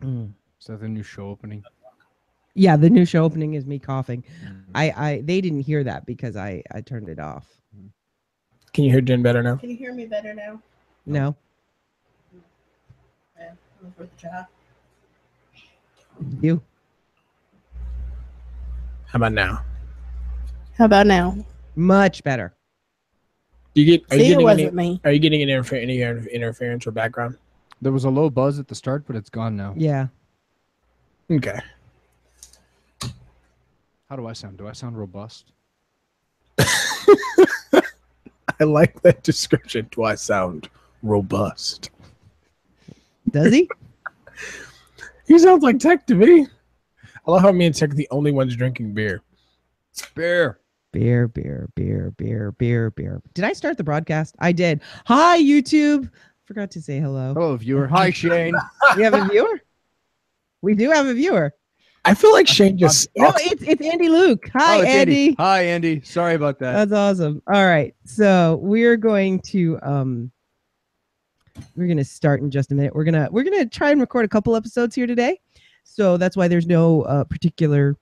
Is that the new show opening? Yeah, the new show opening is me coughing. Mm. They didn't hear that because I turned it off. Mm. Can you hear Jen better now? Can you hear me better now? No. No, Yeah, it was worth a try. you. How about now? How about now? Much better. Do you get? Are you See, it getting wasn't any? me. Are you getting any interference or background? There was a low buzz at the start, but it's gone now. Yeah. Okay. How do I sound? Do I sound robust? I like that description. Do I sound robust? Does he? He sounds like Tech to me. I love how me and Tech are the only ones drinking beer. Bear. Beer, beer, beer, beer, beer, beer. Did I start the broadcast? I did. Hi, YouTube. Forgot to say hello. Hello, viewer. Hi, Shane. We have a viewer. We do have a viewer. I feel like Shane just No, sucks. it's Andy Luke. Hi, Oh, it's Andy. Hi, Andy. Sorry about that. That's awesome. All right. So we're going to start in just a minute. We're gonna try and record a couple episodes here today. So that's why there's no particular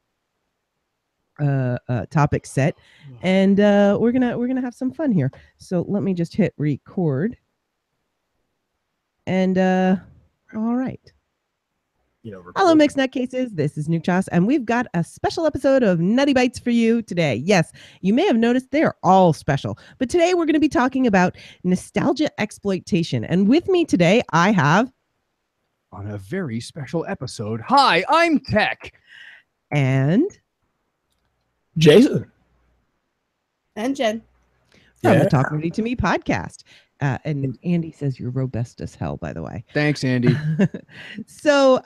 topic set. And we're gonna have some fun here. So let me just hit record. And all right. Hello, Mixed Nutcases. This is Nuke Choss, and we've got a special episode of Nutty Bites for you today. Yes, you may have noticed they're all special, but today we're going to be talking about nostalgia exploitation. And with me today, I have On a very special episode. Hi, I'm Tech. and Jason. And Jen. from Yeah. the Talk Nerdy to Me podcast. And Andy says you're robust as hell, by the way. Thanks, Andy. So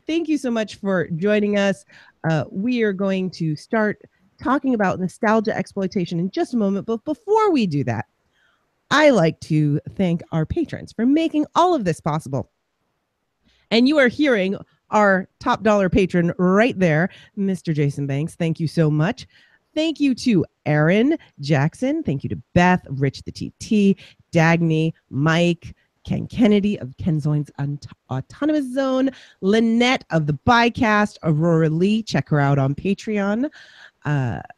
thank you so much for joining us. We are going to start talking about nostalgia exploitation in just a moment. But before we do that, I like to thank our patrons for making all of this possible. And you are hearing our top dollar patron right there, Mr. Jason Banks. Thank you so much. Thank you to Aaron Jackson. Thank you to Beth, Rich the TT, Dagny, Mike, Ken Kennedy of Ken Zoin's Autonomous Zone, Lynette of the Bycast, Aurora Lee. Check her out on Patreon.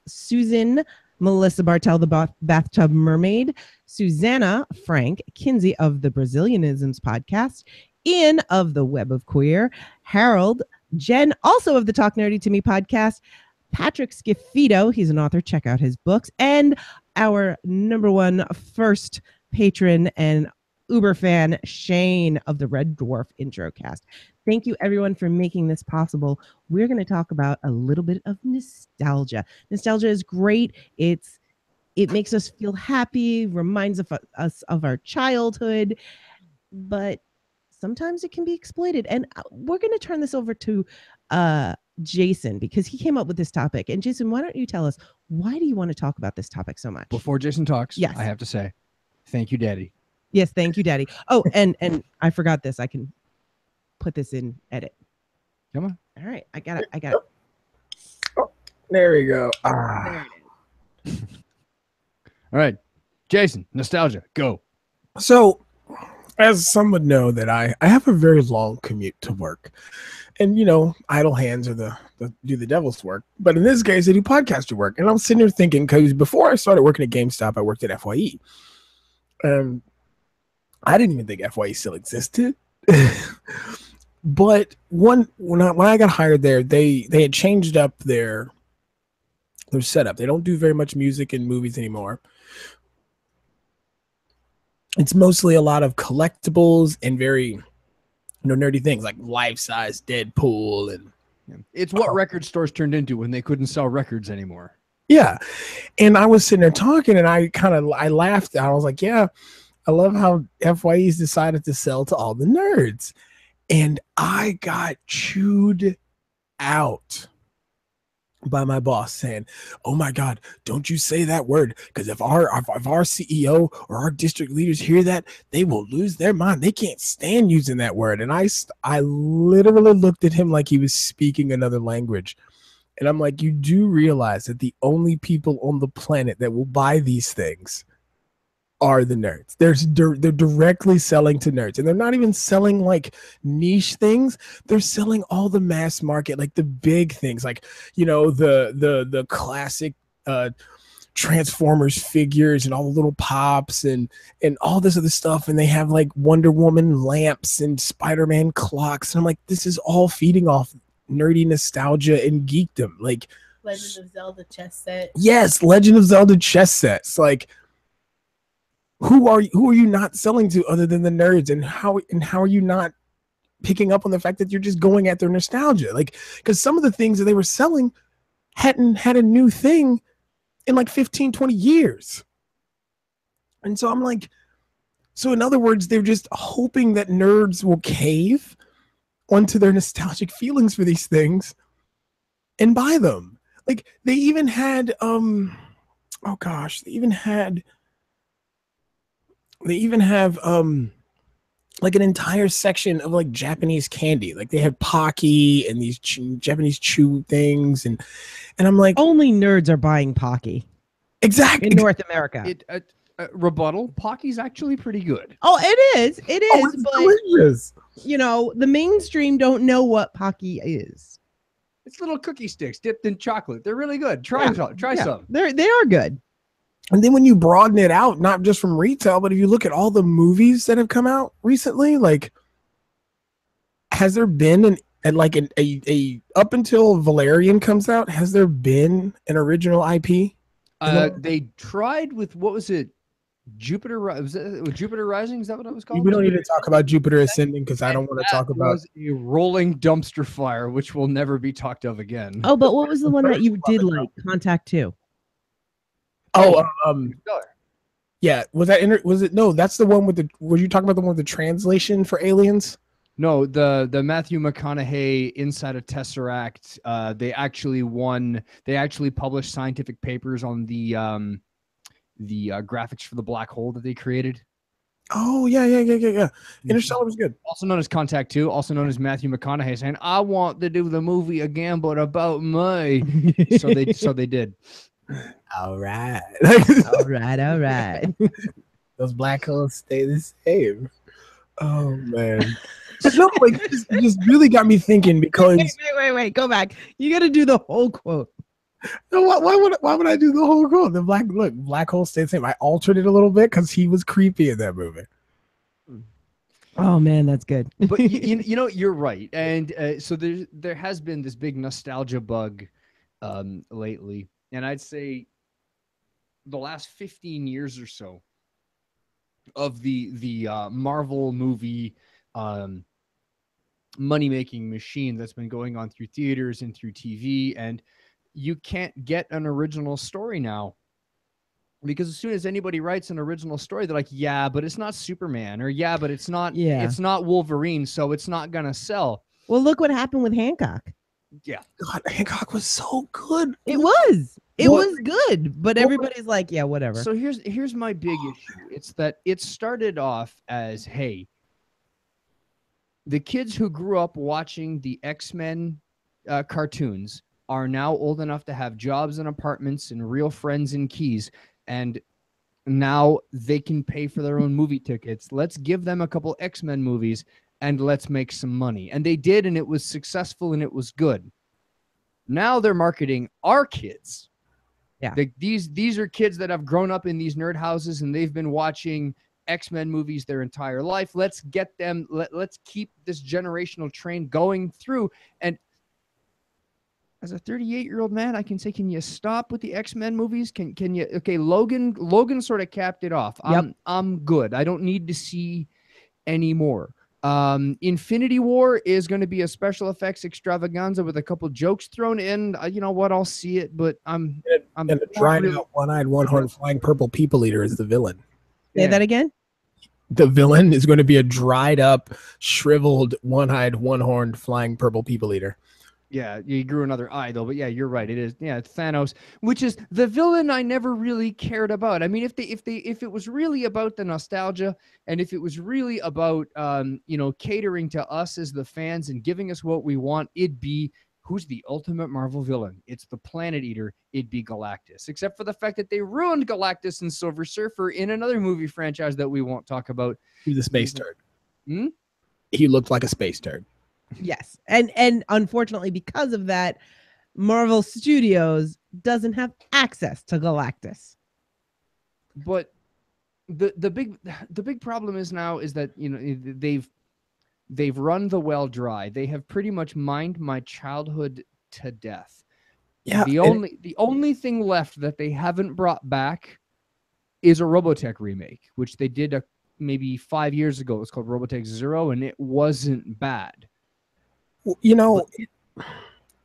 Susan, Melissa Bartel, the Bathtub Mermaid, Susanna Frank, Kinsey of the Brazilianisms podcast, Ian of the Web of Queer, Harold, Jen, also of the Talk Nerdy to Me podcast, Patrick Scifito, he's an author, check out his books, and our number one first patron and Uber fan, Shane of the Red Dwarf Introcast. Thank you, everyone, for making this possible. We're going to talk about a little bit of nostalgia. Nostalgia is great. It makes us feel happy, reminds us of our childhood, but sometimes it can be exploited. And we're going to turn this over to Jason because he came up with this topic. And Jason, why don't you tell us, why do you want to talk about this topic so much? Before Jason talks, Yes. I have to say, thank you, Daddy. Yes, thank you, Daddy. Oh, and I forgot this. I can put this in edit. Come on. All right, I got it. There we go. There it is. All right, Jason, nostalgia, go. So, as some would know, that I have a very long commute to work, and idle hands are do the devil's work. But in this case, I do podcaster work, and I'm sitting here thinking, because before I started working at GameStop, I worked at FYE. I didn't even think FYE still existed. But when I got hired there, they had changed up their setup. They don't do very much music and movies anymore. It's mostly a lot of collectibles and very nerdy things like life-size Deadpool and It's what record stores turned into when they couldn't sell records anymore. yeah. And I was sitting there talking, and I laughed. I was like, yeah, I love how FYE's decided to sell to all the nerds. And I got chewed out by my boss saying, oh my God, don't you say that word, because if our CEO or our district leaders hear that, they will lose their mind. They can't stand using that word. And I literally looked at him like he was speaking another language. And I'm like, you do realize that the only people on the planet that will buy these things are the nerds. They're directly selling to nerds, and they're not even selling like niche things. They're selling all the mass market, like the big things, like the classic Transformers figures and all the little pops and all this other stuff. And they have like Wonder Woman lamps and Spider-Man clocks. And I'm like, this is all feeding off nerdy nostalgia and geekdom. Like Legend of Zelda chess set. yes, Legend of Zelda chess sets. Like who are you not selling to other than the nerds? And how are you not picking up on the fact that you're just going at their nostalgia? Like, because some of the things that they were selling hadn't had a new thing in like 15, 20 years. And so I'm like, so in other words, they're just hoping that nerds will cave onto their nostalgic feelings for these things and buy them. Like they even had they even have like an entire section of like Japanese candy. Like they had Pocky and these Japanese chew things, and I'm like, Only nerds are buying Pocky exactly in North America. Rebuttal. Pocky's actually pretty good. Oh, it is. It is. it's But delicious. the mainstream don't know what Pocky is. It's little cookie sticks dipped in chocolate. They're really good. Try some. They are good. And then when you broaden it out, not just from retail, but if you look at all the movies that have come out recently, like, has there been a up until Valerian comes out, has there been an original IP? They tried with, what was it? Jupiter Rising? Is that what it was called? We don't need to talk about Jupiter Ascending because I don't want to talk about. Was a rolling dumpster fire, which will never be talked of again. Oh, but what was the one that you did like? Contact 2. Oh, yeah. Was that was it? No, that's the one with the. Were you talking about the one with the translation for aliens? No, the Matthew McConaughey Inside a Tesseract. They actually won. They actually published scientific papers on the graphics for the black hole that they created. Oh yeah. Interstellar was good. Also known as Contact 2, also known as Matthew McConaughey saying, "I want to do the movie again, but about me." so they did. All right. all right. Those black holes stay the same. Oh man. But no, like it just really got me thinking because Wait, go back. You got to do the whole quote. no, why would I do the whole quote? The black hole stay the same. I altered it a little bit because he was creepy in that movie. Oh man, that's good. But you're right, and so there has been this big nostalgia bug lately, and I'd say the last 15 years or so of the Marvel movie money-making machine that's been going on through theaters and through TV, and you can't get an original story now. Because as soon as anybody writes an original story, they're like, yeah, but it's not Superman, or yeah, but it's not Wolverine, so it's not gonna sell. Well, look what happened with Hancock. Yeah. God, Hancock was so good. It was good, but everybody's like, yeah, whatever. So here's my big issue. It's that it started off as, hey, the kids who grew up watching the X-Men cartoons are now old enough to have jobs and apartments and real friends and keys. And now they can pay for their own movie tickets. Let's give them a couple X-Men movies and let's make some money. And they did, and it was successful and it was good. Now they're marketing our kids. Yeah. These are kids that have grown up in these nerd houses and they've been watching X-Men movies their entire life. Let's get them, let's keep this generational train going through. And as a 38-year-old man, I can say, can you stop with the X-Men movies? Can you? Okay, Logan sort of capped it off. I'm good. I don't need to see any more. Infinity War is going to be a special effects extravaganza with a couple jokes thrown in. You know what? I'll see it, but I'm and the dried out, one-eyed, one-horned, flying purple people eater is the villain. Say that again. The villain is going to be a dried up, shriveled, one-eyed, one-horned, flying purple people eater. Yeah, you grew another eye though, but yeah, you're right. It is, yeah, it's Thanos, which is the villain I never really cared about. I mean, if it was really about the nostalgia, and if it was really about catering to us as the fans and giving us what we want, it'd be who's the ultimate Marvel villain? It's the Planet Eater. It'd be Galactus, except for the fact that they ruined Galactus and Silver Surfer in another movie franchise that we won't talk about. He was a space turd. Hmm? He looked like a space turd. Yes. And unfortunately, because of that, Marvel Studios doesn't have access to Galactus. But the big problem is now is that, you know, they've run the well dry. They have pretty much mined my childhood to death. Yeah. The only thing left that they haven't brought back is a Robotech remake, which they did maybe 5 years ago. It was called Robotech Zero, and it wasn't bad. You know,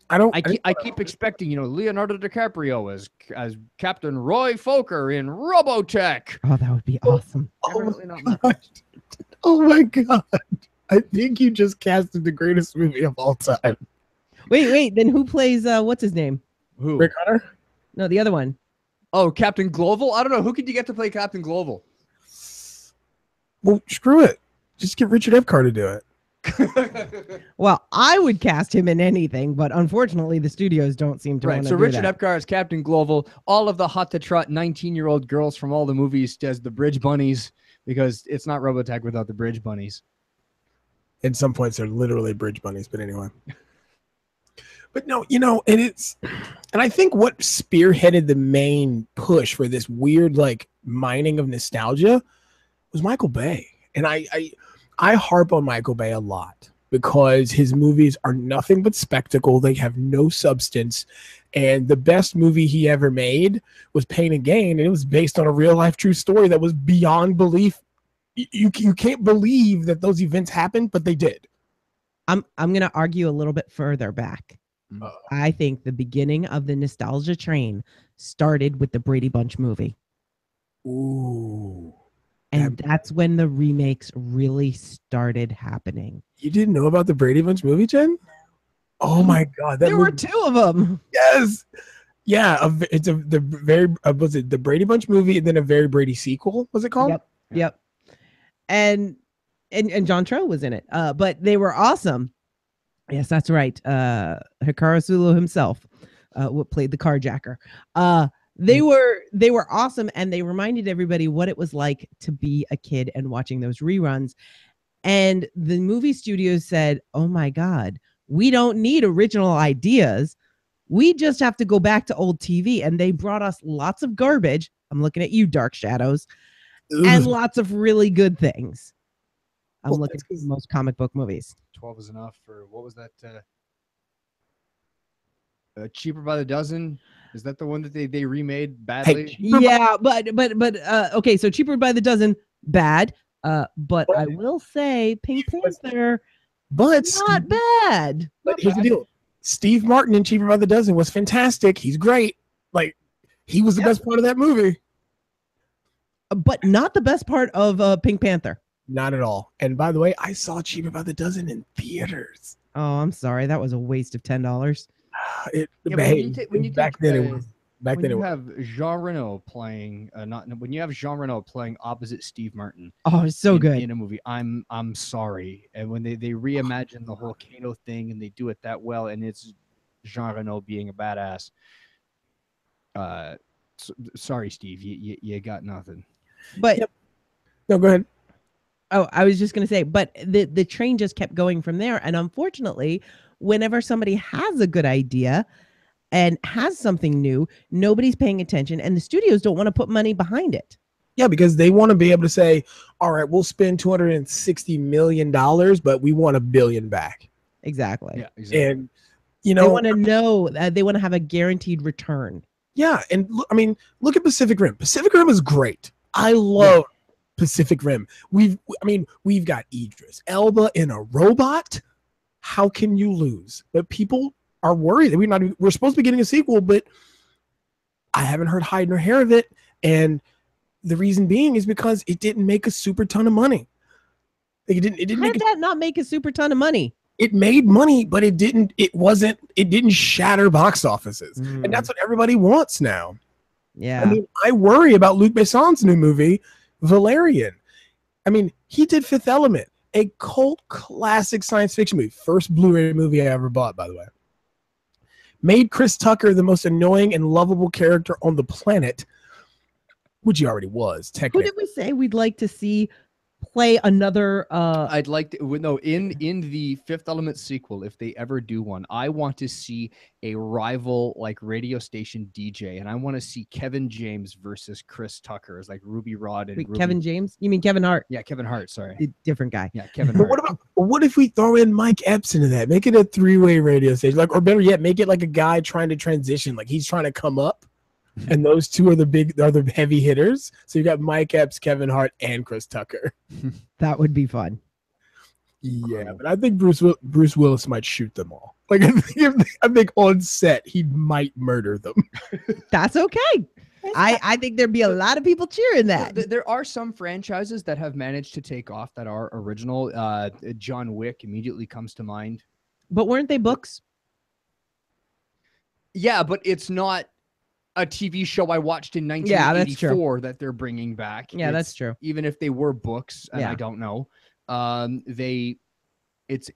I keep expecting, you know, Leonardo DiCaprio as Captain Roy Fokker in Robotech. Oh, that would be awesome. Definitely not my God. Oh my God. I think you just casted the greatest movie of all time. Wait. Then who plays, what's his name? Who? Rick Hunter? No, the other one. Oh, Captain Global? I don't know. Who could you get to play Captain Global? Well, screw it. Just get Richard Epcar to do it. Well, I would cast him in anything, but unfortunately, the studios don't seem to want to So do Richard that. Epcar is Captain Global. All of the hot to trot 19-year-old girls from all the movies as the Bridge Bunnies, because it's not Robotech without the Bridge Bunnies. At some points, they're literally bridge bunnies, but anyway. But no, you know, and I think what spearheaded the main push for this weird, like, mining of nostalgia was Michael Bay. And I harp on Michael Bay a lot because his movies are nothing but spectacle. They have no substance. And the best movie he ever made was Pain and Gain. And it was based on a real life true story that was beyond belief. You can't believe that those events happened, but they did. I'm going to argue a little bit further back. I think the beginning of the nostalgia train started with the Brady Bunch movie. Ooh. And that's when the remakes really started happening. You didn't know about the Brady Bunch movie, Jen? Oh my God. There were two of them. Yes. Yeah. Was it the Brady Bunch movie and then a Very Brady sequel? Was it called? Yep. And John Cho was in it. But they were awesome. Yes, that's right. Hikaru Sulu himself played the carjacker. They were awesome, and they reminded everybody what it was like to be a kid and watching those reruns. And the movie studios said, "Oh my God, we don't need original ideas. We just have to go back to old TV." And they brought us lots of garbage. I'm looking at you, Dark Shadows. And lots of really good things. I'm looking at most comic book movies. 12 is enough for, what was that? Cheaper by the Dozen? Is that the one that they remade badly? Hey, yeah, but okay, so Cheaper by the Dozen, bad. But I will say Pink Panther, but not bad. But here's the deal. Steve Martin in Cheaper by the Dozen was fantastic. He's great. Like, he was the best part of that movie. But not the best part of Pink Panther. Not at all. And by the way, I saw Cheaper by the Dozen in theaters. Oh, I'm sorry. That was a waste of $10. When you back then it was. Back then when it you was. have Jean Reno playing, when you have Jean Reno playing opposite Steve Martin. Oh, it's so good in a movie. I'm sorry. And when they reimagine the whole Kano thing and they do it that well, and it's Jean Reno being a badass. Sorry, Steve. You got nothing. But no, go ahead. Oh, I was just going to say, but the train just kept going from there. And unfortunately, whenever somebody has a good idea and has something new, nobody's paying attention, and the studios don't want to put money behind it. Yeah, because they want to be able to say, all right, we'll spend $260 million, but we want $1 billion back. Exactly. Yeah, exactly. And, you know, they want to know, they want to have a guaranteed return. Yeah. And look at Pacific Rim. Pacific Rim is great. I love Pacific Rim. We've got Idris Elba in a robot. How can you lose? But people are worried that we're supposed to be getting a sequel, but I haven't heard hide nor hair of it. And the reason being is because it didn't make a super ton of money. It didn't How did that not make a super ton of money? It made money, but it didn't shatter box offices. And that's what everybody wants now. Yeah. I mean, I worry about Luc Besson's new movie, Valerian. I mean, he did Fifth Element, a cult classic science fiction movie. First Blu-ray movie I ever bought, by the way. made Chris Tucker the most annoying and lovable character on the planet, which he already was, Who technically. did we say we'd like to see play another? I'd like to no in the Fifth Element sequel, if they ever do one, I want to see a rival like radio station DJ, and I want to see Kevin James versus Chris Tucker as like Ruby Rod and Wait, Ruby. Kevin James? You mean Kevin Hart? Yeah, Kevin Hart. Sorry. Different guy. Yeah, Kevin But Hart. what if we throw in Mike Epps into that? Make it a 3-way radio station, like, or better yet, make it like a guy trying to transition, like he's trying to come up, and those two are the heavy hitters. So you got Mike Epps, Kevin Hart, and Chris Tucker. That would be fun. Yeah, but I think Bruce Willis might shoot them all. Like I think on set he might murder them. That's okay. I think there'd be a lot of people cheering that. There are some franchises that have managed to take off that are original. John Wick immediately comes to mind. But weren't they books? Yeah, but it's not a TV show I watched in 1984 that they're bringing back. Yeah, that's true. Even if they were books, and Yeah. I don't know, it's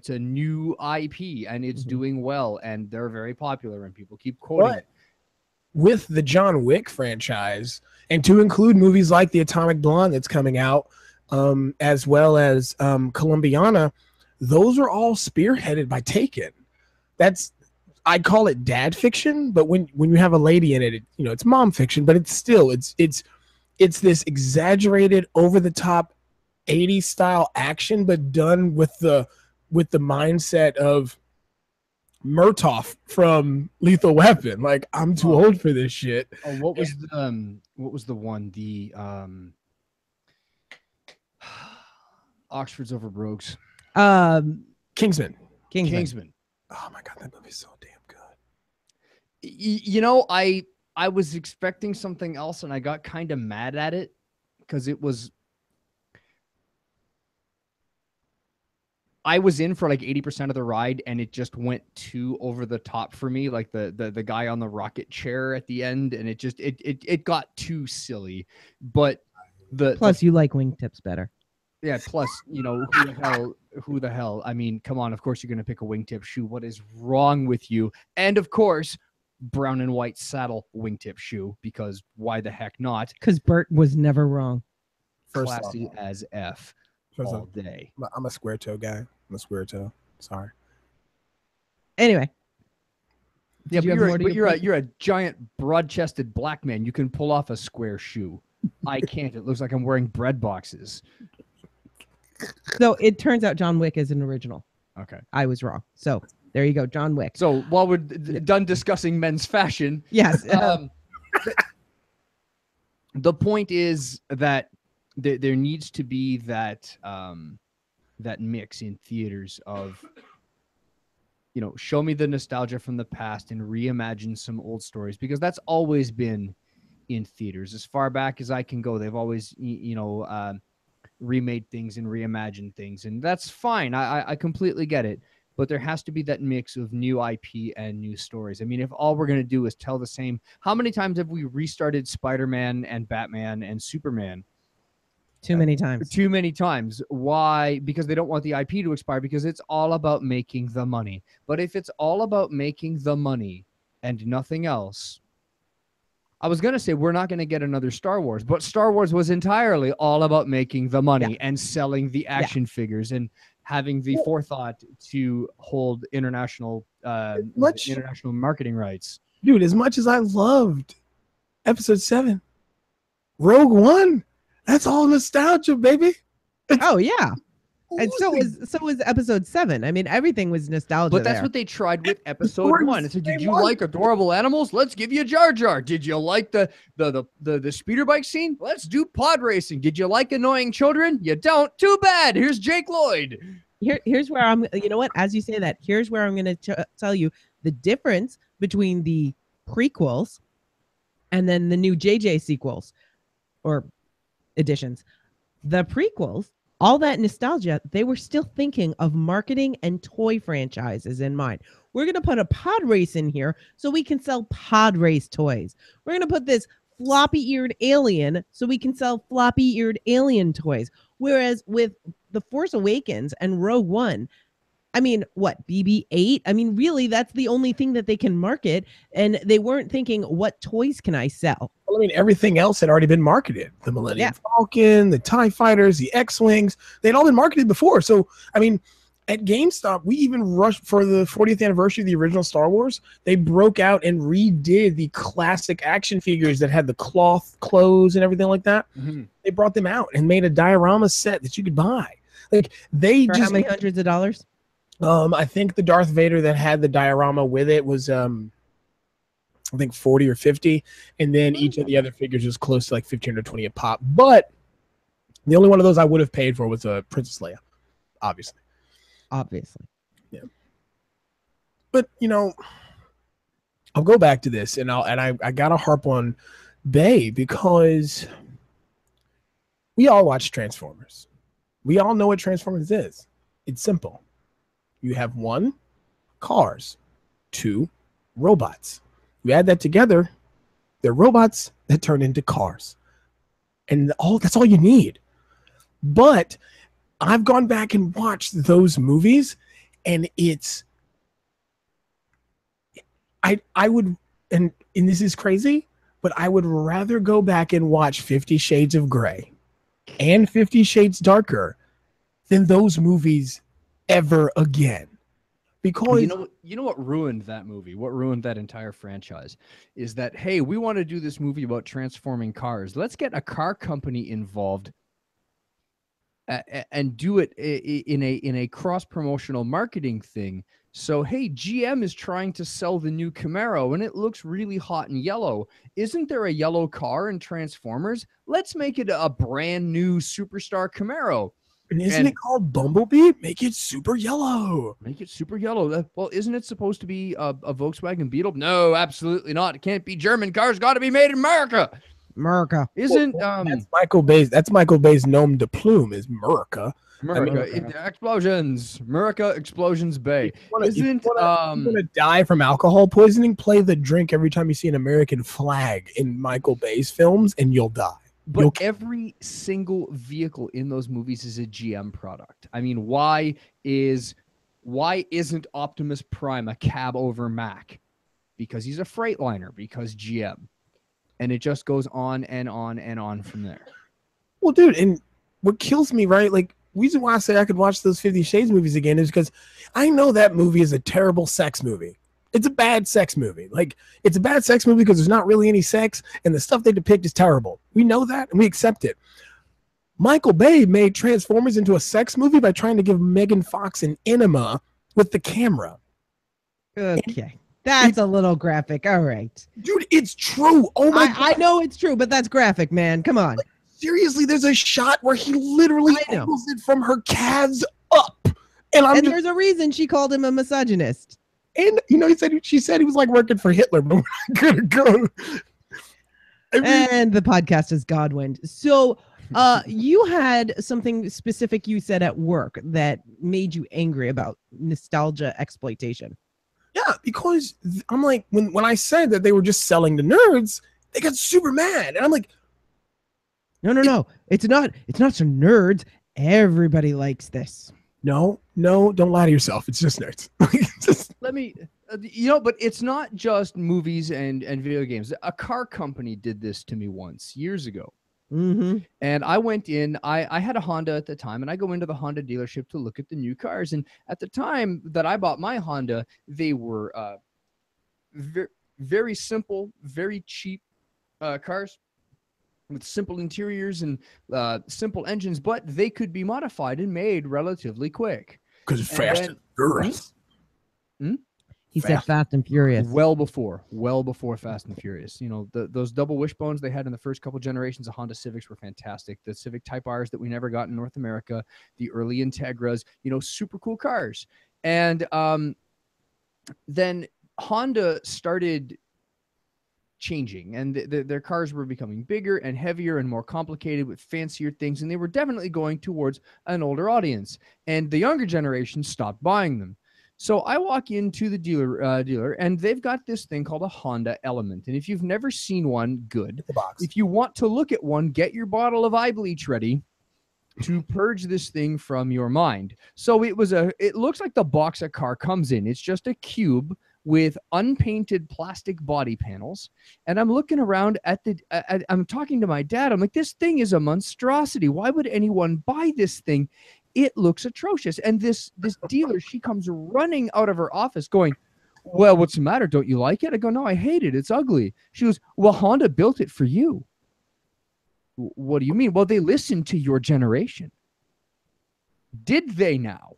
a new IP, and it's doing well, and they're very popular, and people keep quoting it. With the John Wick franchise, and to include movies like The Atomic Blonde that's coming out, as well as Columbiana, those are all spearheaded by Taken. I call it dad fiction, but when you have a lady in it, it's mom fiction, but it's still it's this exaggerated, over the top 80s style action, but done with the mindset of Murtaugh from Lethal Weapon. Like, I'm too old for this shit. Oh, what was the one? The Oxford's over Brogues. Kingsman. Kingsman. Oh my god, that movie's so damn good. I was expecting something else, and I got kind of mad at it because I was in for like 80% of the ride, and it just went too over the top for me. Like the guy on the rocket chair at the end, and it got too silly. But Plus, you like wingtips better. Yeah, plus, who the hell? I mean, come on, of course you're going to pick a wingtip shoe. What is wrong with you? And of course, brown and white saddle wingtip shoe, because why the heck not? Because Bert was never wrong. Classy as F all day. I'm a square toe guy. I'm a square toe. Sorry. Anyway. Yeah, but you're a giant broad-chested black man. You can pull off a square shoe. I can't. It looks like I'm wearing bread boxes. So it turns out John Wick is an original. Okay. I was wrong. So there you go, John Wick. So while we're done discussing men's fashion, yes, the point is that there needs to be that mix in theaters of, show me the nostalgia from the past and reimagine some old stories, because that's always been in theaters. As far back as I can go, they've always, remade things and reimagined things, and that's fine. I completely get it, but there has to be that mix of new IP and new stories. I mean, if all we're going to do is tell the same, how many times have we restarted Spider-Man and Batman and Superman? Too many times. Too many times. Why? Because they don't want the IP to expire, because it's all about making the money. But if it's all about making the money and nothing else, I was going to say we're not going to get another Star Wars, but Star Wars was entirely all about making the money and selling the action figures and having the forethought to hold international marketing rights. Dude, as much as I loved Episode 7, Rogue One, that's all nostalgia, baby. Oh yeah. And so was Episode 7. I mean, everything was nostalgia. But that's what they tried with Episode 1. It said, did you like adorable animals? Let's give you Jar Jar. Did you like the speeder bike scene? Let's do pod racing. Did you like annoying children? You don't? Too bad. Here's Jake Lloyd. Here's where I'm, you know what? As you say that, here's where I'm going to tell you the difference between the prequels and then the new JJ sequels or editions. The prequels, all that nostalgia, they were still thinking of marketing and toy franchises in mind. We're going to put a pod race in here so we can sell pod race toys. We're going to put this floppy-eared alien so we can sell floppy-eared alien toys. Whereas with The Force Awakens and Rogue One, I mean, what, BB-8? I mean, really, that's the only thing that they can market. And they weren't thinking, what toys can I sell? Well, I mean, everything else had already been marketed. The Millennium Falcon, the TIE Fighters, the X-Wings, they'd all been marketed before. So, I mean, at GameStop, we even rushed for the 40th anniversary of the original Star Wars. They broke out and redid the classic action figures that had the cloth clothes and everything like that. Mm-hmm. They brought them out and made a diorama set that you could buy. Like they For just how many hundreds of dollars? I think the Darth Vader that had the diorama with it was I think 40 or 50, and then each of the other figures was close to like 15 or 20 a pop. But the only one of those I would have paid for was a Princess Leia, obviously. Yeah. But you know, I'll go back to this, and I gotta harp on Bay because we all watch Transformers. We all know what Transformers is. It's simple. You have 1, cars, 2, robots. You add that together, they're robots that turn into cars. And that's all you need. But I've gone back and watched those movies, and I would, and this is crazy, but I would rather go back and watch 50 Shades of Grey and 50 Shades Darker than those movies ever again. Because you know what ruined that movie, what ruined that entire franchise is that, hey, we want to do this movie about transforming cars. Let's get a car company involved and do it in a cross-promotional marketing thing. So, hey, GM is trying to sell the new Camaro and it looks really hot and yellow. Isn't there a yellow car in Transformers? Let's make it a brand new superstar Camaro. And isn't it called Bumblebee? Make it super yellow. Make it super yellow. Well, isn't it supposed to be a Volkswagen Beetle? No, absolutely not. It can't be German. Cars got to be made in America. Isn't that's Michael Bay's? That's Michael Bay's nom de plume is America. Explosions. America Explosions Bay. If you want to die from alcohol poisoning, play the drink every time you see an American flag in Michael Bay's films, and you'll die. But every single vehicle in those movies is a GM product. I mean, why isn't Optimus Prime a cab over Mac? Because he's a Freightliner, because GM. And it just goes on and on and on from there. Well, dude, and what kills me, right? Like, reason why I say I could watch those 50 Shades movies again is because I know that movie is a terrible sex movie. It's a bad sex movie. Like, it's a bad sex movie because there's not really any sex, and the stuff they depict is terrible. We know that, and we accept it. Michael Bay made Transformers into a sex movie by trying to give Megan Fox an enema with the camera. Okay. That's a little graphic. All right. Dude, it's true. Oh, my God. I know it's true, but that's graphic, man. Come on. Like, seriously, there's a shot where he literally pulls it from her calves up. And there's a reason she called him a misogynist. And, you know, she said he was like working for Hitler, but we're not going to go. And the podcast is Godwind. So you had something specific you said at work that made you angry about nostalgia exploitation. Yeah, because I'm like, when I said that they were just selling to nerds, they got super mad. And I'm like, no. It's not for nerds. Everybody likes this. No, don't lie to yourself. It's just nerds. Let me, but it's not just movies and video games. A car company did this to me once, years ago. Mm-hmm. And I went in, I had a Honda at the time, and I go into the Honda dealership to look at the new cars. And at the time that I bought my Honda, they were very simple, very cheap cars with simple interiors and simple engines, but they could be modified and made relatively quick. Because it's fast and furious. He said Fast and Furious. Well before Fast and Furious. You know, those double wishbones they had in the first couple generations of Honda Civics were fantastic. The Civic Type Rs that we never got in North America, the early Integras, super cool cars. And then Honda started changing, and their cars were becoming bigger and heavier and more complicated with fancier things, and they were definitely going towards an older audience, and the younger generation stopped buying them. So I walk into the dealer, and they've got this thing called a Honda Element. And if you've never seen one, good. The box. If you want to look at one, get your bottle of eye bleach ready, to purge this thing from your mind. So it looks like the box a car comes in. It's just a cube with unpainted plastic body panels. And I'm looking around at I'm talking to my dad. I'm like, this thing is a monstrosity. Why would anyone buy this thing? It looks atrocious. And this dealer, she comes running out of her office going, well, what's the matter? Don't you like it? I go, no, I hate it. It's ugly. She goes, well, Honda built it for you. What do you mean? Well, they listened to your generation. Did they now?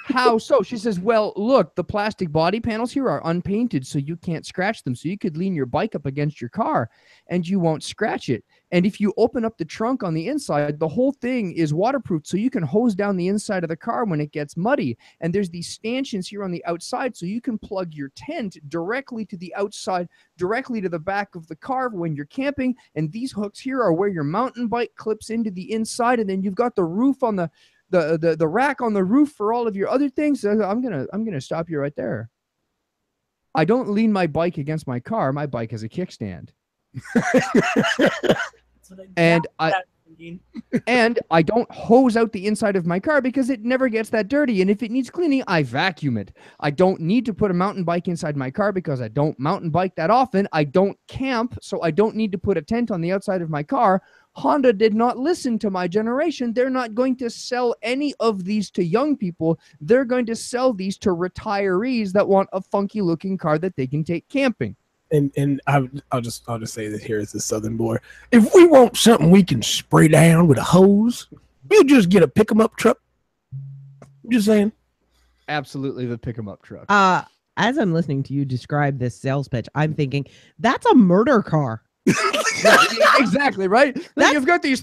How so? She says, well, look, the plastic body panels here are unpainted, so you can't scratch them. So you could lean your bike up against your car and you won't scratch it. And if you open up the trunk on the inside, the whole thing is waterproof, so you can hose down the inside of the car when it gets muddy. And there's these stanchions here on the outside, so you can plug your tent directly to the outside, directly to the back of the car when you're camping. And these hooks here are where your mountain bike clips into the inside, and then you've got the roof on the rack on the roof for all of your other things. I'm gonna stop you right there. I don't lean my bike against my car. My bike has a kickstand. And I don't hose out the inside of my car because it never gets that dirty. And if it needs cleaning, I vacuum it. I don't need to put a mountain bike inside my car because I don't mountain bike that often. I don't camp, so I don't need to put a tent on the outside of my car. Honda did not listen to my generation. They're not going to sell any of these to young people. They're going to sell these to retirees that want a funky looking car that they can take camping. And I'll just say this here as a Southern boy. If we want something we can spray down with a hose, we'll just get a pick 'em up truck. I'm just saying. Absolutely, the pick 'em up truck. As I'm listening to you describe this sales pitch, I'm thinking that's a murder car. Yeah, exactly, right? You've got these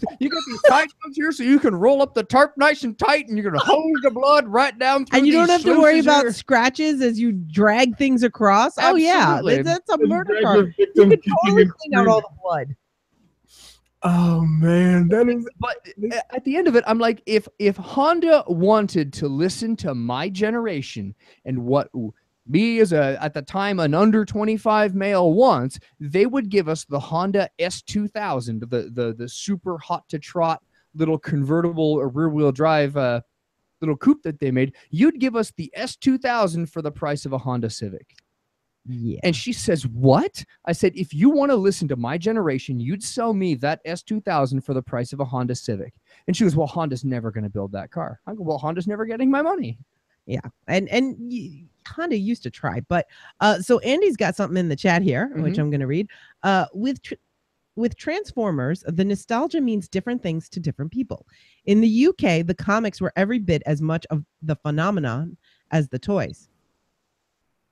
tight ones here, so you can roll up the tarp nice and tight, and you're gonna hose the blood right down through. And you don't have to worry about here. Scratches as you drag things across. Absolutely. Oh yeah, that's a murder car. You can totally clean out all the blood. Oh man, that is. But at the end of it, I'm like, if Honda wanted to listen to my generation and what me as at the time an under 25 male wants, they would give us the Honda S2000, the super hot to trot little convertible or rear wheel drive little coupe that they made. You'd give us the S2000 for the price of a Honda Civic. Yeah. And she says, what? I said, if you want to listen to my generation, you'd sell me that S2000 for the price of a Honda Civic. And she goes, well, Honda's never going to build that car. I go, well, Honda's never getting my money. Yeah. And Honda used to try, but so Andy's got something in the chat here, which I'm going to read. With Transformers, the nostalgia means different things to different people. In the UK, the comics were every bit as much of the phenomenon as the toys.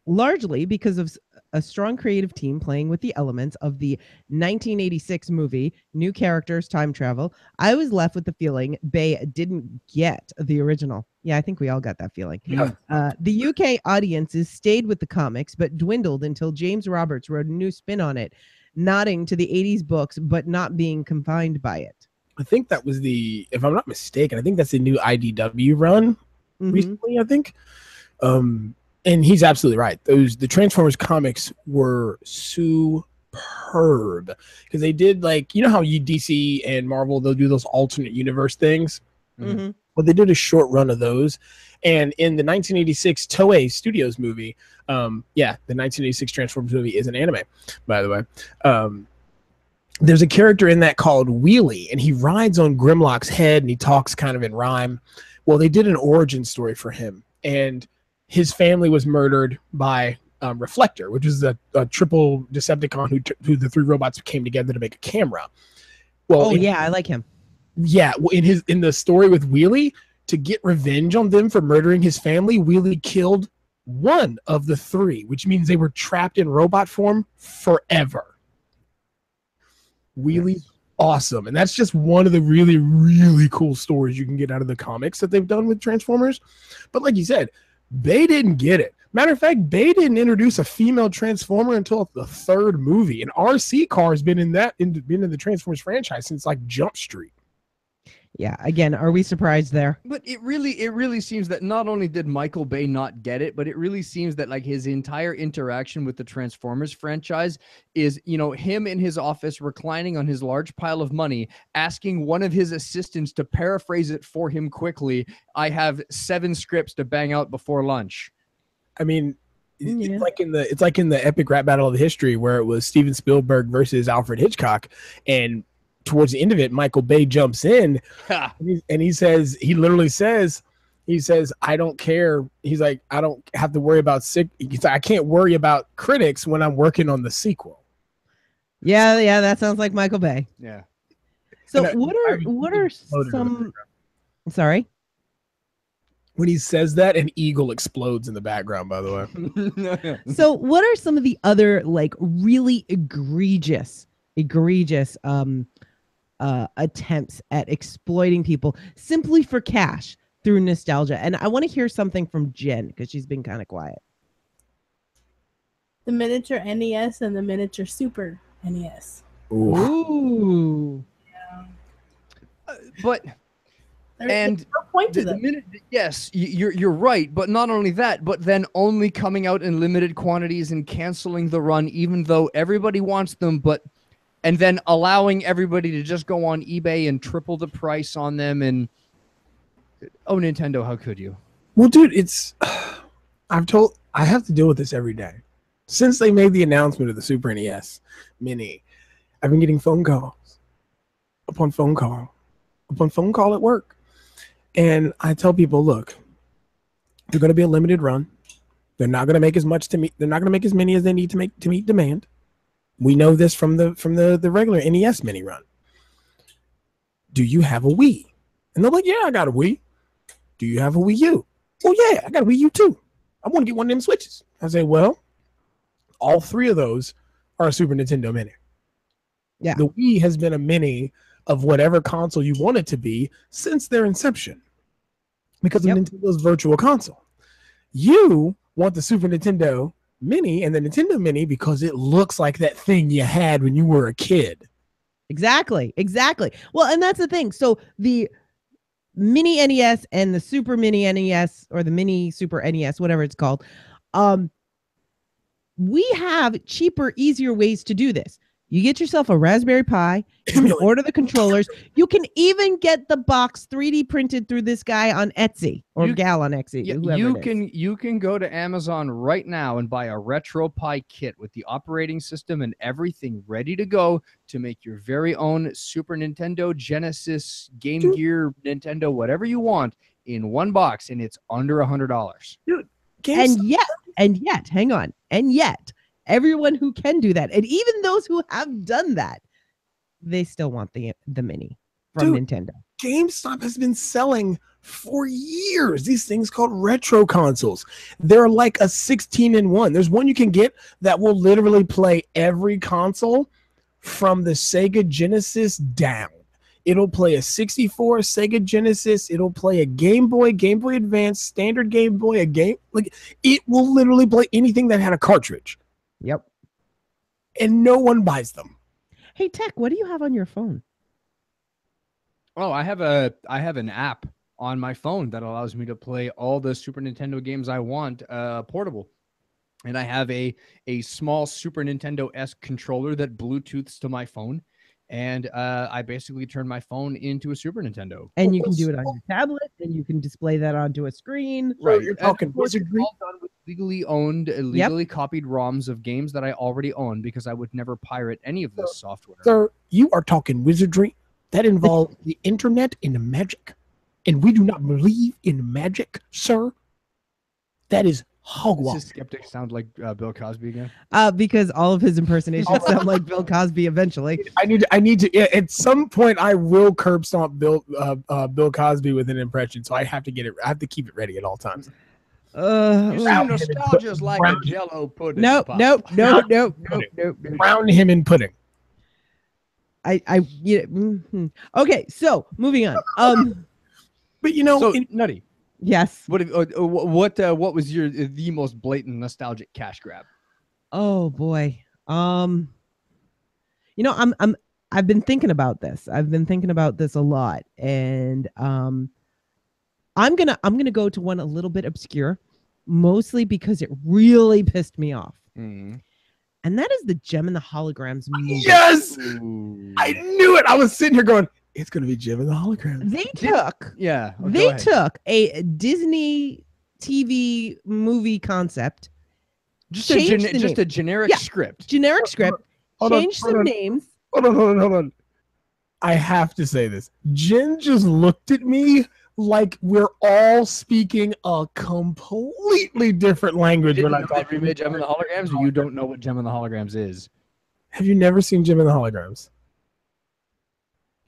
Largely because of a strong creative team playing with the elements of the 1986 movie, new characters, time travel, I was left with the feeling Bay didn't get the original. Yeah, I think we all got that feeling. Yeah. The UK audiences stayed with the comics, but dwindled until James Roberts wrote a new spin on it, nodding to the 80s books, but not being confined by it. I think that was if I'm not mistaken, I think that's the new IDW run recently, I think. And he's absolutely right. The Transformers comics were superb because they did, like, you know how DC and Marvel, they'll do those alternate universe things. Well, they did a short run of those. And in the 1986 Toei Studios movie, the 1986 Transformers movie is an anime, by the way. There's a character in that called Wheelie, and he rides on Grimlock's head, and he talks kind of in rhyme. Well, they did an origin story for him, and his family was murdered by Reflector, which is a triple Decepticon who the three robots came together to make a camera. Well, I like him. Yeah, in the story with Wheelie, to get revenge on them for murdering his family, Wheelie killed one of the three, which means they were trapped in robot form forever. Wheelie's awesome, and that's just one of the really, really cool stories you can get out of the comics that they've done with Transformers. But like you said, Bay didn't get it. Matter of fact, Bay didn't introduce a female Transformer until the third movie, and RC Car has been in the Transformers franchise since like Jump Street. Yeah. Again, are we surprised there? But it really seems that not only did Michael Bay not get it, but it really seems that like his entire interaction with the Transformers franchise is, him in his office reclining on his large pile of money, asking one of his assistants to paraphrase it for him quickly. I have 7 scripts to bang out before lunch. I mean, Yeah. it's like in the epic rap battle of history where it was Steven Spielberg versus Alfred Hitchcock, and towards the end of it, Michael Bay jumps in and he literally says, I don't care. He's like, I don't have to worry about I can't worry about critics when I'm working on the sequel. Yeah, that sounds like Michael Bay. Yeah. So what are some? Sorry. When he says that, an eagle explodes in the background, by the way. So what are some of the other like really egregious attempts at exploiting people simply for cash through nostalgia? And I want to hear something from Jen because she's been kind of quiet. The miniature NES and the miniature Super NES. Ooh. Yeah. But There's no point to the them. minute, yes, you're right. But not only that, but then only coming out in limited quantities and canceling the run, even though everybody wants them, and then allowing everybody to just go on eBay and triple the price on them. And Nintendo, how could you? Well, dude, I have to deal with this every day. Since they made the announcement of the Super NES Mini, I've been getting phone calls upon phone call at work. And I tell people, look, they're going to be a limited run. They're not going to make as much to meet. They're not going to make as many as they need to meet demand. We know this from the regular NES mini run. Do you have a Wii? And they're like, yeah, I got a Wii. Do you have a Wii U? Oh yeah, I got a Wii U too. I want to get one of them Switches. I say, well, all 3 of those are a Super Nintendo Mini. Yeah. The Wii has been a mini of whatever console you want it to be since their inception, because of Nintendo's Virtual Console. You want the Super Nintendo Mini and the Nintendo Mini because it looks like that thing you had when you were a kid. Exactly. Well, and that's the thing. So the mini NES and the super mini NES, or the mini super NES, whatever it's called, we have cheaper, easier ways to do this. You get yourself a Raspberry Pi, you order the controllers. You can even get the box 3D printed through this guy on Etsy or gal on Etsy. You can go to Amazon right now and buy a RetroPie kit with the operating system and everything ready to go to make your very own Super Nintendo, Genesis, Game Gear, Nintendo, whatever you want in one box, and it's under $100. Dude, and yet, hang on, and yet, everyone who can do that, and even those who have done that, they still want the mini from Nintendo. GameStop has been selling for years these things called retro consoles. They're like a 16-in-1. There's one you can get that will literally play every console from the Sega Genesis down. It'll play a 64 Sega Genesis. It'll play a Game Boy Advance, standard Game Boy, it will literally play anything that had a cartridge. Yep. And no one buys them. Hey, Tech, what do you have on your phone? Oh, I have an app on my phone that allows me to play all the Super Nintendo games I want, portable. And I have a small Super Nintendo-esque controller that Bluetooths to my phone. And I basically turn my phone into a Super Nintendo. And you can do it on your tablet, and you can display that onto a screen. Right. So you're talking Wizardry. All done with legally owned, legally copied ROMs of games that I already own, because I would never pirate any of this software. Sir, you are talking wizardry. That involves the internet and magic. And we do not believe in magic, sir. That is hogwash. Does skeptic sound like Bill Cosby again? Because all of his impersonations sound like Bill Cosby eventually. I need to at some point I will curb stomp Bill Cosby with an impression, so I have to keep it ready at all times. Nostalgia's like a Jello pudding. Nope. Brown him in pudding. Okay, so moving on. But Nutty. Yes. What was the most blatant nostalgic cash grab? Oh boy. I'm I've been thinking about this. I've been thinking about this a lot, and I'm gonna go to one a little bit obscure, mostly because it really pissed me off, Mm. and that is the Gem and the Holograms movie. Yes, Ooh. I knew it. I was sitting here going, "It's gonna be Jim and the Holograms." They took Yeah. Oh, go they ahead. took a Disney TV movie concept, just changed the just name. a generic Yeah. script. generic script, Hold on, changed hold some on. names. Hold on. I have to say this. Jen just looked at me like we're all speaking a completely different language Didn't when I know talk they remade Gem and the Holograms, or you don't know what Gem and the Holograms is? Have you never seen Jim and the Holograms?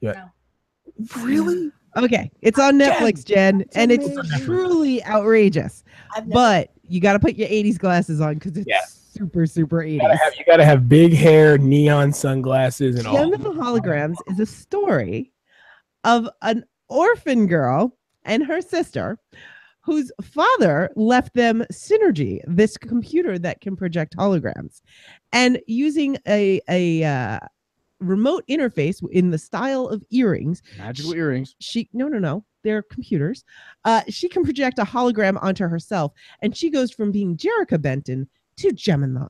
Yeah. No. Really? Okay, it's on Netflix, Jen, and it's amazing. truly outrageous. I've never. But you got to put your 80s glasses on because it's Yeah. super 80s. You gotta have big hair, neon sunglasses, and all. Gem and the Holograms is a story of an orphan girl and her sister whose father left them Synergy, this computer that can project holograms. And using a remote interface in the style of earrings, Magical earrings. no, they're computers. She can project a hologram onto herself, and she goes from being Jerrica Benton to Gem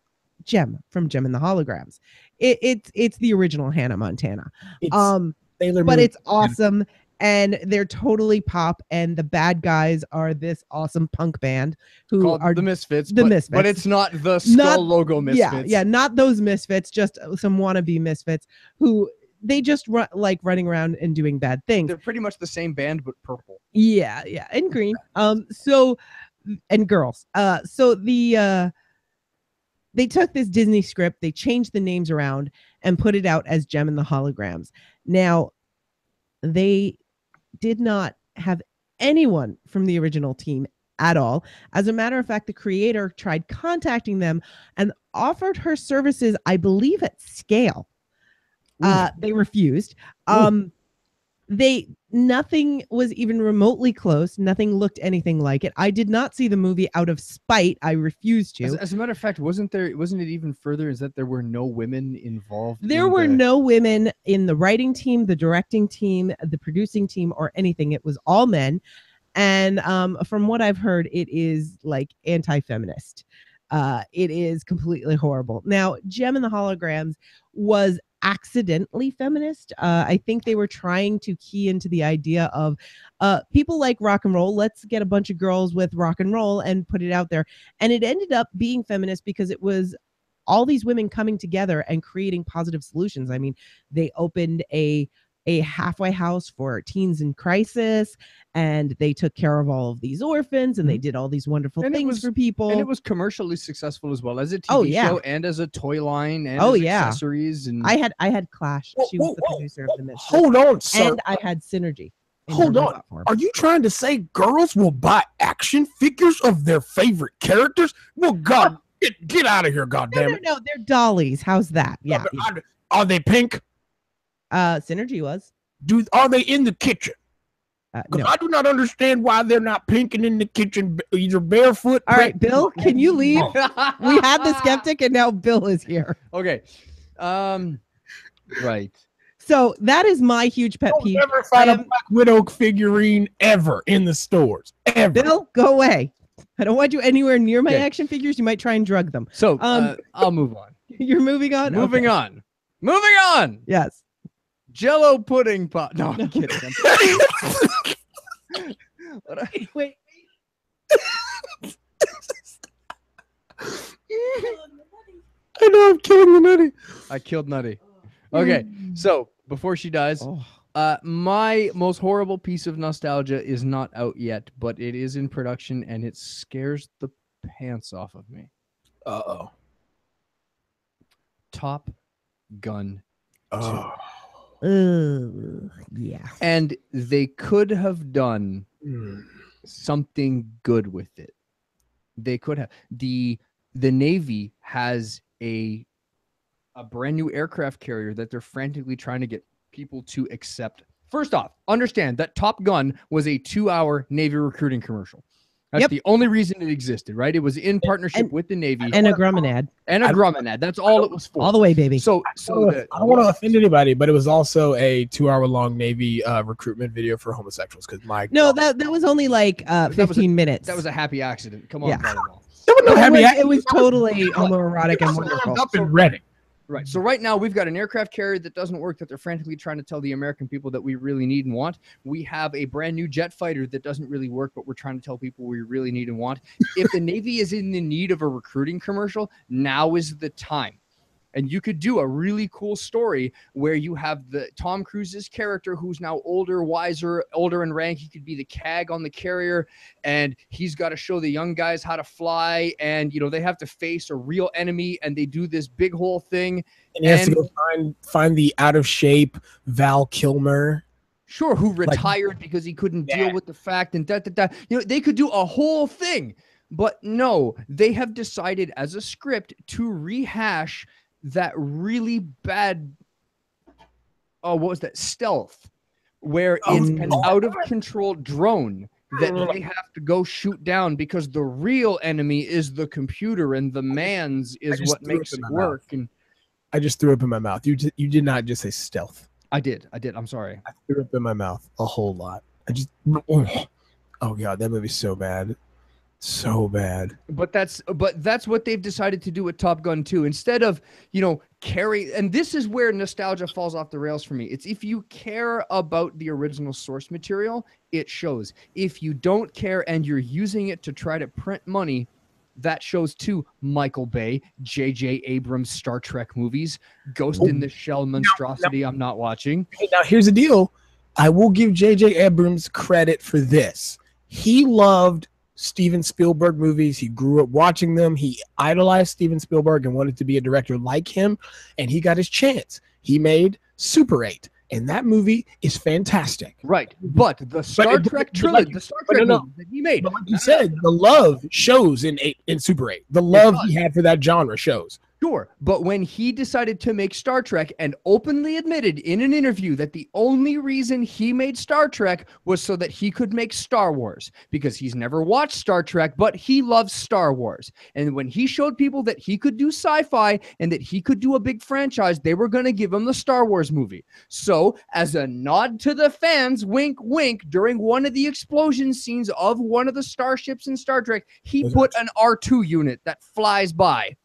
from Gem and the Holograms. It's the original Hannah Montana. But it's awesome, and they're totally pop, and the bad guys are this awesome punk band who Called are the Misfits. the but, Misfits. But it's not the skull logo Misfits. Yeah, not those Misfits, just some wannabe Misfits who they just like running around and doing bad things. They're pretty much the same band, but purple. Yeah, and green. And girls. They took this Disney script, they changed the names around and put it out as Gem and the Holograms. Now, they did not have anyone from the original team at all. As a matter of fact, the creator tried contacting them and offered her services, I believe, at scale. They refused. Nothing was even remotely close. Nothing looked anything like it. I did not see the movie out of spite. I refused to. As a matter of fact, wasn't it even further? Is that there were no women involved? There were no women in the writing team, the directing team, the producing team, or anything. It was all men. And from what I've heard, it is like anti-feminist. It is completely horrible. Now, Gem and the Holograms was accidentally feminist. I think they were trying to key into the idea of people like rock and roll. Let's get a bunch of girls with rock and roll and put it out there. And it ended up being feminist because it was all these women coming together and creating positive solutions. I mean, they opened a halfway house for teens in crisis, and they took care of all of these orphans, and they did all these wonderful things for people. And it was commercially successful as well as a TV show and as a toy line and as accessories. And I had Clash. She was the producer of the Misfits. Hold on, sir. And I had Synergy. Hold on. Are you trying to say girls will buy action figures of their favorite characters? Well, God, get out of here, goddammit. No, they're dollies. How's that? Yeah. Are they pink? Synergy was. Are they in the kitchen? No. I do not understand why they're not pink and in the kitchen, either barefoot. All right, Bill, can you leave? We had the skeptic, and now Bill is here. Okay. Right. So that is my huge pet peeve. Never find a Black Widow figurine ever in the stores. Ever. Bill, go away. I don't want you anywhere near my action figures. You might try and drug them. So I'll move on. You're moving on? Moving on. Yes. Jello pudding pop. No, I'm kidding. Wait. I know I'm killing the Nutty. I killed Nutty. Okay, so before she dies, my most horrible piece of nostalgia is not out yet, but it is in production and it scares the pants off of me. Uh-oh. Top Gun 2. Yeah. And they could have done something good with it. They could have. The Navy has a brand new aircraft carrier that they're frantically trying to get people to accept. First off, understand that Top Gun was a 2-hour Navy recruiting commercial. That's the only reason it existed, right? It was in partnership with the Navy And a Grumman and a Grumman ad. That's all it was for. all the way, baby. I don't want to offend anybody, but it was also a 2-hour-long Navy recruitment video for homosexuals. Because that was only like 15 minutes. That was a happy accident. Come on, Yeah. volleyball. there was no happy it was totally homoerotic and wonderful. up in Reading. Right. So right now we've got an aircraft carrier that doesn't work that they're frantically trying to tell the American people that we really need and want. We have a brand new jet fighter that doesn't really work, but we're trying to tell people we really need and want. If the Navy is in the need of a recruiting commercial, now is the time. And you could do a really cool story where you have the Tom Cruise's character who's now older, wiser, older in rank. He could be the CAG on the carrier, and he's got to show the young guys how to fly. And, you know, they have to face a real enemy, and they do this big whole thing. And he has to go find the out of shape Val Kilmer. Sure, who retired because he couldn't deal with the fact and You know, they could do a whole thing. But no, they have decided as a script to rehash that really bad, what was that, Stealth, where it's an out-of-control drone that they have to go shoot down because the real enemy is the computer and the man's is what makes it work. And I just threw up in my mouth. You did not just say Stealth. I did. I'm sorry. I threw up in my mouth a whole lot. Oh God, that movie's so bad. So bad. But that's what they've decided to do with Top Gun 2. Instead of, you know, and this is where nostalgia falls off the rails for me. It's if you care about the original source material, it shows. If you don't care and you're using it to try to print money, that shows too. Michael Bay, J.J. Abrams Star Trek movies, Ghost in the Shell monstrosity I'm not watching. Now here's the deal. I will give J.J. Abrams credit for this. He loved Steven Spielberg movies. He grew up watching them. He idolized Steven Spielberg and wanted to be a director like him, and he got his chance. He made Super 8, and that movie is fantastic. Right, but the Star Trek trilogy, the Star Trek movies that he made, but like you said, the love shows in Super 8. The love he had for that genre shows. Sure, but when he decided to make Star Trek and openly admitted in an interview that the only reason he made Star Trek was so that he could make Star Wars, because he's never watched Star Trek, but he loves Star Wars. And when he showed people that he could do sci-fi and that he could do a big franchise, they were going to give him the Star Wars movie. So, as a nod to the fans, wink, wink, during one of the explosion scenes of one of the starships in Star Trek, he put an R2 unit that flies by.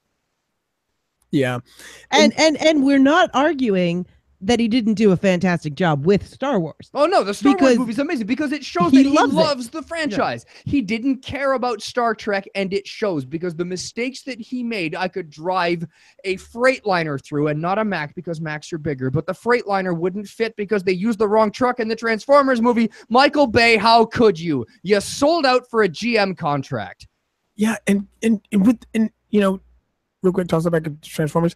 Yeah. And we're not arguing that he didn't do a fantastic job with Star Wars. Oh no, the Star Wars movie's amazing because it shows that he loves the franchise. Yeah. He didn't care about Star Trek, and it shows because the mistakes that he made, I could drive a Freightliner through and not a Mack because Macks are bigger, but the Freightliner wouldn't fit because they used the wrong truck in the Transformers movie. Michael Bay, how could you? You sold out for a GM contract. Yeah, and you know, real quick, toss it back to Transformers.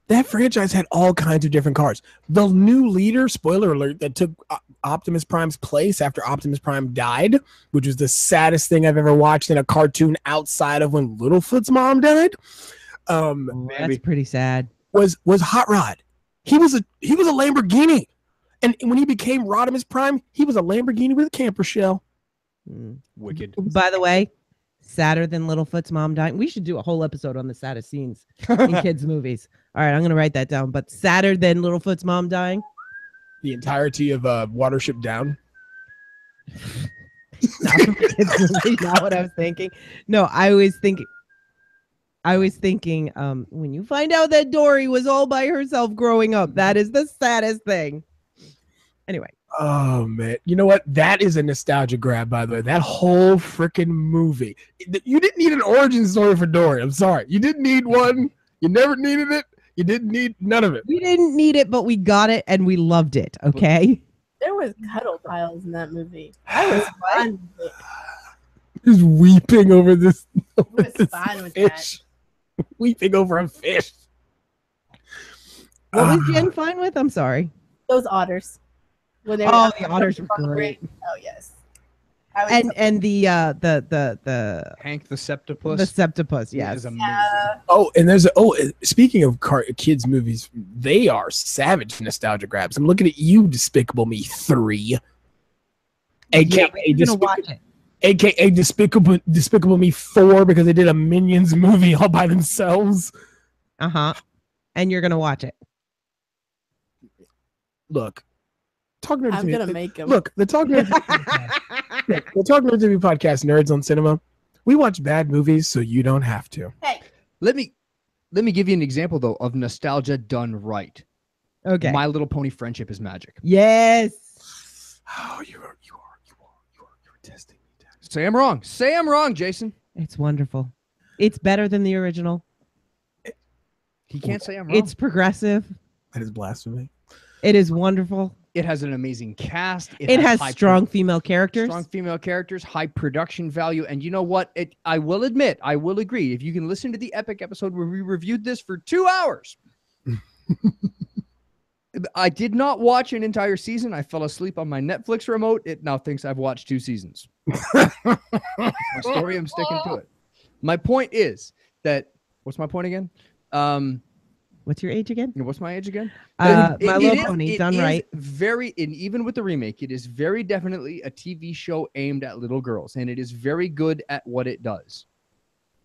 That franchise had all kinds of different cars. The new leader, spoiler alert, that took Optimus Prime's place after Optimus Prime died, which was the saddest thing I've ever watched in a cartoon outside of when Littlefoot's mom died. That's pretty sad. Was Hot Rod. He was a Lamborghini. And when he became Rodimus Prime, he was a Lamborghini with a camper shell. Wicked. By the way, sadder than Littlefoot's mom dying. We should do a whole episode on the saddest scenes in kids' movies. All right, I'm going to write that down. But sadder than Littlefoot's mom dying? The entirety of Watership Down? Not from a kids' movie, not what I was thinking. No, I was thinking when you find out that Dory was all by herself growing up, that is the saddest thing. Anyway. Oh, man. You know what? That is a nostalgia grab, by the way. That whole freaking movie. You didn't need an origin story for Dory. I'm sorry. You didn't need one. You never needed it. You didn't need none of it. We didn't need it, but we got it and we loved it. Okay? There was cuddle piles in that movie. I was fine with it. Just weeping over this, fine with fish. That. Weeping over a fish. What was Jen fine with? I'm sorry. Those otters. The otters were great. Oh yes. And the Hank the Septopus. The Septopus, yes. Is amazing. Oh, and speaking of kids movies, they are savage nostalgia grabs. I'm looking at you, Despicable Me 3. AKA aka Despicable Me 4, because they did a Minions movie all by themselves. And you're gonna watch it. Look, Talk Nerds I'm TV. gonna make him. Look, the Talk Nerds the Talk Nerds TV podcast, Nerds on Cinema. We watch bad movies so you don't have to. Hey, Let me give you an example though of nostalgia done right. Okay. My Little Pony Friendship is Magic. Yes. Oh, you are testing me. Say I'm wrong. Say I'm wrong, Jason. It's wonderful. It's better than the original. He can't say I'm wrong. It's progressive. That is blasphemy. It is wonderful. It has an amazing cast. It has high strong female characters. Strong female characters, high production value, and you know what? I will admit, I will agree. If you can listen to the epic episode where we reviewed this for 2 hours, I did not watch an entire season. I fell asleep on my Netflix remote. It now thinks I've watched 2 seasons. That's my story. I'm sticking to it. My point is that what's my point again? What's your age again? What's my age again? My Little Pony, done right. Very, and even with the remake, it is very definitely a TV show aimed at little girls, and it is very good at what it does.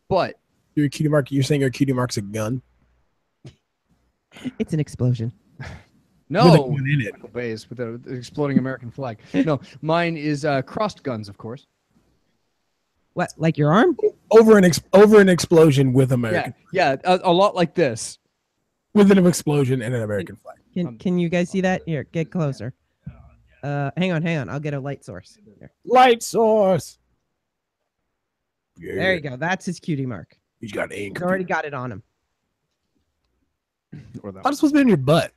But You're saying your cutie mark's a gun? It's an explosion. no, With a gun in it. Michael Bay's with the exploding American flag. No, mine is crossed guns, of course. What, like your arm? Over an explosion with American. Yeah, a lot like this. With an explosion and an American flag. Can you guys see that? Here, get closer. Hang on. I'll get a light source. Here. Light source. Yeah. There you go. That's his cutie mark. He's got ink. He's already got it on him. Or that How supposed to be on your butt?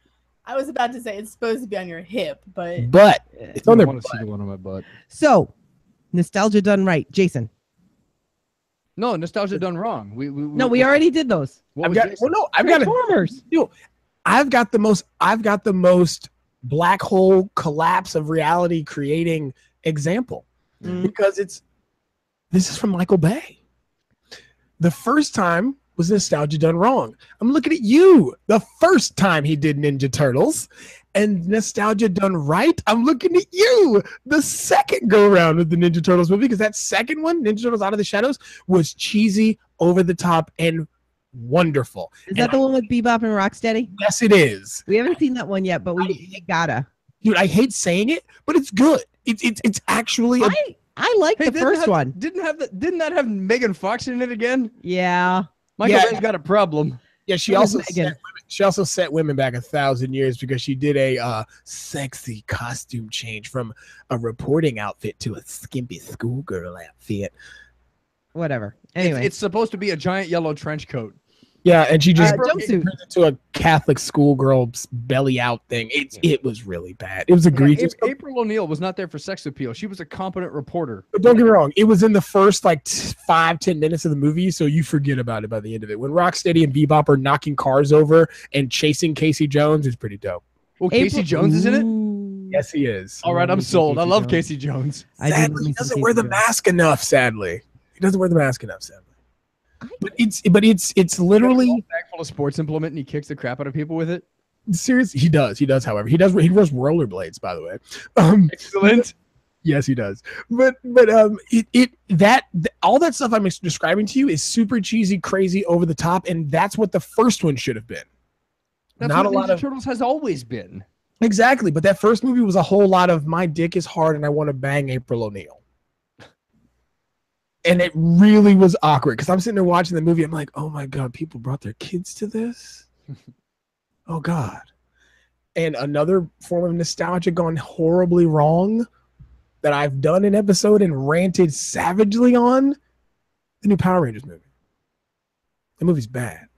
I was about to say it's supposed to be on your hip, but Butt. It's on I their want to see butt. the one on my butt. So, nostalgia done right. Jason. No, nostalgia done wrong. We already did those. I've got Transformers. I've got the most black hole collapse of reality creating example because this is from Michael Bay. The first time was nostalgia done wrong. I'm looking at you. The first time he did Ninja Turtles and nostalgia done right. I'm looking at you. The second go around with the Ninja Turtles movie, because that second one, Ninja Turtles Out of the Shadows, was cheesy, over the top, and wonderful. Is that the one with Bebop and Rocksteady? Yes, it is. We haven't seen that one yet, but we gotta. Dude, I hate saying it, but it's good. It's actually I like the first one. Didn't that have Megan Fox in it again? Yeah. Michael Yeah. Bay's got a problem. Yeah, she What was also set women back 1,000 years because she did a sexy costume change from a reporting outfit to a skimpy schoolgirl outfit. Whatever. Anyway. It's supposed to be a giant yellow trench coat. Yeah, and she just jumpsuit. turned into a Catholic schoolgirl's belly out thing. It was really bad. It was egregious. April O'Neil was not there for sex appeal. She was a competent reporter. But don't get me wrong, it was in the first 5-10 minutes of the movie, so you forget about it by the end of it. When Rocksteady and Bebop are knocking cars over and chasing Casey Jones, it's pretty dope. Well, Casey Jones is in it? Ooh. Yes, he is. All right, I'm sold. I love Casey Casey Jones. Sadly, he doesn't wear the mask enough. Sadly, he doesn't wear the mask enough. Sadly, but it's literally A bag full of sports implement, and he kicks the crap out of people with it. serious. He does. However, he wears rollerblades. By the way, Excellent. yes, he does. But all that stuff I'm describing to you is super cheesy, crazy, over the top, and that's what the first one should have been. That's Not what a lot Ninja of Turtles has always been. exactly. But that first movie was a whole lot of my dick is hard and I want to bang April O'Neil. And it really was awkward because I'm sitting there watching the movie. I'm like, oh my God, people brought their kids to this? Oh God. And another form of nostalgia gone horribly wrong that I've done an episode and ranted savagely on, the new Power Rangers movie. The movie's bad.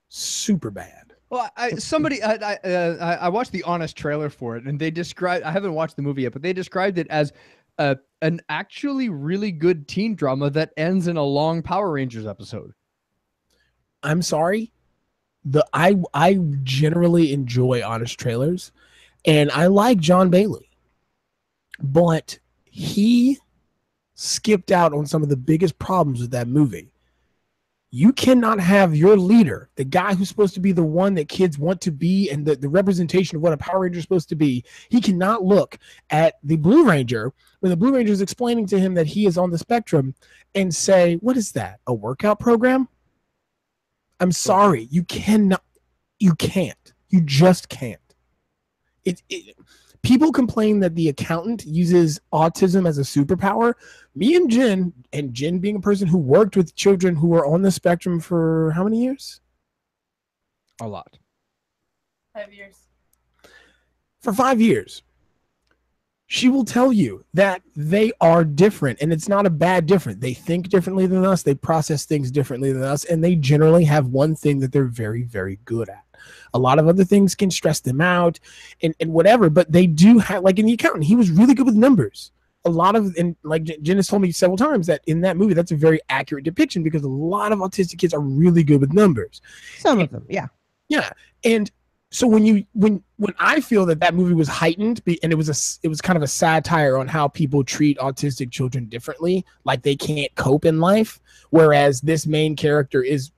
Super bad. Well, I watched the honest trailer for it, and they described. I haven't watched the movie yet, but they described it as an actually really good teen drama that ends in a long Power Rangers episode. I'm sorry. I generally enjoy honest trailers, and I like John Bailey, but he skipped out on some of the biggest problems with that movie. You cannot have your leader, the guy who's supposed to be the one that kids want to be and the representation of what a Power Ranger is supposed to be. He cannot look at the Blue Ranger when the Blue Ranger is explaining to him that he is on the spectrum and say, what is that? A workout program? I'm sorry. You cannot. You can't. You just can't. People complain that the accountant uses autism as a superpower. Me and Jen being a person who worked with children who were on the spectrum for how many years? A lot. 5 years. For 5 years. She will tell you that they are different, and it's not a bad different. They think differently than us. They process things differently than us, and they generally have one thing that they're very, very good at. A lot of other things can stress them out and whatever, but they do have, like in The Accountant, he was really good with numbers. A lot of, and like Jen has told me several times that in that movie, that's a very accurate depiction because a lot of autistic kids are really good with numbers. Some of them, yeah. Yeah. And so when I feel that movie was heightened and it was kind of a satire on how people treat autistic children differently, like they can't cope in life, whereas this main character is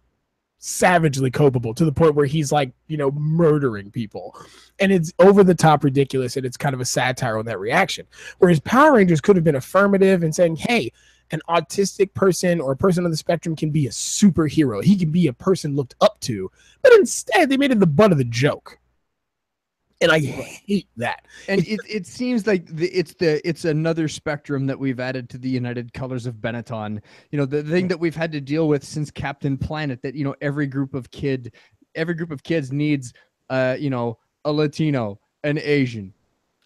savagely copeable to the point where he's like, murdering people, and it's over the top ridiculous, and it's kind of a satire on that reaction. Whereas Power Rangers could have been affirmative and saying, hey, an autistic person or a person on the spectrum can be a superhero. He can be a person looked up to, but instead they made it the butt of the joke. And I hate that. And it seems like it's another spectrum that we've added to the United Colors of Benetton. The thing that we've had to deal with since Captain Planet, that every group of kids needs a Latino, an Asian,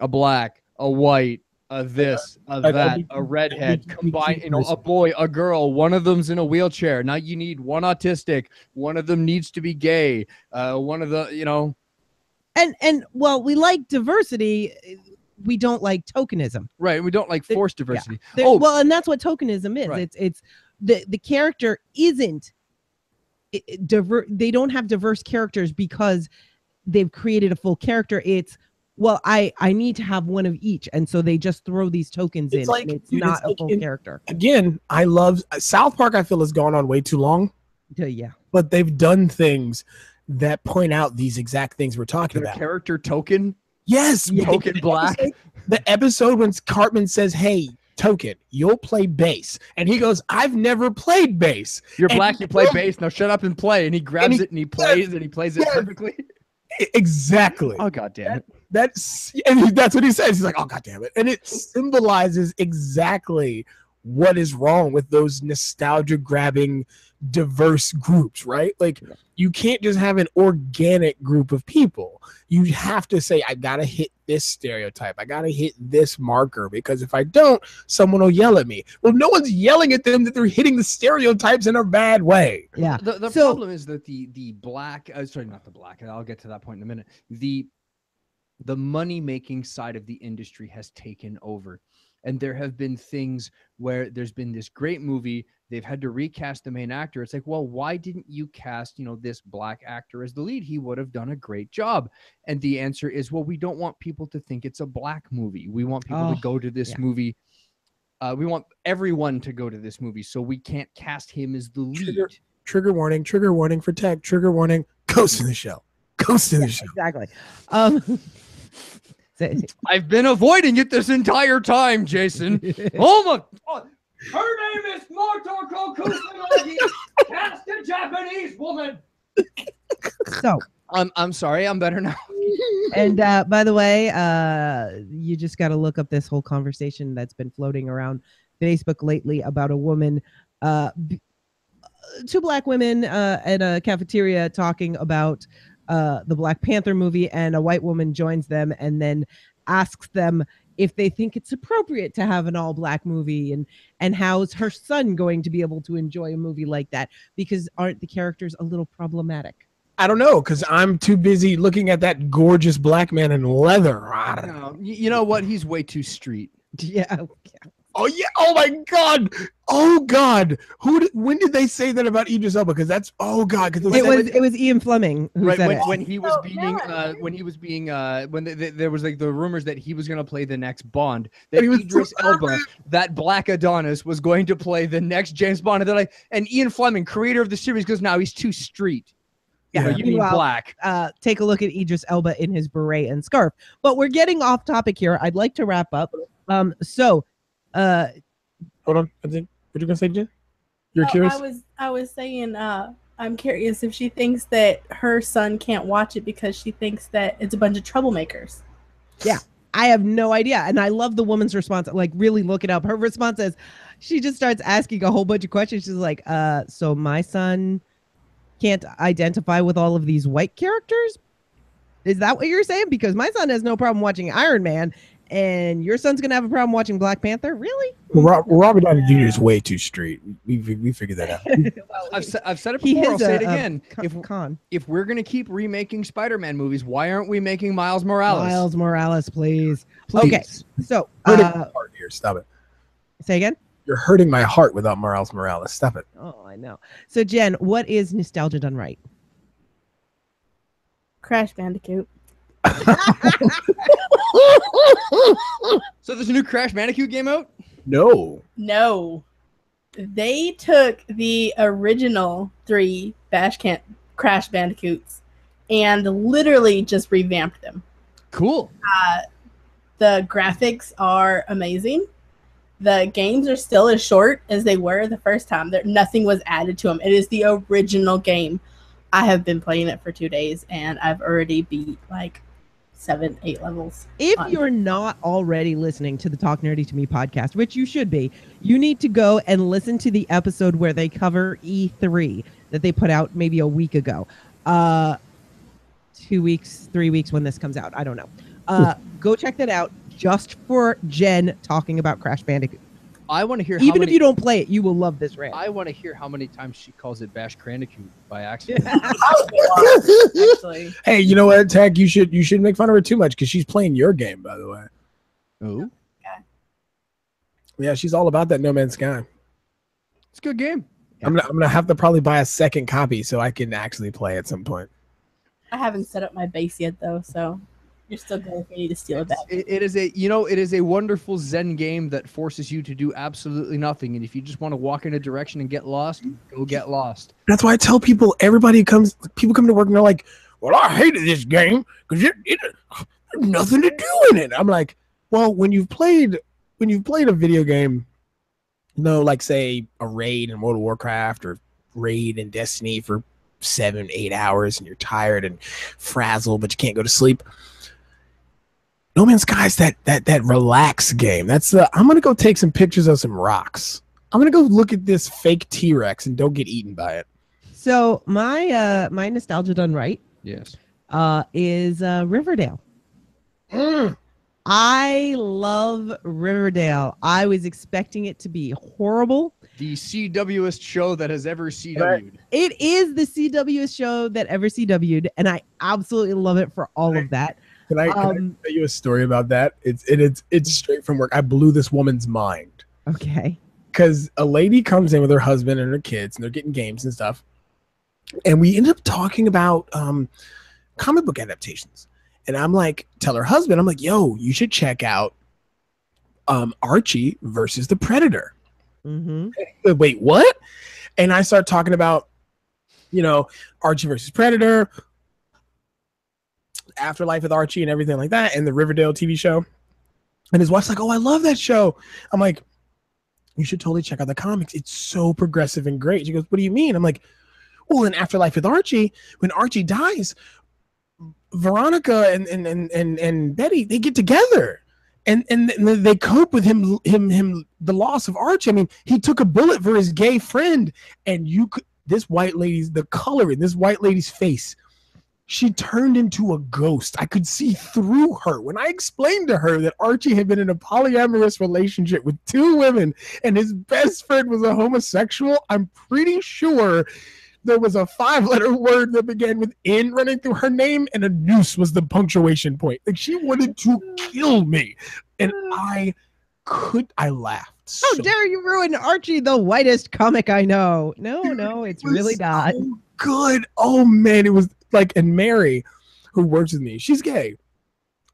a black, a white, a this, a that, a redhead, combined, a boy, a girl. One of them's in a wheelchair. Now you need one autistic. One of them needs to be gay. One of the, And well, we like diversity. We don't like tokenism. Right. We don't like forced diversity. Yeah. Well, and that's what tokenism is. Right. It's the character isn't diverse. They don't have diverse characters because they've created a full character. It's, well, I need to have one of each. And so they just throw these tokens in. Like, and it's not a full character. Again, I love South Park. I feel has gone on way too long. Yeah. But they've done things that point out these exact things we're talking about. Character token? Yes. Token Black. The episode when Cartman says, hey, Token, you'll play bass. And he goes, I've never played bass. You're black, you play bass. Now shut up and play. And he grabs it and he plays it perfectly. Exactly. Oh, God damn it. That's what he says. He's like, oh, God damn it. And it symbolizes exactly what is wrong with those nostalgia grabbing diverse groups, right? Like, you can't just have an organic group of people. You have to say, I gotta hit this stereotype, I gotta hit this marker, because if I don't, someone will yell at me. Well, no one's yelling at them that they're hitting the stereotypes in a bad way. Yeah. The problem is that the black, sorry, not the black, I'll get to that point in a minute. The money making side of the industry has taken over. And there have been things where there's been this great movie, they've had to recast the main actor. It's like, well, why didn't you cast, this black actor as the lead? He would have done a great job. And the answer is, well, we don't want people to think it's a black movie. We want people to go to this movie. We want everyone to go to this movie, so we can't cast him as the lead. Trigger warning for tech, trigger warning, Ghost in the Shell. Ghost in the Shell. Exactly. I've been avoiding it this entire time, Jason. Oh my God. Her name is Motoko Kusanagi. Cast a Japanese woman. So I'm sorry, I'm better now. And by the way, you just got to look up this whole conversation that's been floating around Facebook lately about a woman, two black women at a cafeteria talking about the Black Panther movie, and a white woman joins them and then asks them if they think it's appropriate to have an all black movie, and how's her son going to be able to enjoy a movie like that, because aren't the characters a little problematic? I don't know, because I'm too busy looking at that gorgeous black man in leather. You know what? He's way too street. Yeah. Oh yeah! Oh my God! Oh God! When did they say that about Idris Elba? Because that's Because It was Ian Fleming who Right said it. when he was Oh, being no. when there was like the rumors that he was going to play the next Bond, that And he was Idris so Elba, that Black Adonis, was going to play the next James Bond, and they're like, and Ian Fleming, creator of the series, goes, "No, he's too street. Yeah. You need Meanwhile, black." Take a look at Idris Elba in his beret and scarf. But we're getting off topic here. I'd like to wrap up. Hold on. What you gonna say, Jen? You're Oh, curious? I was saying I'm curious if she thinks that her son can't watch it because she thinks that it's a bunch of troublemakers. I have no idea. And I love the woman's response. Like, really look it up. Her response is, she just starts asking a whole bunch of questions. She's like, so my son can't identify with all of these white characters? Is that what you're saying? Because my son has no problem watching Iron Man, and your son's going to have a problem watching Black Panther? Really? Robert Downey Jr. is way too straight. We figured that out. I've said it He before. I'll is say it a again. If we're gonna keep remaking Spider-Man movies, why aren't we making Miles Morales? Miles Morales, please. Please. Okay, so Hurting my heart here. Stop it. say again. You're hurting my heart without Miles Morales. Stop it. Oh, I know. So Jen, what is nostalgia done right? Crash Bandicoot. So there's a new Crash Bandicoot game out? No. No. They took the original 3 Crash Bandicoots and literally just revamped them. Cool. The graphics are amazing. The games are still as short as they were the first time. Nothing was added to them. It is the original game. I have been playing it for 2 days, and I've already beat like 7, 8 levels. If you're not already listening to the Talk Nerdy to Me podcast, which you should be, you need to go and listen to the episode where they cover E3 that they put out maybe a week ago. 2 weeks, 3 weeks when this comes out. I don't know. Go check that out just for Jen talking about Crash Bandicoot. I want to hear Even if you don't play it, you will love this rant. I want to hear how many times she calls it Bash Crandicoot by accident. Actually, Hey, you know what, Tech? You should make fun of her too much because she's playing your game, by the way. Oh, Yeah, she's all about that No Man's Sky. it's a good game. I'm gonna have to probably buy a second copy so I can actually play at some point. I haven't set up my base yet though, so you're still good if you need to steal it back. It is a wonderful Zen game that forces you to do absolutely nothing. And if you just want to walk in a direction and get lost, go get lost. That's why I tell people, people come to work and they're like, well, I hated this game because there's nothing to do in it. I'm like, well, when you've played a video game, like say a raid in World of Warcraft or raid in Destiny for 7-8 hours and you're tired and frazzled, but you can't go to sleep. No Man's Sky's that relax game. I'm gonna go take some pictures of some rocks. I'm gonna go look at this fake T-Rex and don't get eaten by it. So my nostalgia done right Yes. is Riverdale. I love Riverdale. I was expecting it to be horrible. The CWest show that has ever CW'd. It is the CWest show that ever CW'd, and I absolutely love it for all of that. Can I tell you a story about that? It's straight from work. I blew this woman's mind. Okay. Because a lady comes in with her husband and her kids, and they're getting games and stuff. And we ended up talking about comic book adaptations. And I'm like, tell her husband, I'm like, yo, you should check out Archie versus the Predator. Mm-hmm. Wait, what? And I start talking about, Archie versus Predator, Afterlife with Archie and everything like that, and the Riverdale TV show. And his wife's like, oh, I love that show. I'm like, you should totally check out the comics. It's so progressive and great. She goes, what do you mean? I'm like, well, in Afterlife with Archie, when Archie dies, Veronica and Betty, they get together. And they cope with him the loss of Archie. I mean, he took a bullet for his gay friend, and the color in this white lady's face, she turned into a ghost. I could see through her. When I explained to her that Archie had been in a polyamorous relationship with 2 women and his best friend was a homosexual, I'm pretty sure there was a 5-letter word that began with N running through her name, and a noose was the punctuation point. Like, she wanted to kill me. And I laughed. How dare you ruin Archie, the whitest comic I know? No, it's really not. So good. Oh man, it was like, and Mary, who works with me, she's gay.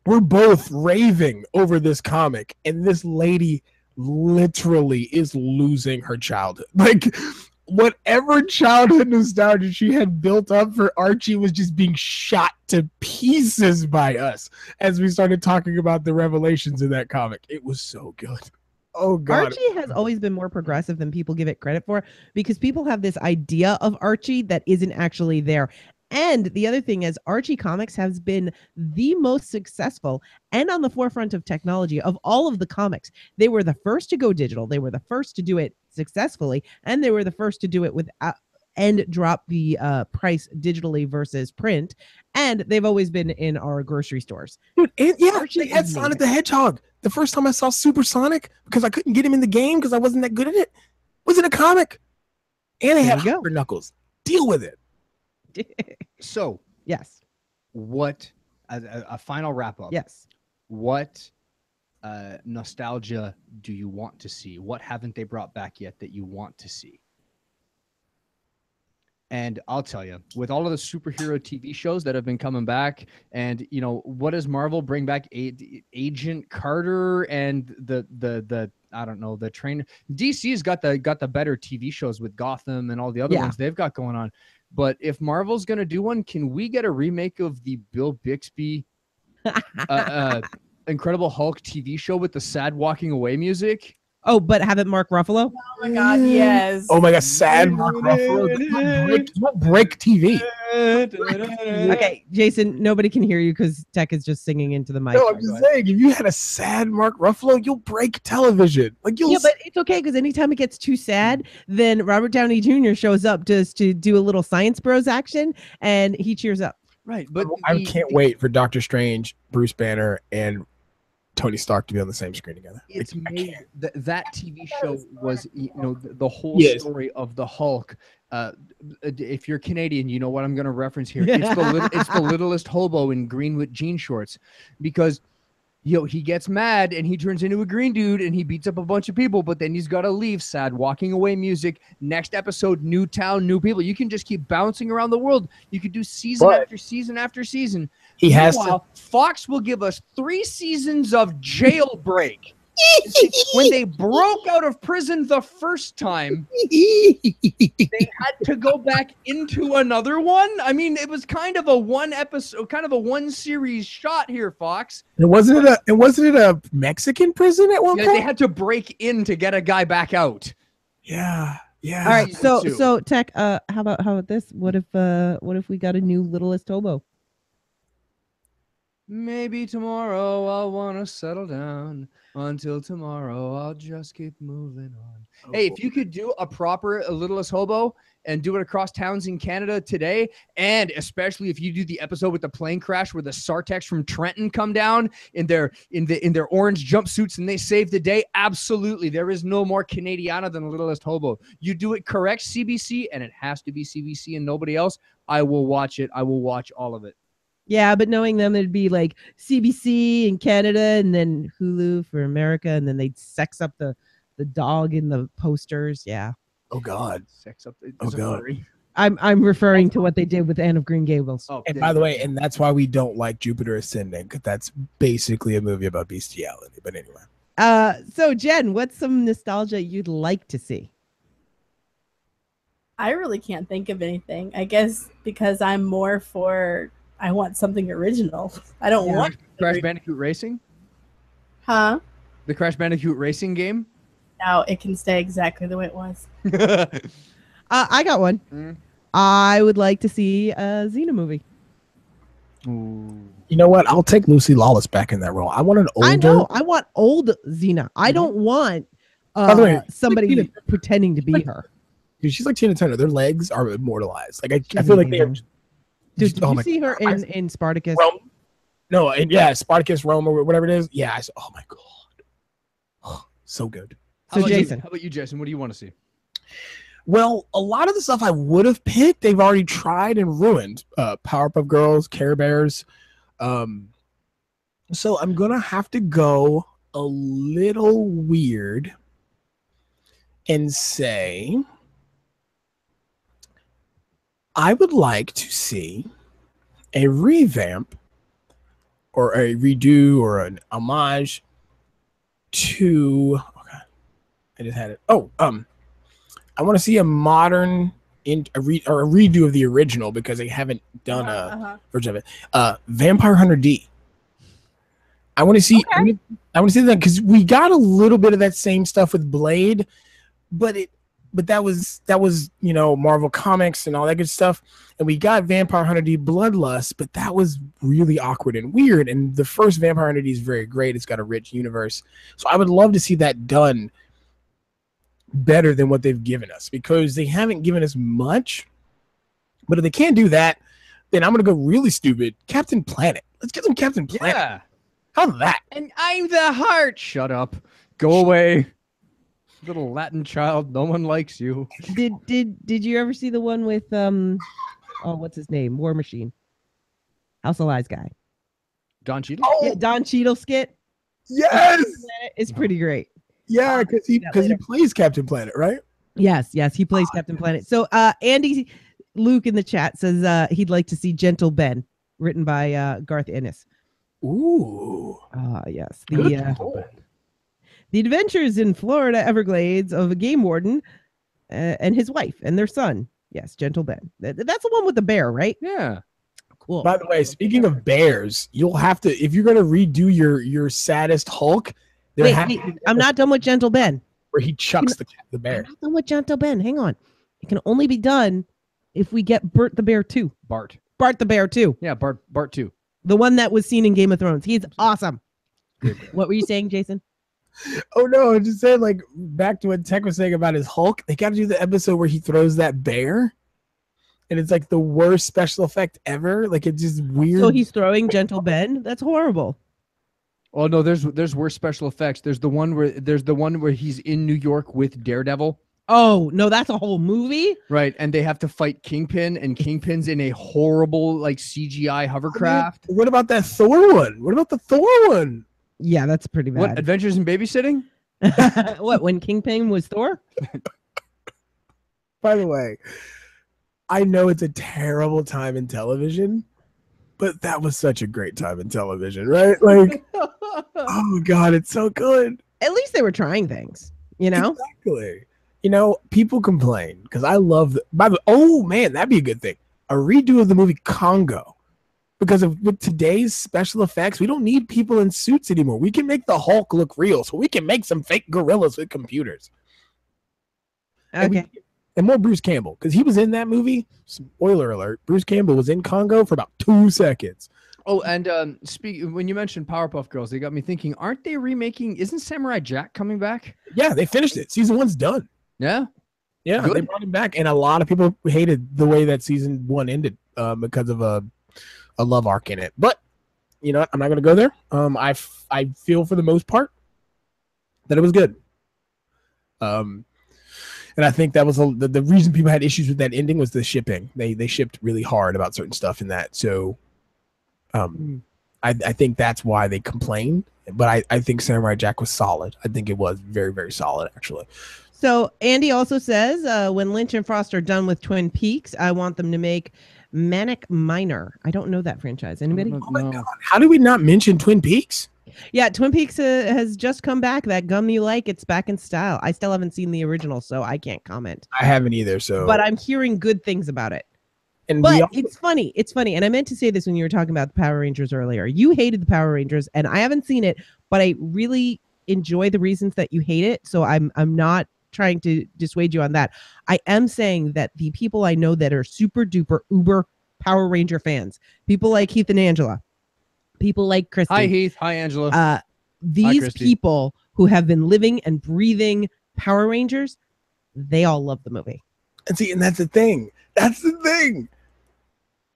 We're both raving over this comic, and this lady literally is losing her childhood. Like, whatever childhood nostalgia she had built up for Archie was just being shot to pieces by us as we started talking about the revelations in that comic. It was so good. Oh God. Archie has always been more progressive than people give it credit for, because people have this idea of Archie that isn't actually there. And the other thing is, Archie Comics has been the most successful and on the forefront of technology of all of the comics. They were the first to go digital. They were the first to do it successfully, and they were the first to do it without and drop the price digitally versus print. And they've always been in our grocery stores. Dude, and yeah, Archie they had is Sonic amazing. the Hedgehog. The first time I saw Super Sonic, because I couldn't get him in the game because I wasn't that good at it, was in a comic. And they There had you go. Hyper Knuckles. Deal with it. So, Yes. what a final wrap up? Yes. What nostalgia do you want to see? What haven't they brought back yet that you want to see? And I'll tell you, with all of the superhero TV shows that have been coming back, and what does Marvel bring back? Agent Carter and the I don't know, the train. DC's got the better TV shows with Gotham and all the other Yeah. ones they've got going on. But if Marvel's gonna do one, can we get a remake of the Bill Bixby Incredible Hulk TV show with the sad walking away music? Oh, but have it Mark Ruffalo? Oh my God, yes. Oh my God, sad Mark Ruffalo. Don't break TV. Okay, Jason, nobody can hear you because Tech is just singing into the mic. No, I'm just saying, if you had a sad Mark Ruffalo, you'll break television. Like you'll. Yeah, but it's okay, because anytime it gets too sad, then Robert Downey Jr. shows up just to do a little Science Bros action, and he cheers up. Right, but I can't wait for Doctor Strange, Bruce Banner, and Tony Stark to be on the same screen together. It's I made can't. that TV show was the whole Yes. story of the Hulk. If you're Canadian, you know what I'm going to reference here. It's the littlest hobo in Greenwood jean shorts, because he gets mad and he turns into a green dude and he beats up a bunch of people, but then he's got to leave. Sad walking away music. Next episode, new town, new people. You can just keep bouncing around the world. You could do season But- after season after season. He has to. Meanwhile, Fox will give us 3 seasons of Jailbreak. When they broke out of prison the first time, they had to go back into another one. I mean, it was kind of a one episode, kind of a one series shot here, Fox. It wasn't a Mexican prison at one Yeah, point. they had to break in to get a guy back out. Yeah. All right, Season 2. so Tech, how about this? What if we got a new Littlest Hobo? Maybe tomorrow I'll want to settle down. Until tomorrow, I'll just keep moving on. Hey, if you could do a Littlest Hobo and do it across towns in Canada today, and especially if you do the episode with the plane crash where the Sartex from Trenton come down in their orange jumpsuits and they save the day, absolutely. There is no more Canadiana than Littlest Hobo. You do it correct, CBC, and it has to be CBC and nobody else. I will watch it. I will watch all of it. Yeah, but knowing them, it'd be like CBC in Canada and then Hulu for America, and then they'd sex up the dog in the posters. Yeah, Oh God. Sex up. Oh, God. I'm referring to what they did with Anne of Green Gables. Oh, And by the way, and that's why we don't like Jupiter Ascending, because that's basically a movie about bestiality. But anyway. So Jen, what's some nostalgia you'd like to see? I really can't think of anything. I guess because I'm more for I want something original. I don't want Crash Bandicoot Racing? Huh? The Crash Bandicoot Racing game? No, it can stay exactly the way it was. I got one. Mm. I would like to see a Xena movie. Ooh. You know what? I'll take Lucy Lawless back in that role. I want an older. I know. I want old Xena. I don't want By the way, somebody Tina- pretending to be her. Dude, she's like Tina Turner. Their legs are immortalized. Like I feel like they are. Dude, did Oh you my see her God. in Spartacus? Rome? No, and yeah, Spartacus, Rome, or whatever it is. Yeah. Oh my God. Oh, so good. So Jason. How about you, Jason? What do you want to see? Well, a lot of the stuff I would have picked, they've already tried and ruined. Powerpuff Girls, Care Bears. So I'm gonna have to go a little weird and say, I would like to see a revamp or a redo or an homage to. Okay, I just had it. Oh, I want to see a modern or a redo of the original because they haven't done a version of it. Vampire Hunter D. I want to see. Okay. I want to see that because we got a little bit of that same stuff with Blade, but that was Marvel Comics and all that good stuff, and we got Vampire Hunter D Bloodlust, but that was really awkward and weird. And the first Vampire Hunter D is very great. It's got a rich universe, so I would love to see that done better than what they've given us because they haven't given us much. But if they can't do that, then I'm gonna go really stupid. Captain Planet. Let's get some Captain Planet. Yeah. How's that? And I'm the heart. Shut up. Go away. Little Latin child. No one likes you. Did you ever see the one with what's his name? War Machine. House of Lies guy. Don Cheadle? Oh, Yeah, Don Cheadle skit. yes. It's pretty great. Yeah, because he plays Captain Planet, right? Yes, he plays Captain Planet. So Andy Luke in the chat says he'd like to see Gentle Ben, written by Garth Ennis. Ooh. Yes. The adventures in Florida Everglades of a game warden and his wife and their son. Yes, Gentle Ben. That's the one with the bear, right? Yeah. Cool. By the way, speaking of bears, you'll have to, if you're going to redo your saddest Hulk, Wait, I'm not done with Gentle Ben. Where he chucks the bear. I'm not done with Gentle Ben. Hang on. It can only be done if we get Bert the Bear 2. Bart the Bear 2. Yeah, Bart 2. The one that was seen in Game of Thrones. He's awesome. What were you saying, Jason? Oh no, I just said, like, back to what Tech was saying about his Hulk. They got to do the episode where he throws that bear, and it's like the worst special effect ever. Like, it's just weird. So he's throwing Gentle Ben. That's horrible. Oh no, there's worse special effects. There's the one where he's in New York with Daredevil. Oh no, that's a whole movie. Right, and they have to fight Kingpin, and Kingpin's in a horrible like CGI hovercraft. What about that Thor one? What about the Thor one? Yeah, that's pretty bad. What, Adventures in Babysitting? What, when Kingpin was Thor? By the way, I know it's a terrible time in television, but that was such a great time in television, right? Like, oh God, it's so good. At least they were trying things, you know? Exactly. You know, people complain because I love oh man, that'd be a good thing. A redo of the movie Congo. Because with today's special effects, we don't need people in suits anymore. We can make the Hulk look real, so we can make some fake gorillas with computers. Okay. And more Bruce Campbell, because he was in that movie. Spoiler alert: Bruce Campbell was in Congo for about 2 seconds. Oh, and when you mentioned Powerpuff Girls, they got me thinking: aren't they remaking? Isn't Samurai Jack coming back? Yeah, they finished it. Season 1's done. Yeah. Yeah, Good. they brought him back, and a lot of people hated the way that season 1 ended because of a love arc in it. But you know what? I'm not going to go there. I feel for the most part that it was good. And I think that was the reason people had issues with that ending was the shipping. They shipped really hard about certain stuff in that. So I think that's why they complained. But I think Samurai Jack was solid. I think it was very, very solid, actually. So Andy also says, when Lynch and Frost are done with Twin Peaks, I want them to make Manic Miner. I don't know that franchise. Anybody? Oh my God. How did we not mention Twin Peaks? Yeah, Twin Peaks has just come back. That gum you like, it's back in style. I still haven't seen the original, so I can't comment. I haven't either. So, but I'm hearing good things about it. And but it's funny. It's funny. And I meant to say this when you were talking about the Power Rangers earlier. You hated the Power Rangers, and I haven't seen it, but I really enjoy the reasons that you hate it. So I'm not trying to dissuade you on that. I am saying that the people I know that are super duper uber Power Ranger fans, people like Heath and Angela, people like Christy. Hi Heath. Hi Angela. These people who have been living and breathing Power Rangers, they all love the movie. And see, and that's the thing. That's the thing.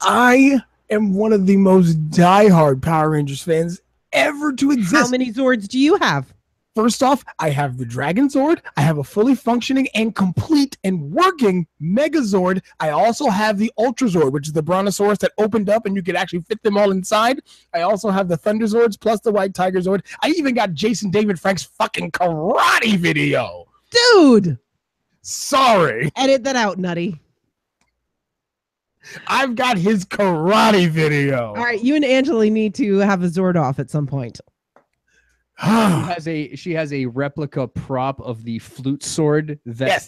I am one of the most diehard Power Rangers fans ever to exist. How many Zords do you have? First off, I have the Dragon Zord. I have a fully functioning and complete and working Megazord. I also have the Ultra Zord, which is the Brontosaurus that opened up and you could actually fit them all inside. I also have the Thunder Zords plus the White Tiger Zord. I even got Jason David Frank's fucking karate video. Dude! Sorry. Edit that out, Nutty. I've got his karate video. All right, you and Angela need to have a Zord off at some point. She has a replica prop of the flute sword that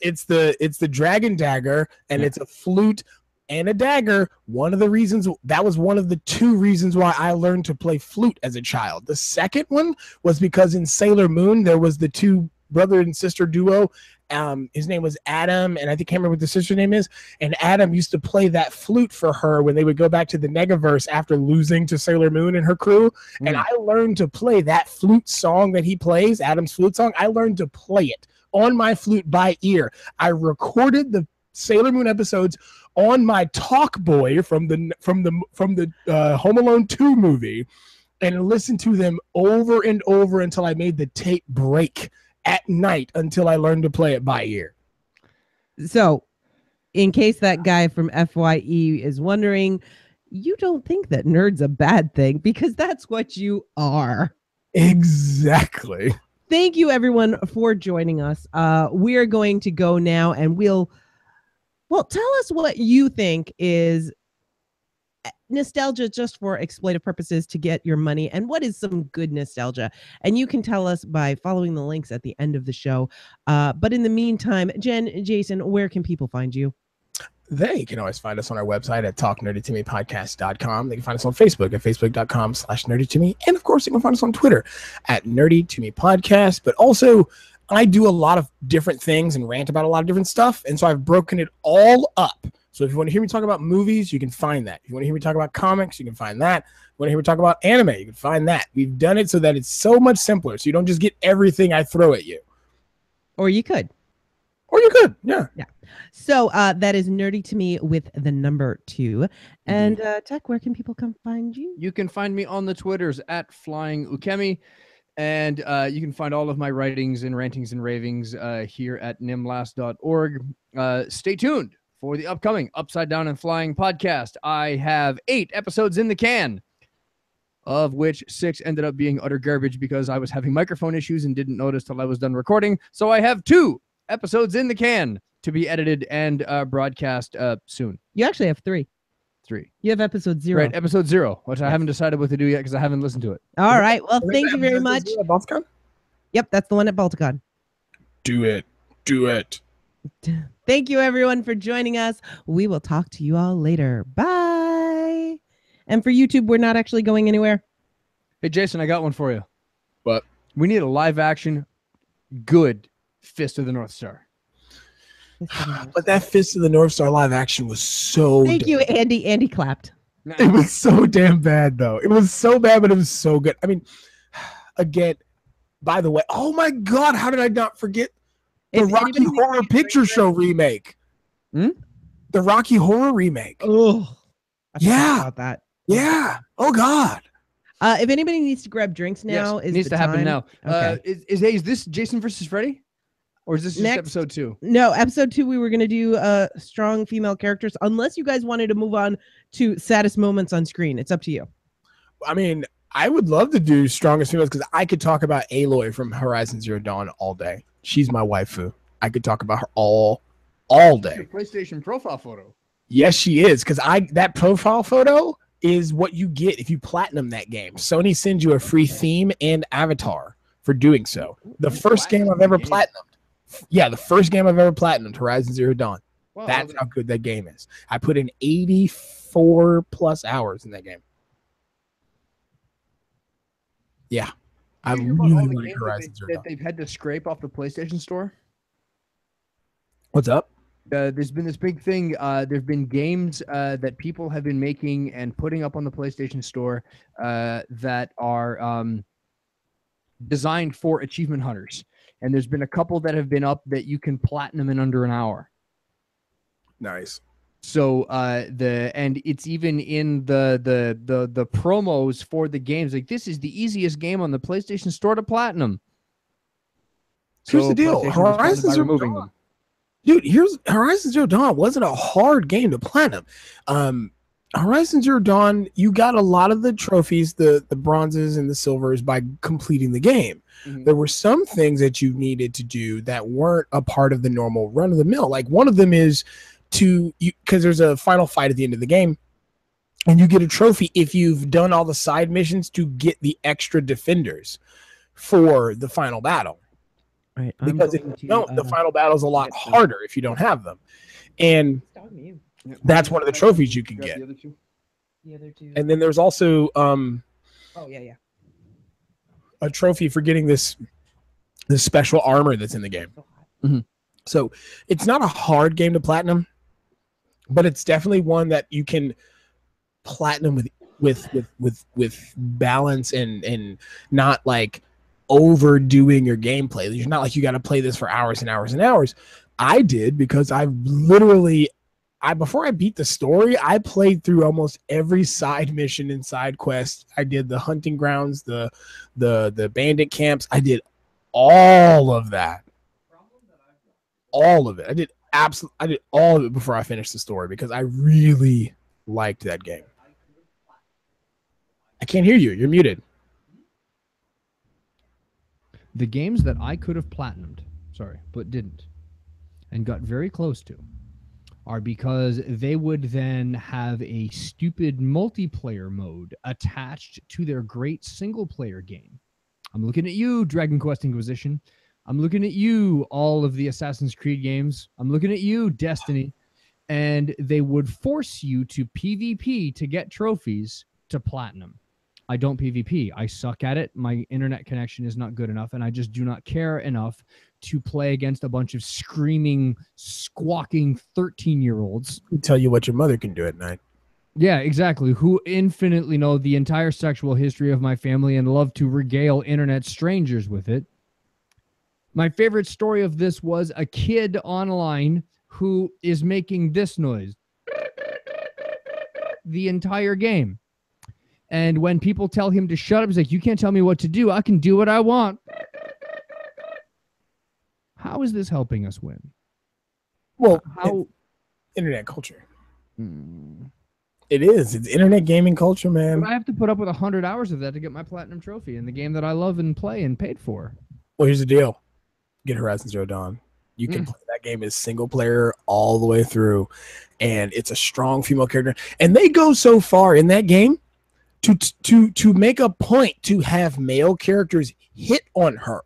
it's the dragon dagger, and it's a flute and a dagger. One of the reasons that was one of the 2 reasons why I learned to play flute as a child. The second one was because in Sailor Moon there was the 2 brother and sister duo. His name was Adam, and I can't remember what the sister's name is. And Adam used to play that flute for her when they would go back to the Negaverse after losing to Sailor Moon and her crew. And I learned to play that flute song that he plays, Adam's flute song. I learned to play it on my flute by ear. I recorded the Sailor Moon episodes on my Talkboy from the Home Alone 2 movie, and listened to them over and over until I made the tape break at night until I learned to play it by ear. So, in case that guy from FYE is wondering, you don't think that nerd's a bad thing, because that's what you are. Exactly. Thank you, everyone, for joining us. We are going to go now, and well, tell us what you think is nostalgia just for exploitive purposes to get your money, and what is some good nostalgia. And you can tell us by following the links at the end of the show. But in the meantime, Jen, Jason, where can people find you? They can always find us on our website at talknerdytomepodcast.com. They can find us on Facebook at facebook.com/nerdytome. And of course, you can find us on Twitter at nerdytomepodcast. But also, I do a lot of different things and rant about a lot of different stuff. And so I've broken it all up. So if you want to hear me talk about movies, you can find that. If you want to hear me talk about comics, you can find that. If you want to hear me talk about anime, you can find that. We've done it so that it's so much simpler. So you don't just get everything I throw at you. Or you could. Yeah. So that is Nerdy to Me with the number 2. And Tech, where can people come find you? You can find me on the Twitters at Flying Ukemi. And you can find all of my writings and rantings and ravings here at nimlast.org. Stay tuned for the upcoming Upside Down and Flying podcast. I have 8 episodes in the can, of which 6 ended up being utter garbage because I was having microphone issues and didn't notice till I was done recording. So I have 2 episodes in the can to be edited and broadcast soon. You actually have 3. 3. You have episode 0. Right, episode 0, which I haven't decided what to do yet because I haven't listened to it. All right. Well, thank you very much. Yep, that's the one at Balticon. Do it. Thank you, everyone, for joining us. We will talk to you all later. Bye. And for YouTube, we're not actually going anywhere. Hey, Jason, I got one for you. What? We need a live action, good Fist of the North Star. But that Fist of the North Star live action was so Thank you, Andy. Andy clapped. It was so damn bad, though. It was so bad, but it was so good. I mean, again, by the way, oh my God, how did I not forget the Rocky Horror Picture Show remake? The Rocky Horror remake. Oh, yeah. About that. Yeah. Oh God. If anybody needs to grab drinks now, yes, it needs to happen now. Okay. Is this Jason versus Freddy? Or is this just episode 2? No, episode 2, we were going to do strong female characters, unless you guys wanted to move on to saddest moments on screen. It's up to you. I mean, I would love to do strongest females because I could talk about Aloy from Horizon Zero Dawn all day. She's my waifu. I could talk about her all day. PlayStation profile photo. Yes, she is, because that profile photo is what you get if you platinum that game. Sony sends you a free theme and avatar for doing so. The first game I've ever platinumed. Yeah, the first game I've ever platinumed, Horizon Zero Dawn. Wow, that's how good that game is. I put in 84 plus hours in that game. Yeah. I really like Horizon Zero Dawn. They've had to scrape off the PlayStation Store. What's up? There's been this big thing. There've been games that people have been making and putting up on the PlayStation Store that are designed for achievement hunters. And there's been a couple that have been up that you can platinum in under an hour. Nice. So and it's even in the promos for the games. Like, this is the easiest game on the PlayStation Store to platinum. Here's the deal. Horizon Zero Dawn. Dude, Horizon Zero Dawn wasn't a hard game to platinum. Horizon Zero Dawn, you got a lot of the trophies, the bronzes and the silvers by completing the game. Mhm. There were some things that you needed to do that weren't a part of the normal run of the mill. Like one of them is because there's a final fight at the end of the game, and you get a trophy if you've done all the side missions to get the extra defenders for the final battle. Right. Because if you don't, the final battle is a lot harder if you don't have them. And that's one of the trophies you can get. The other two. And then there's also Oh yeah. a trophy for getting this special armor that's in the game. Mm-hmm. So it's not a hard game to platinum, but it's definitely one that you can platinum with balance and not like overdoing your gameplay. It's not like you got to play this for hours and hours and hours. I did because before I beat the story, I played through almost every side mission and side quest. I did the hunting grounds, the bandit camps. I did all of that. All of it. I did all of it before I finished the story because I really liked that game. I can't hear you. You're muted. The games that I could have platinumed, but didn't, and got very close to, are because they would then have a stupid multiplayer mode attached to their great single-player game. I'm looking at you, Dragon Quest Inquisition. I'm looking at you, all of the Assassin's Creed games. I'm looking at you, Destiny. And they would force you to PvP to get trophies to platinum. I don't PvP. I suck at it. My internet connection is not good enough, and I just do not care enough to play against a bunch of screaming, squawking 13-year-olds. Tell you what your mother can do at night. Yeah, exactly. Who infinitely know the entire sexual history of my family and love to regale internet strangers with it. My favorite story of this was a kid online who is making this noise the entire game. And when people tell him to shut up, he's like, you can't tell me what to do. I can do what I want. How is this helping us win? Well, how internet culture. It is. It's internet gaming culture, man. But I have to put up with 100 hours of that to get my platinum trophy in the game that I love and play and paid for. Well, here's the deal. Get Horizon Zero Dawn. You can play that game as single player all the way through, and it's a strong female character. And they go so far in that game to make a point to have male characters hit on her,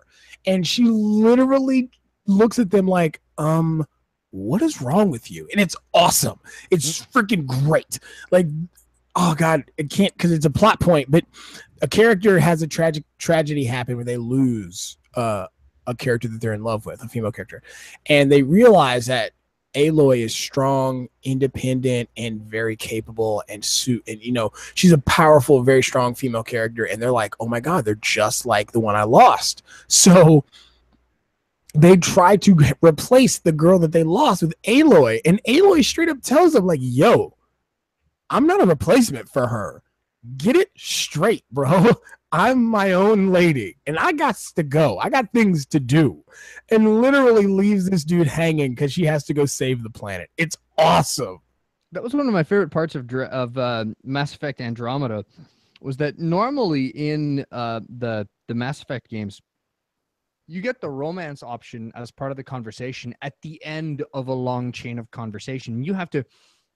and she literally looks at them like, what is wrong with you? And it's awesome. It's freaking great. Like, oh god, it can't, because it's a plot point, but a character has a tragedy happen where they lose a character that they're in love with, a female character, and they realize that Aloy is strong, independent, and very capable, and you know, she's a powerful, very strong female character, and they're like, oh my god, they're just like the one I lost. So they try to replace the girl that they lost with Aloy, and Aloy straight up tells them like, yo, I'm not a replacement for her. Get it straight, bro. I'm my own lady, and I got to go. I got things to do, and literally leaves this dude hanging because she has to go save the planet. It's awesome. That was one of my favorite parts of Mass Effect Andromeda, was that normally in the Mass Effect games, you get the romance option as part of the conversation at the end of a long chain of conversation. You have to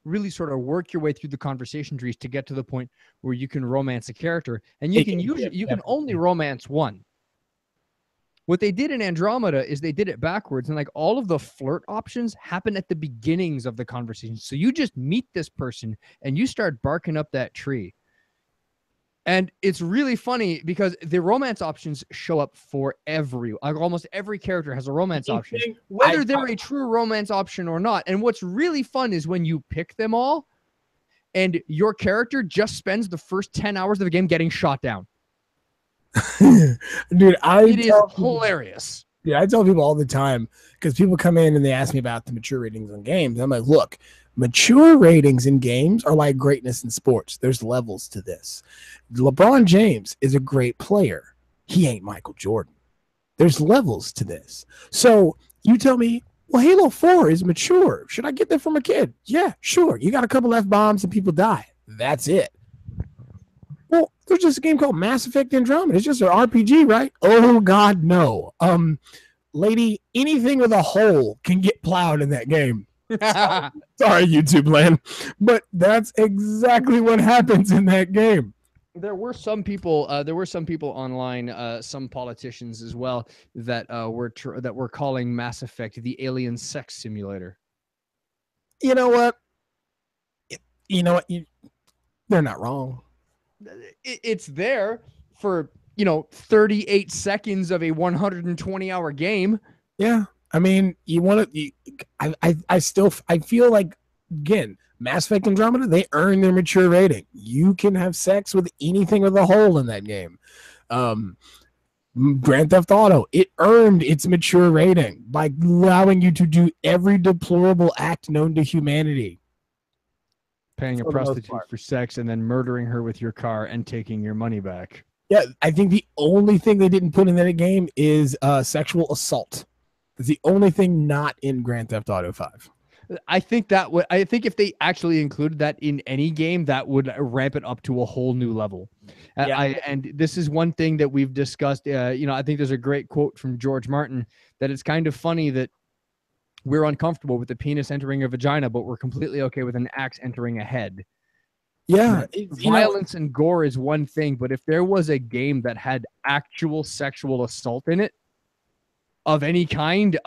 really sort of work your way through the conversation trees to get to the point where you can romance a character, and you can only romance one. What they did in Andromeda is they did it backwards, and like all of the flirt options happen at the beginnings of the conversation. So you just meet this person and you start barking up that tree. And it's really funny because the romance options show up for almost every character has a romance option, whether they're a true romance option or not. And what's really fun is when you pick them all and your character just spends the first 10 hours of the game getting shot down. Dude, it is hilarious. Yeah, I tell people all the time, because people come in and they ask me about the mature ratings on games. I'm like, look, mature ratings in games are like greatness in sports. There's levels to this. LeBron James is a great player. He ain't Michael Jordan. There's levels to this. So you tell me, well, Halo 4 is mature. Should I get that from a kid? Yeah, sure. You got a couple F-bombs and people die. That's it. Well, there's just a game called Mass Effect Andromeda. It's just an RPG, right? Oh God, no. Lady, anything with a hole can get plowed in that game. Sorry, YouTube land, but that's exactly what happens in that game. There were some people. Online, some politicians as well, that were calling Mass Effect the alien sex simulator. You know what? They're not wrong. It's there for 38 seconds of a 120-hour game. Yeah, I mean, you want to. I feel like, again, Mass Effect Andromeda, they earn their mature rating. You can have sex with anything with a hole in that game. Grand Theft Auto, it earned its mature rating by allowing you to do every deplorable act known to humanity. Paying a prostitute for sex and then murdering her with your car and taking your money back. Yeah, I think the only thing they didn't put in that game is sexual assault. It's the only thing not in Grand Theft Auto 5. I think if they actually included that in any game, that would ramp it up to a whole new level. Yeah. And this is one thing that we've discussed. I think there's a great quote from George Martin that it's kind of funny that we're uncomfortable with the penis entering a vagina, but we're completely okay with an axe entering a head. Yeah. Violence and gore is one thing, but if there was a game that had actual sexual assault in it of any kind,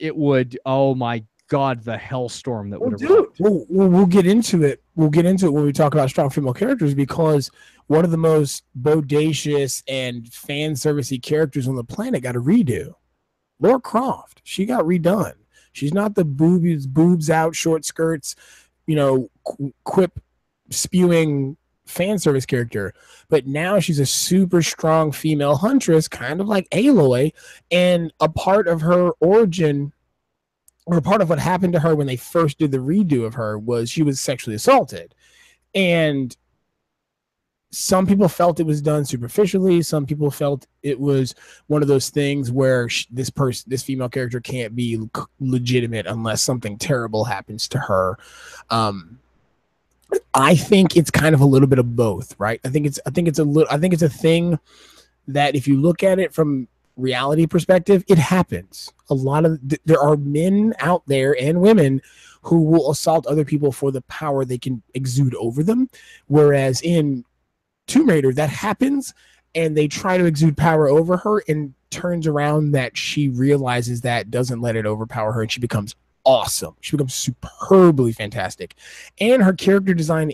it would, oh my God, the hellstorm that would have. We'll get into it. We'll get into it when we talk about strong female characters, because one of the most bodacious and fan servicey characters on the planet got a redo. Lara Croft, she got redone. She's not the boobs out, short skirts, quip spewing fan service character, but now she's a super strong female huntress, kind of like Aloy, and a part of her origin, or part of what happened to her when they first did the redo of her, was she was sexually assaulted. And some people felt it was done superficially. Some people felt it was one of those things where this female character can't be legitimate unless something terrible happens to her. I think it's kind of a little bit of both, right? I think it's a thing that, if you look at it from reality perspective, it happens. There are men out there and women who will assault other people for the power they can exude over them, whereas in Tomb Raider, that happens, and they try to exude power over her, and turns around that she realizes that, doesn't let it overpower her, and she becomes awesome. She becomes superbly fantastic. And her character design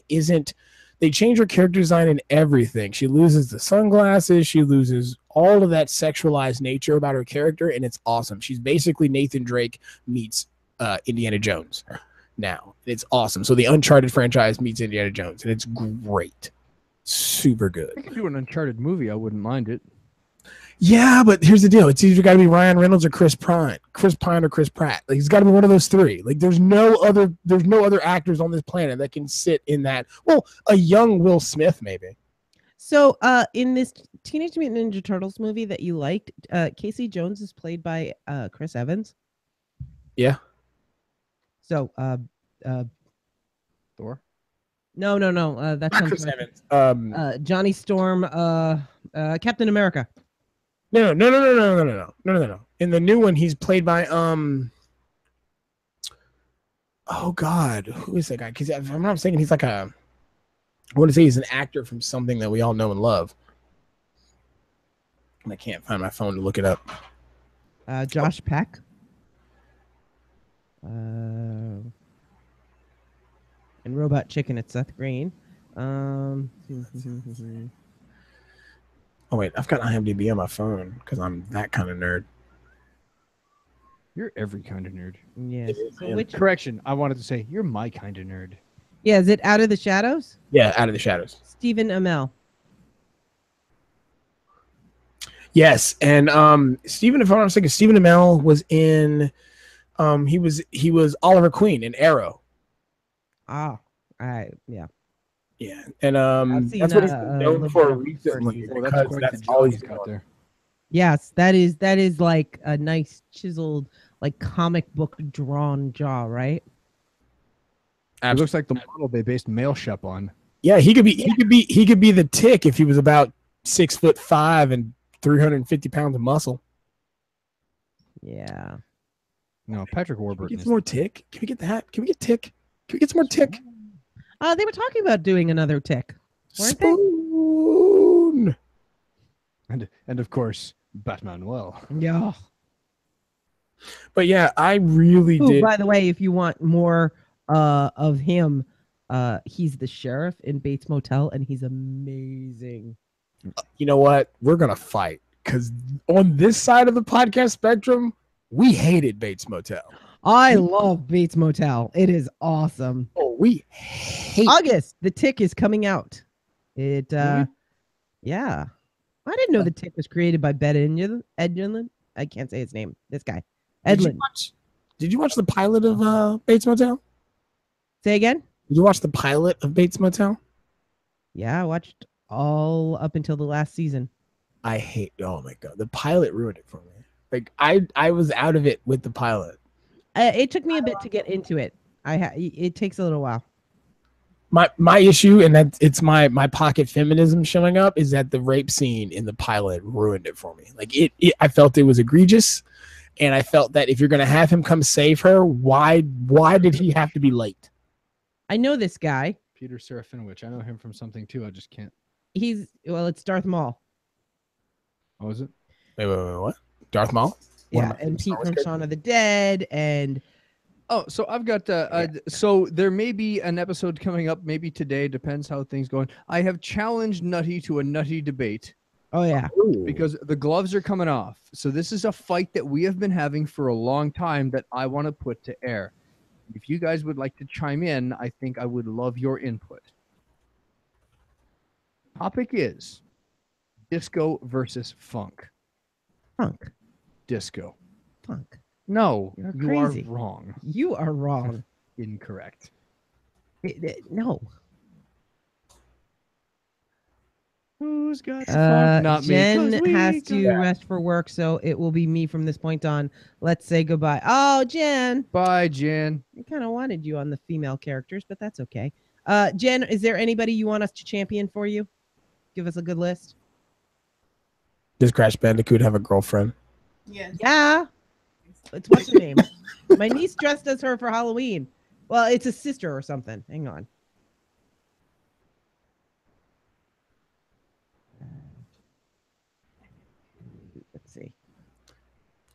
they change her character design in everything. She loses the sunglasses, she loses all of that sexualized nature about her character, and it's awesome. She's basically Nathan Drake meets Indiana Jones now. It's awesome. So the Uncharted franchise meets Indiana Jones, and it's great. Super good. I could do an Uncharted movie. I wouldn't mind it. Yeah, but here's the deal. It's either got to be Ryan Reynolds or Chris Pine or Chris Pratt. Like, it's got to be one of those three. Like, there's no other actors on this planet that can sit in that. Well, a young Will Smith, maybe. So, in this Teenage Mutant Ninja Turtles movie that you liked, Casey Jones is played by Chris Evans. Yeah. So, Thor. No. That's not Chris Evans. Johnny Storm. Captain America. No. In the new one, he's played by oh God, who is that guy? Because if I'm not mistaken, he's like I want to say he's an actor from something that we all know and love. And I can't find my phone to look it up. Josh Peck. And Robot Chicken, it's Seth Green. Oh wait, I've got IMDb on my phone because I'm that kind of nerd. You're every kind of nerd. Yes. So Correction, I wanted to say you're my kind of nerd. Yeah, is it Out of the Shadows? Yeah, Out of the Shadows. Stephen Amell. Yes, and Stephen, if I'm not mistaken, Stephen Amell was in he was Oliver Queen in Arrow. Yeah. Yeah, and that's what he's been known for recently, because that's all he's got there. Yes, that is like a nice chiseled, like comic book drawn jaw, right? It looks like the model they based Mail Shop on. Yeah, he could be the Tick if he was about 6'5" and 350 pounds of muscle. Yeah. No, Patrick Can we Warburton. get some more Tick? Can we get that? Can we get Tick? Can we get some more Tick? They were talking about doing another Tick. Weren't they? Spoon. And of course, Batman. Well, Yeah. But yeah, I really did. By the way, if you want more of him, he's the sheriff in Bates Motel, and he's amazing. You know what? We're gonna fight because on this side of the podcast spectrum, we hated Bates Motel. I love Bates Motel. It is awesome. Oh, we hate August, The Tick is coming out. It Really? yeah. I didn't know The Tick was created by Ben Edlund. I can't say his name. This guy. Edlund. Did you watch the pilot of Bates Motel? Say again? Did you watch the pilot of Bates Motel? Yeah, I watched all up until the last season. I hate. Oh my god, the pilot ruined it for me. Like I was out of it with the pilot. It took me a bit to get into it. It takes a little while. My issue, and that it's my pocket feminism showing up, is that the rape scene in the pilot ruined it for me. Like I felt it was egregious, and I felt that if you're gonna have him come save her, why did he have to be late? I know this guy. Peter Serafinowicz. I know him from something too. I just can't. It's Darth Maul. Oh, is it? Wait, what? Darth Maul? Yeah, and Pete from Shaun of the Dead, and Oh, so I've got so there may be an episode coming up, maybe today, depends how things going. I have challenged Nutty to a Nutty debate oh yeah, because the gloves are coming off. So this is a fight that we have been having for a long time that I want to put to air. If you guys would like to chime in, I think I would love your input. Topic is disco versus funk. funk. Disco. Funk. No, You're you crazy. are wrong. You are wrong. Incorrect. No. Who's got the funk? Not Jen me. 'Cause we has got- to rest for work, so it will be me from this point on. Let's say goodbye. Oh, Jen. Bye, Jen. I kind of wanted you on the female characters, but that's okay. Jen, is there anybody you want us to champion for you? Give us a good list. Does Crash Bandicoot have a girlfriend? Yes. Yeah. What's her name? My niece dressed as her for Halloween. Well, it's a sister or something. Hang on. Let's see.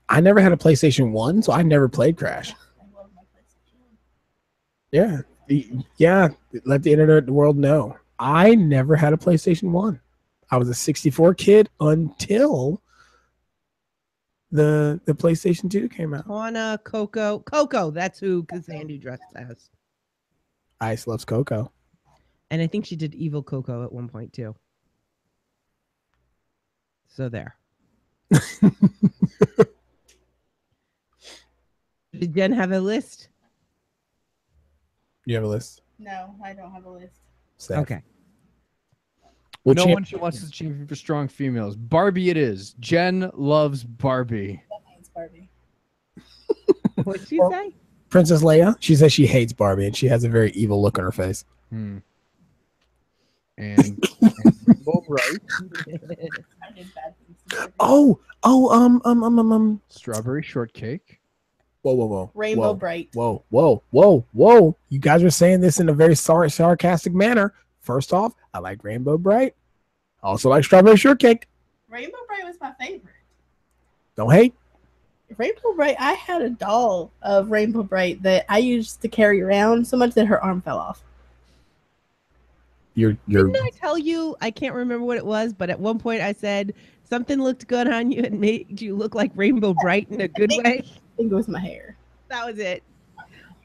I never had a PlayStation 1, so I never played Crash. I love my PlayStation. Yeah. Yeah. Let the internet world know. I never had a PlayStation 1. I was a 64 kid until the PlayStation 2 came out. Juana, Coco, that's who Kazandu dressed as. Ice loves Coco. And I think she did Evil Coco at one point too. So there. Did Jen have a list? You have a list? No, I don't have a list. Steph? Okay. What No champ- one should watch this champion for strong females. Barbie it is. Jen loves Barbie. That means Barbie. What'd she say? Princess Leia? She says she hates Barbie and she has a very evil look on her face. And Rainbow Bright. I did bad things to Oh, Strawberry shortcake. whoa. Rainbow whoa. Bright. Whoa. You guys are saying this in a very sarcastic manner. First off, I like Rainbow Bright. I also like Strawberry Shortcake. Rainbow Bright was my favorite. Don't hate. Rainbow Bright, I had a doll of Rainbow Bright that I used to carry around so much that her arm fell off. You're Didn't I tell you? I can't remember what it was, but at one point I said something looked good on you and made you look like Rainbow Bright in a good way. I think it was my hair. That was it.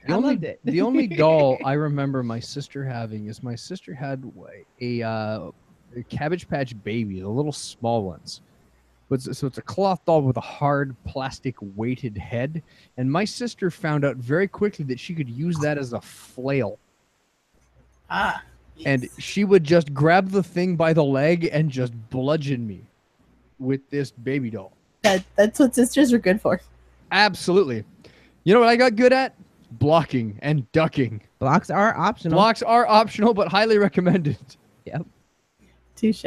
The I only, loved it. the only doll I remember my sister having is my sister had a Cabbage Patch Baby, the little small ones. So it's a cloth doll with a hard plastic weighted head. And my sister found out very quickly that she could use that as a flail. Ah. Yes. And she would just grab the thing by the leg and just bludgeon me with this baby doll. That's what sisters are good for. Absolutely. You know what I got good at? blocking and ducking. Blocks are optional. Blocks are optional, but highly recommended. Yep. Touche.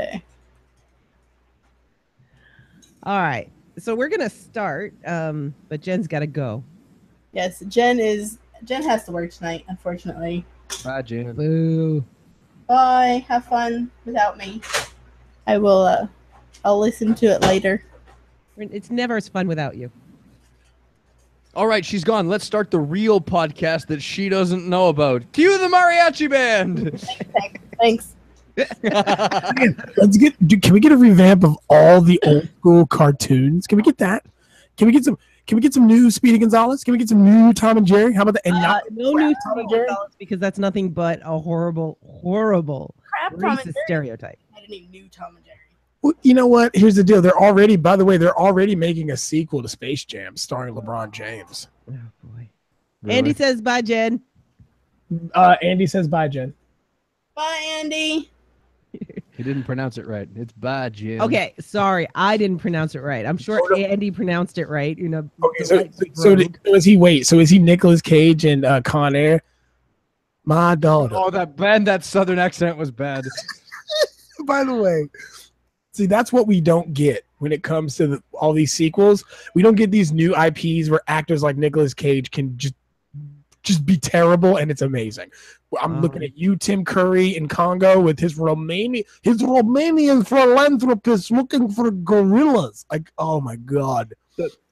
All right. So we're gonna start, but Jen's got to go. Yes, Jen has to work tonight, unfortunately. Bye, Jen. Boo. Bye. Have fun without me. I will. I'll listen to it later. It's never as fun without you. All right, she's gone. Let's start the real podcast that she doesn't know about. Cue the mariachi band. Thanks. Let's get. Can we get a revamp of all the old school cartoons? Can we get that? Can we get some? Can we get some new Speedy Gonzales? Can we get some new Tom and Jerry? How about that? And no new Tom and Jerry, because that's nothing but a horrible Crap, Tom and racist Jerry. Stereotype. I didn't even knew Tom and Jerry. Well, you know what? Here's the deal. By the way, they're already making a sequel to Space Jam starring LeBron James. Oh boy. Really? Andy says bye, Jen. Andy says bye, Jen. Bye, Andy. He didn't pronounce it right. It's bye, Jen. Okay, sorry, I didn't pronounce it right. I'm sure Andy pronounced it right. You know. Okay, so is he? Wait, so is he Nicolas Cage and Con Air? My daughter. Oh, that southern accent was bad. By the way, see, that's what we don't get when it comes to all these sequels. We don't get these new IPs where actors like Nicolas Cage can just be terrible, and it's amazing. I'm looking at you, Tim Curry in Congo with his Romanian philanthropist looking for gorillas. Like, oh my God.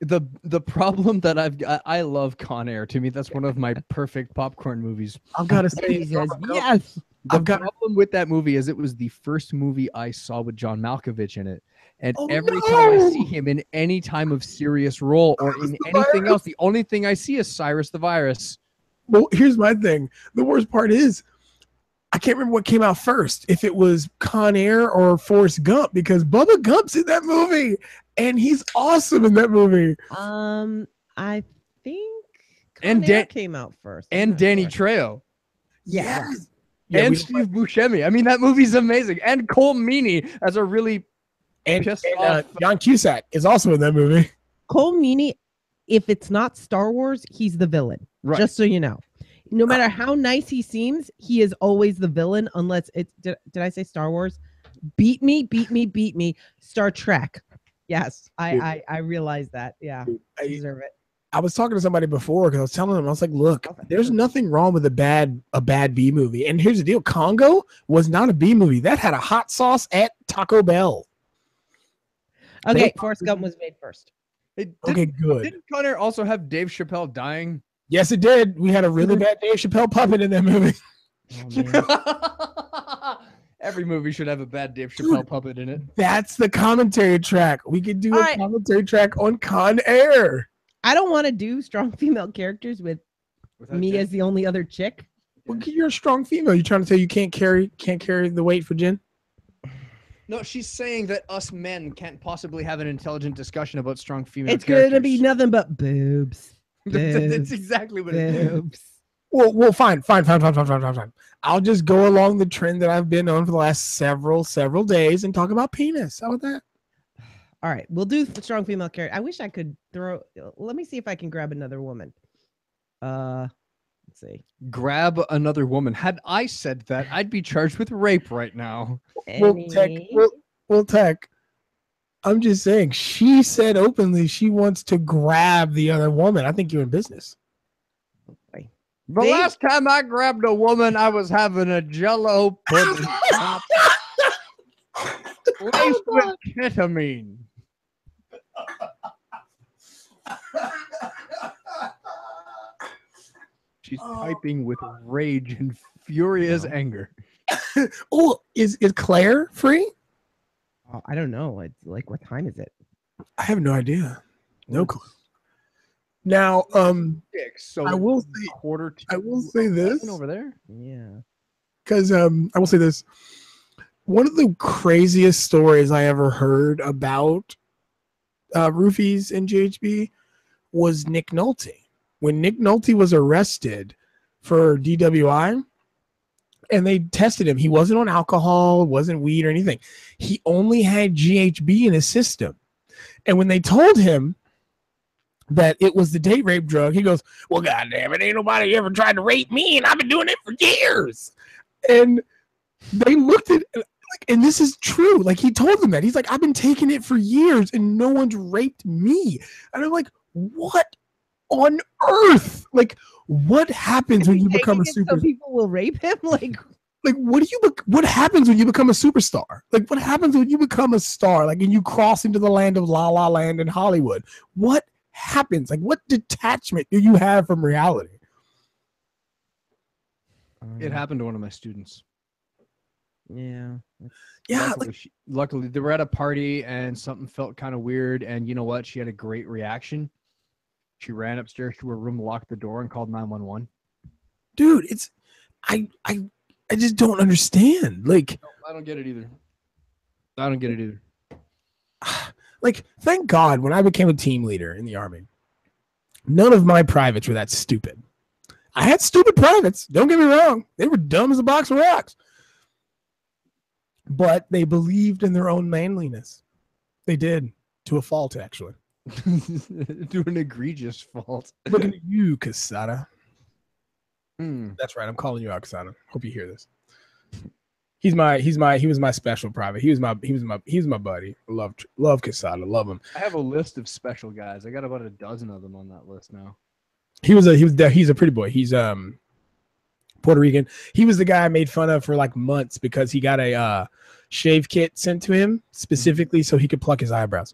The problem that I love Con Air. To me, that's one of my perfect popcorn movies. I've got to say, yes. The problem with that movie is it was the first movie I saw with John Malkovich in it. And every time I see him in any time of serious role or in anything else, the only thing I see is Cyrus the Virus. Well, here's my thing. The worst part is I can't remember what came out first, if it was Con Air or Forrest Gump, because Bubba Gump's in that movie and he's awesome in that movie. I think And Con Air came out first. And Danny Trejo. Yes. And Steve Buscemi. I mean, that movie's amazing. And Cole Meany as a really pissed off. John Cusack is also in that movie. Cole Meany, if it's not Star Wars, he's the villain. Right. Just so you know. No matter how nice he seems, he is always the villain unless it's did I say Star Wars? Beat me. Star Trek. Yes, I realize that. Yeah. I deserve it. I was talking to somebody before because I was telling them, I was like, look, there's nothing wrong with a bad B movie. And here's the deal. Congo was not a B movie. That had a hot sauce at Taco Bell. Okay, Forrest Gump was made first. Okay, good. Didn't Con Air also have Dave Chappelle dying? Yes, it did. We had a really bad Dave Chappelle puppet in that movie. Oh, every movie should have a bad Dave Chappelle puppet in it. That's the commentary track. We could do a commentary track on Con Air. I don't want to do strong female characters with me as the only other chick. Well, you're a strong female. You trying to say you can't carry the weight for Jen? No, she's saying that us men can't possibly have an intelligent discussion about strong female It's characters. going to be nothing but boobs. That's exactly what it is. Well, fine. I'll just go along the trend that I've been on for the last several days and talk about penis. How about that? All right, we'll do strong female character. I wish I could throw. Let me see if I can grab another woman. Let's see. Grab another woman. Had I said that, I'd be charged with rape right now. Well, Tech. I'm just saying. She said openly she wants to grab the other woman. I think you're in business. The last time I grabbed a woman, I was having a Jell-O pudding laced with ketamine. She's typing with rage and furious anger. Oh, is Claire free? Oh, I don't know. It's like, what time is it? I have no idea. No clue. Now, so I will say, I will say this over there. Yeah, because I will say this. One of the craziest stories I ever heard about roofies in GHB was Nick Nolte. When Nick Nolte was arrested for DWI, and they tested him, he wasn't on alcohol, wasn't weed or anything. He only had GHB in his system. And when they told him that it was the date rape drug. He goes, well, goddamn it, ain't nobody ever tried to rape me, and I've been doing it for years. And they looked at and this is true. Like, he told them that. He's like, I've been taking it for years and no one's raped me. And I'm like, what on earth? Like, what happens when you become a superstar? So people will rape him? Like what happens when you become a superstar? Like, what happens when you become a star? Like, and you cross into the land of La La Land in Hollywood? What happens? Like, what detachment do you have from reality? It happened to one of my students. Yeah. Yeah. Luckily, they were at a party and something felt kind of weird. And you know what? She had a great reaction. She ran upstairs to her room, locked the door, and called 911. Dude, it's I just don't understand. Like, no, I don't get it either. I don't get it either. Like, thank God when I became a team leader in the Army, none of my privates were that stupid. I had stupid privates. Don't get me wrong. They were dumb as a box of rocks. But they believed in their own manliness. They did, to a fault, actually. To an egregious fault. Looking at you, Casada. That's right. I'm calling you out, Casada. Hope you hear this. He was my special private. He was my buddy. Love Casada. Love him. I have a list of special guys. I got about a dozen of them on that list now. He's a pretty boy. He's Puerto Rican. He was the guy I made fun of for like months because he got a shave kit sent to him specifically so he could pluck his eyebrows.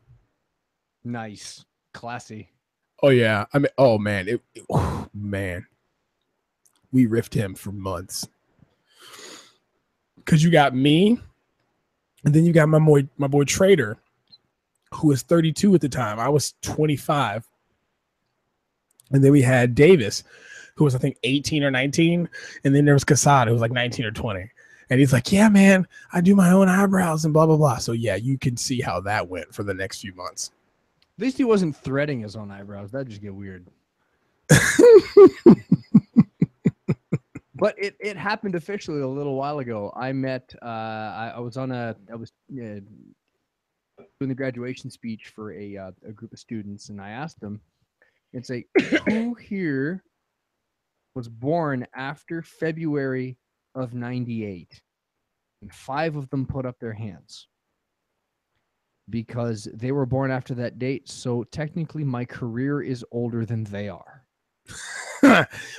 Nice. Classy. Oh yeah. I mean, oh man. Man. We riffed him for months. Cause you got me, and then you got my boy Trader, who was 32 at the time. I was 25. And then we had Davis, who was, I think, 18 or 19. And then there was Casada, who was like 19 or 20. And he's like, yeah, man, I do my own eyebrows and blah, blah, blah. So, yeah, you can see how that went for the next few months. At least he wasn't threading his own eyebrows. That'd just get weird. But it happened officially a little while ago. I met, I was doing the graduation speech for a group of students, and I asked them, it's like, who here was born after February of 98? And 5 of them put up their hands because they were born after that date. So technically my career is older than they are.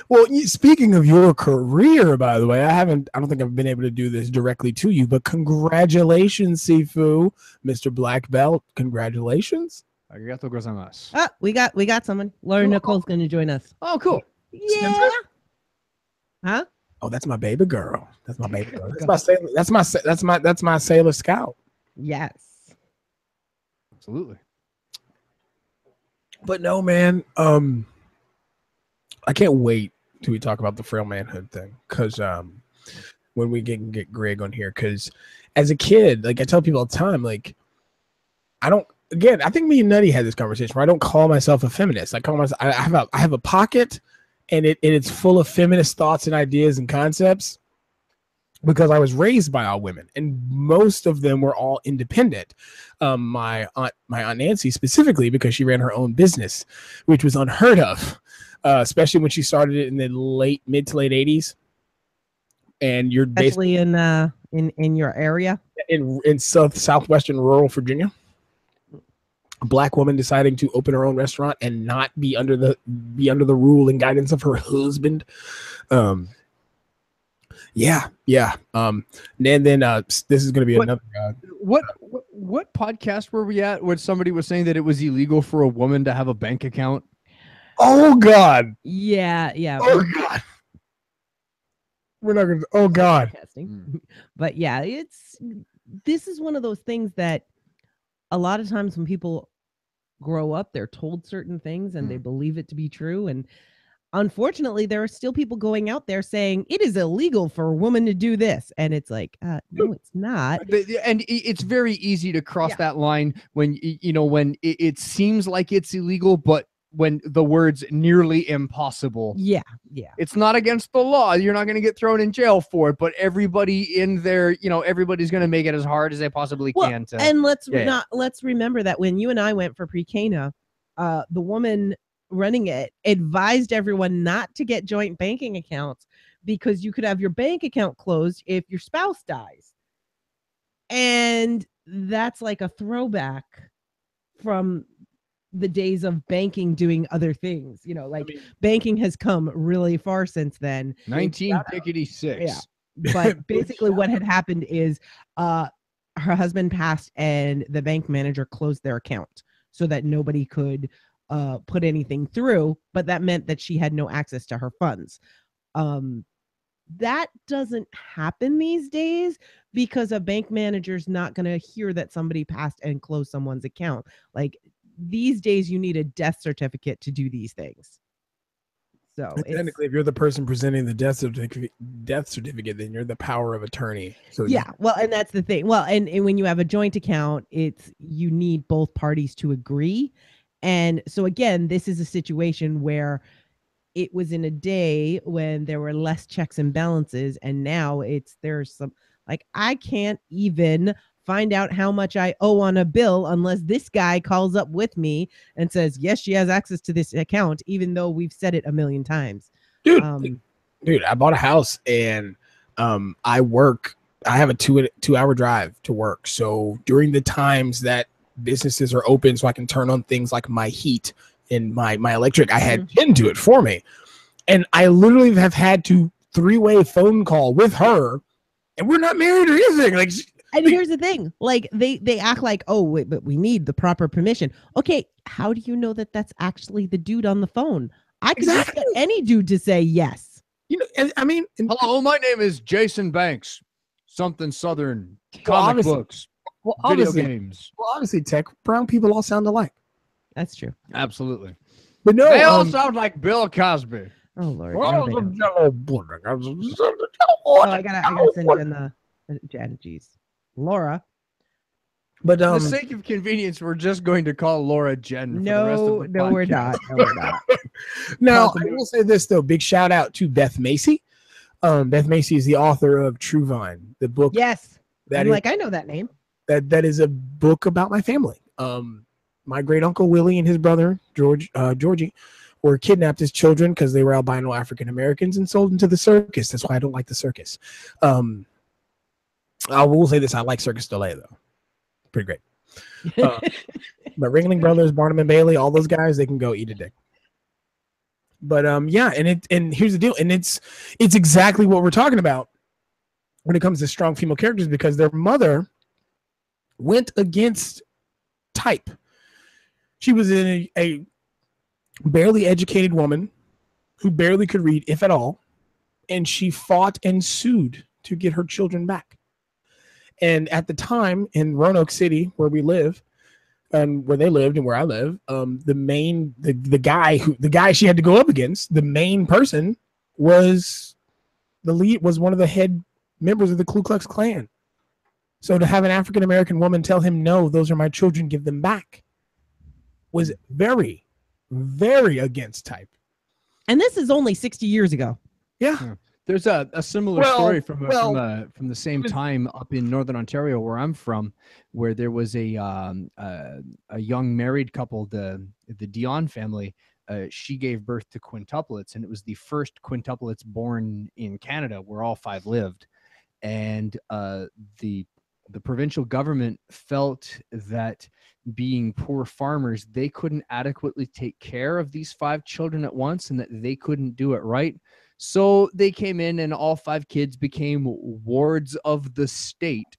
Well, speaking of your career, by the way, I don't think I've been able to do this directly to you, but congratulations, Sifu, Mr. Black Belt. Congratulations. Arigato gozaimasu. Ah, we got someone. Laura Nicole's going to join us. Oh, cool. Yeah. Huh? Oh, that's my baby girl. That's my baby girl. That's my Sailor Scout. Yes. Absolutely. But no, man. I can't wait till we talk about the frail manhood thing, because when we get Greg on here, because as a kid, like I tell people all the time, like I think me and Nutty had this conversation where I don't call myself a feminist. I call myself I have a pocket, and it's full of feminist thoughts and ideas and concepts because I was raised by all women, and most of them were all independent. My aunt Nancy specifically, because she ran her own business, which was unheard of. Especially when she started it in the mid to late 80s, and you're basically in your area in southwestern rural Virginia. A Black woman deciding to open her own restaurant and not be under the rule and guidance of her husband. Yeah. And then this is going to be another. What podcast were we at where somebody was saying that it was illegal for a woman to have a bank account? Oh God. Yeah. Oh God. We're not gonna. Oh God. But yeah, this is one of those things that a lot of times when people grow up, they're told certain things and they believe it to be true. And unfortunately, there are still people going out there saying it is illegal for a woman to do this, and it's like, no, it's not. And it's very easy to cross that line when when it seems like it's illegal, but when the words nearly impossible. Yeah. It's not against the law. You're not going to get thrown in jail for it, but everybody in there, everybody's going to make it as hard as they possibly can to. And let's remember that when you and I went for pre-Cana, the woman running it advised everyone not to get joint banking accounts because you could have your bank account closed if your spouse dies. And that's like a throwback from the days of banking doing other things. You know, like banking has come really far since then. 1956. Yeah. But basically what had happened is her husband passed and the bank manager closed their account so that nobody could put anything through, but that meant that she had no access to her funds. That doesn't happen these days because a bank manager's not going to hear that somebody passed and closed someone's account. Like these days, you need a death certificate to do these things. So technically, if you're the person presenting the death certificate, then you're the power of attorney. So yeah, well, and that's the thing. Well, and when you have a joint account, you need both parties to agree. And so again, this is a situation where it was in a day when there were less checks and balances, and now there's some, like, I can't even find out how much I owe on a bill unless this guy calls up with me and says, yes, she has access to this account, even though we've said it a million times. Dude, I bought a house and I have a 2-hour drive to work. So during the times that businesses are open so I can turn on things like my heat and my electric, I had Jen do it for me. And I literally have had to 3-way phone call with her, and we're not married or anything. Like, and here's the thing, like they act like, oh, wait, but we need the proper permission. Okay, how do you know that that's actually the dude on the phone? I could just get any dude to say yes. You know, I mean, hello, my name is Jason Banks. Something Southern, comic books, video games. Well, obviously, tech brown people all sound alike. That's true. Absolutely. But no, they all sound like Bill Cosby. Oh Lord. I gotta send you in the Jeez. Laura. But for the sake of convenience, we're just going to call Laura Jen. No, we're not. No, we're not. Now, I will say this though. Big shout out to Beth Macy. Beth Macy is the author of True Vine, the book. Yes. I know that name. That is a book about my family. My great uncle Willie and his brother Georgie were kidnapped as children because they were albino African Americans and sold into the circus. That's why I don't like the circus. I will say this: I like Circus Delay though, pretty great. But Ringling Brothers, Barnum and Bailey, all those guys, they can go eat a dick. But yeah, and here's the deal, and it's exactly what we're talking about when it comes to strong female characters, because their mother went against type. She was a barely educated woman who barely could read, if at all, and she fought and sued to get her children back. And at the time in Roanoke City, where we live, and where they lived and where I live, the guy she had to go up against, the main person was one of the head members of the Ku Klux Klan. So to have an African American woman tell him, no, those are my children, give them back, was very, very against type. And this is only 60 years ago. Yeah. There's a similar story from the same time up in Northern Ontario where I'm from, where there was a young married couple, the Dion family. She gave birth to quintuplets, and it was the first quintuplets born in Canada where all 5 lived. And the provincial government felt that, being poor farmers, they couldn't adequately take care of these 5 children at once, and that they couldn't do it right. So they came in and all 5 kids became wards of the state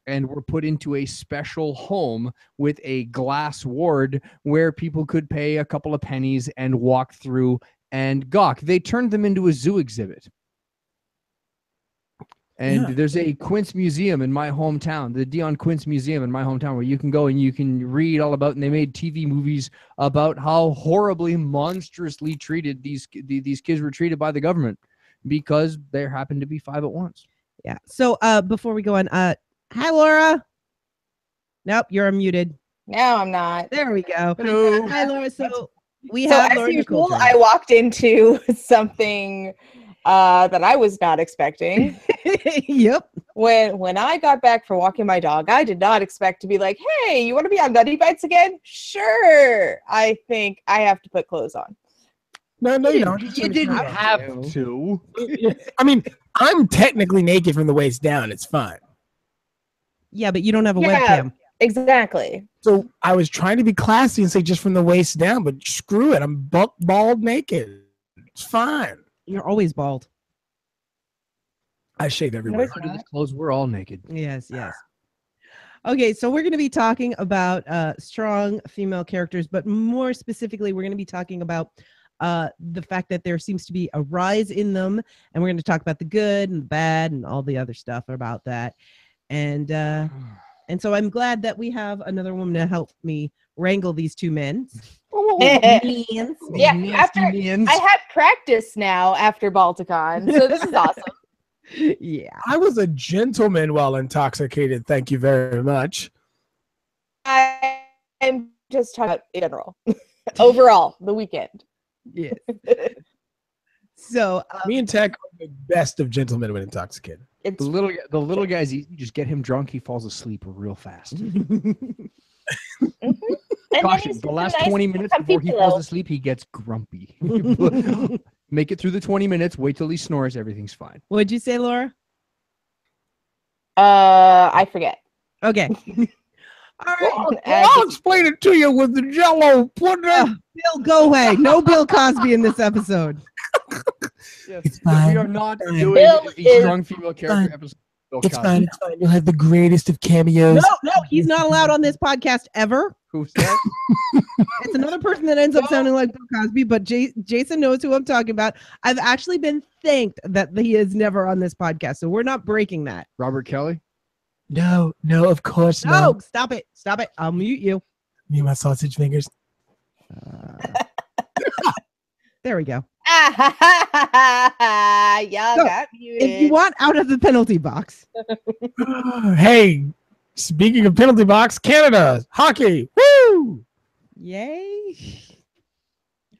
and were put into a special home with a glass ward where people could pay a couple of pennies and walk through and gawk. They turned them into a zoo exhibit. And there's a Quince Museum in my hometown, the Dion Quince Museum in my hometown, where you can go and you can read all about, and they made TV movies about how horribly, monstrously treated these kids were treated by the government because there happened to be 5 at once. Yeah. So before we go on, hi, Laura. Nope, you're unmuted. No, I'm not. There we go. Hello. Hi, Laura. So we have Laura usual, I walked into something that I was not expecting. Yep. When I got back from walking my dog, I did not expect to be like, hey, you want to be on Nutty Bites again? Sure. I think I have to put clothes on. No, you don't. You didn't have to. I mean, I'm technically naked from the waist down. It's fine. Yeah, but you don't have a Yeah. webcam. Exactly. So I was trying to be classy and say just from the waist down, but screw it. I'm bald naked. It's fine. You're always bald. I shave everywhere. it's Under this clothes, we're all naked. Yes. Okay, so we're going to be talking about strong female characters, but more specifically, we're going to be talking about the fact that there seems to be a rise in them, and we're going to talk about the good and the bad and all the other stuff about that. And so I'm glad that we have another woman to help me wrangle these two men. Yeah, after I have practice now after Balticon, so this is awesome. Yeah. I was a gentleman while intoxicated. Thank you very much. I'm just talking about in general. Overall, the weekend. Yes. So Me and Tech are the best of gentlemen when intoxicated. It's The little guy's easy. You just get him drunk, he falls asleep real fast. and Caution, the last 20 minutes before he falls asleep, he gets grumpy. Make it through the 20 minutes, wait till he snores, everything's fine. What'd you say, Laura? I forget. Okay. All right. I'll explain it to you with the Jello pudding. Bill, go away. No Bill Cosby in this episode. Yes, It's fine. We are not It's fine. doing Bill the is strong female character fine. episode. Bill It's Cosby. fine. It's fine. You'll have the greatest of cameos. No, he's not allowed on this podcast ever. Who's that? It's another person that ends up sounding like Bill Cosby, but Jason knows who I'm talking about. I've actually been thanked that he is never on this podcast, so we're not breaking that. Robert Kelly? No, of course No, not. stop it. I'll mute you. Me and my sausage fingers. There we go. Y'all So, got muted. If you want out of the penalty box, Hey, speaking of penalty box, Canada hockey. Woo! yay.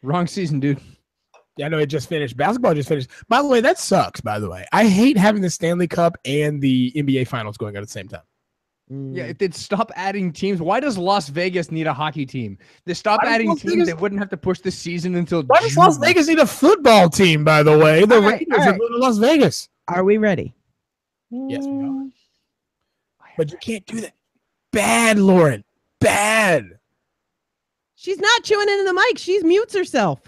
Wrong season, dude. Yeah, I know it just finished. Basketball just finished. By the way, that sucks, by the way. I hate having the Stanley Cup and the NBA Finals going on at the same time. Yeah, if they'd stop adding teams, why does Las Vegas need a hockey team? They stop Why does adding Las teams, Vegas- they wouldn't have to push the season until Why does Las June. Vegas need a football team, by the way? The All right, Raiders all are right. going to Las Vegas. Are we ready? Yes, we are. But you can't do that. Bad, Lauren. Bad. She's not chewing into the mic. She mutes herself.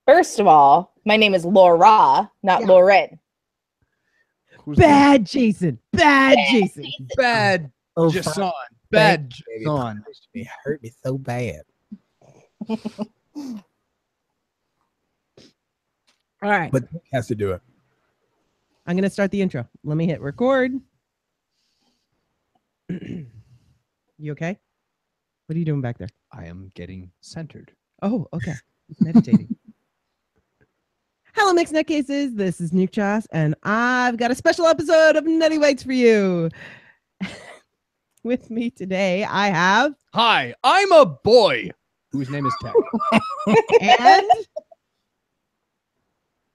First of all, my name is Laura, not Yeah. Lauren. Who's Bad Jason. Bad Jason. bad Oh, Jason. Bad baby. Jason. It hurt me so bad. All right. But Nick has to do it. I'm going to start the intro. Let me hit record. You okay? What are you doing back there? I am getting centered. Oh, okay. Meditating. Hello, Mixed Nutcases. This is Nuke Chas, and I've got a special episode of Nutty Bites for you. With me today, I have Hi, I'm a boy whose name is Tech. and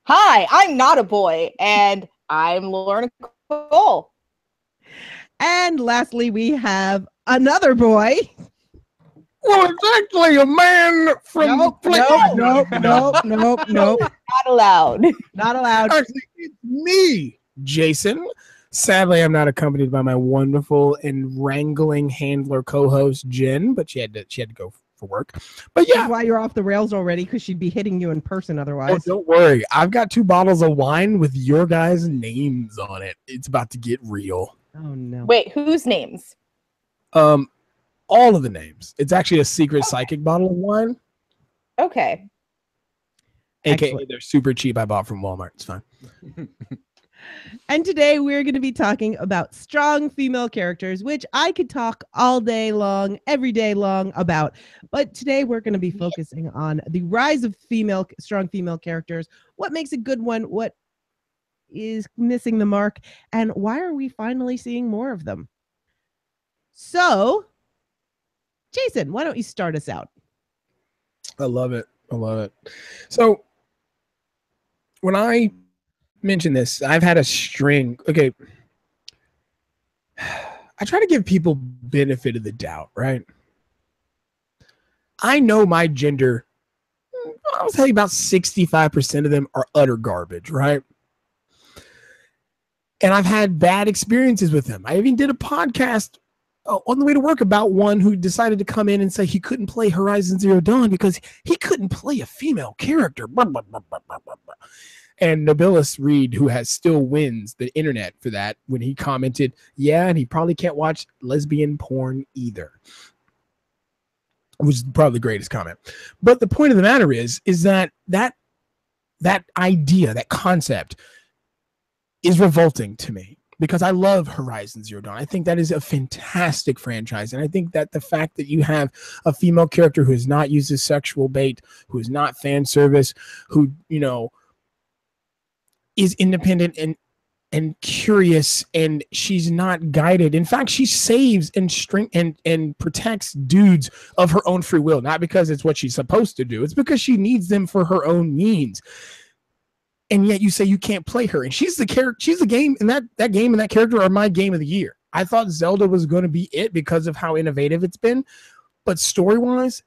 Hi, I'm not a boy, and I'm Lauren Cole. and lastly we have another boy. Well, it's actually a man from Nope. Not allowed. Not allowed. Actually, it's me, Jason. Sadly, I'm not accompanied by my wonderful and wrangling handler co-host Jen, but she had to go for work. But yeah, That's why you're off the rails already, because she'd be hitting you in person oh, otherwise. don't worry. I've got 2 bottles of wine with your guys' names on it. It's about to get real. Oh no. Wait, whose names? All of the names. It's actually a secret psychic bottle of wine, Okay. aka Excellent. they're super cheap. I bought from Walmart. It's fine. And today we're going to be talking about strong female characters, which I could talk all day long, every day long about. But today we're going to be focusing on the rise of strong female characters, what makes a good one, what is missing the mark, and why are we finally seeing more of them? So, Jason, why don't you start us out? I love it. So when I mention this, I've had a string. Okay. I try to give people benefit of the doubt, right? I know my gender. I'll tell you about 65% of them are utter garbage, right? And I've had bad experiences with them. I even did a podcast on the way to work about one who decided to come in and say he couldn't play Horizon Zero Dawn because he couldn't play a female character. Blah, blah, blah, blah, blah, blah. And Nobilis Reed, who has still wins the internet for that, when he commented, yeah, and he probably can't watch lesbian porn either. Which is probably the greatest comment. But the point of the matter is that idea, that concept is revolting to me because I love Horizon Zero Dawn. I think that is a fantastic franchise. And I think that the fact that you have a female character who is not used as sexual bait, who is not fan service, who, you know, is independent and curious, and she's not guided. In fact, she saves and protects dudes of her own free will, not because it's what she's supposed to do. It's because she needs them for her own means. And yet you say you can't play her, and she's the character. She's the game, and that game and that character are my game of the year. I thought Zelda was going to be it because of how innovative it's been, but story-wise,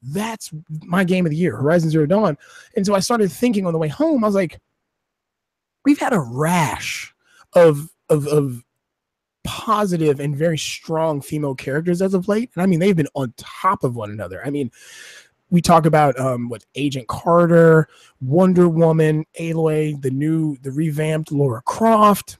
that's my game of the year, Horizon Zero Dawn. And so I started thinking on the way home, I was like, we've had a rash of positive and very strong female characters as of late. And I mean, they've been on top of one another. I mean, we talk about Agent Carter, Wonder Woman, Aloy, the revamped Lara Croft.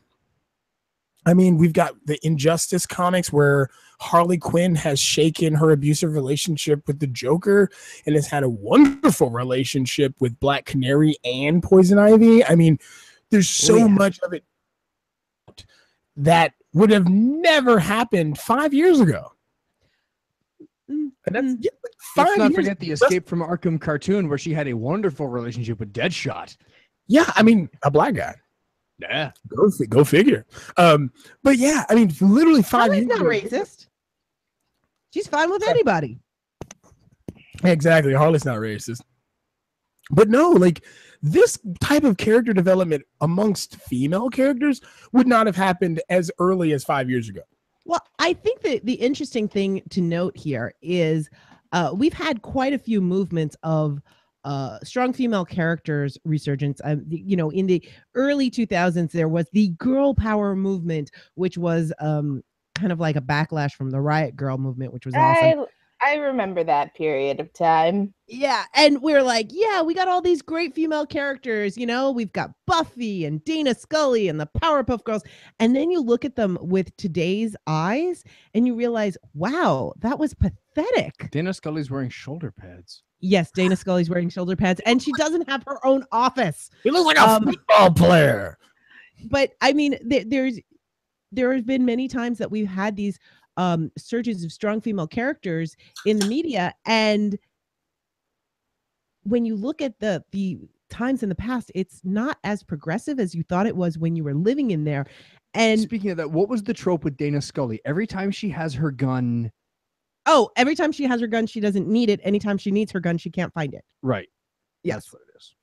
I mean, we've got the Injustice comics where Harley Quinn has shaken her abusive relationship with the Joker and has had a wonderful relationship with Black Canary and Poison Ivy. I mean, there's so much of it that would have never happened 5 years ago. And that's Let's not forget the Escape from Arkham cartoon where she had a wonderful relationship with Deadshot. Yeah, I mean, a black guy. Yeah. Go figure. But yeah, I mean, literally 5 years ago. Harley's not racist. She's fine with anybody. Exactly. Harley's not racist. But no, like, this type of character development amongst female characters would not have happened as early as 5 years ago. Well, I think that the interesting thing to note here is we've had quite a few movements of strong female characters resurgence. You know, in the early 2000s, there was the girl power movement, which was kind of like a backlash from the Riot Girl movement, which was awesome. I remember that period of time. Yeah, and we're like, yeah, we got all these great female characters. You know, we've got Buffy and Dana Scully and the Powerpuff Girls. And then you look at them with today's eyes and you realize, wow, that was pathetic. Dana Scully's wearing shoulder pads. Yes, Dana Scully's wearing shoulder pads, and she doesn't have her own office. He looks like a football player. But I mean, there have been many times that we've had these surges of strong female characters in the media, and when you look at the times in the past, it's not as progressive as you thought it was when you were living in there. And speaking of that, what was the trope with Dana Scully? Every time she has her gun, every time she has her gun, she doesn't need it. Anytime she needs her gun, she can't find it. Right. Yes. That's what it is.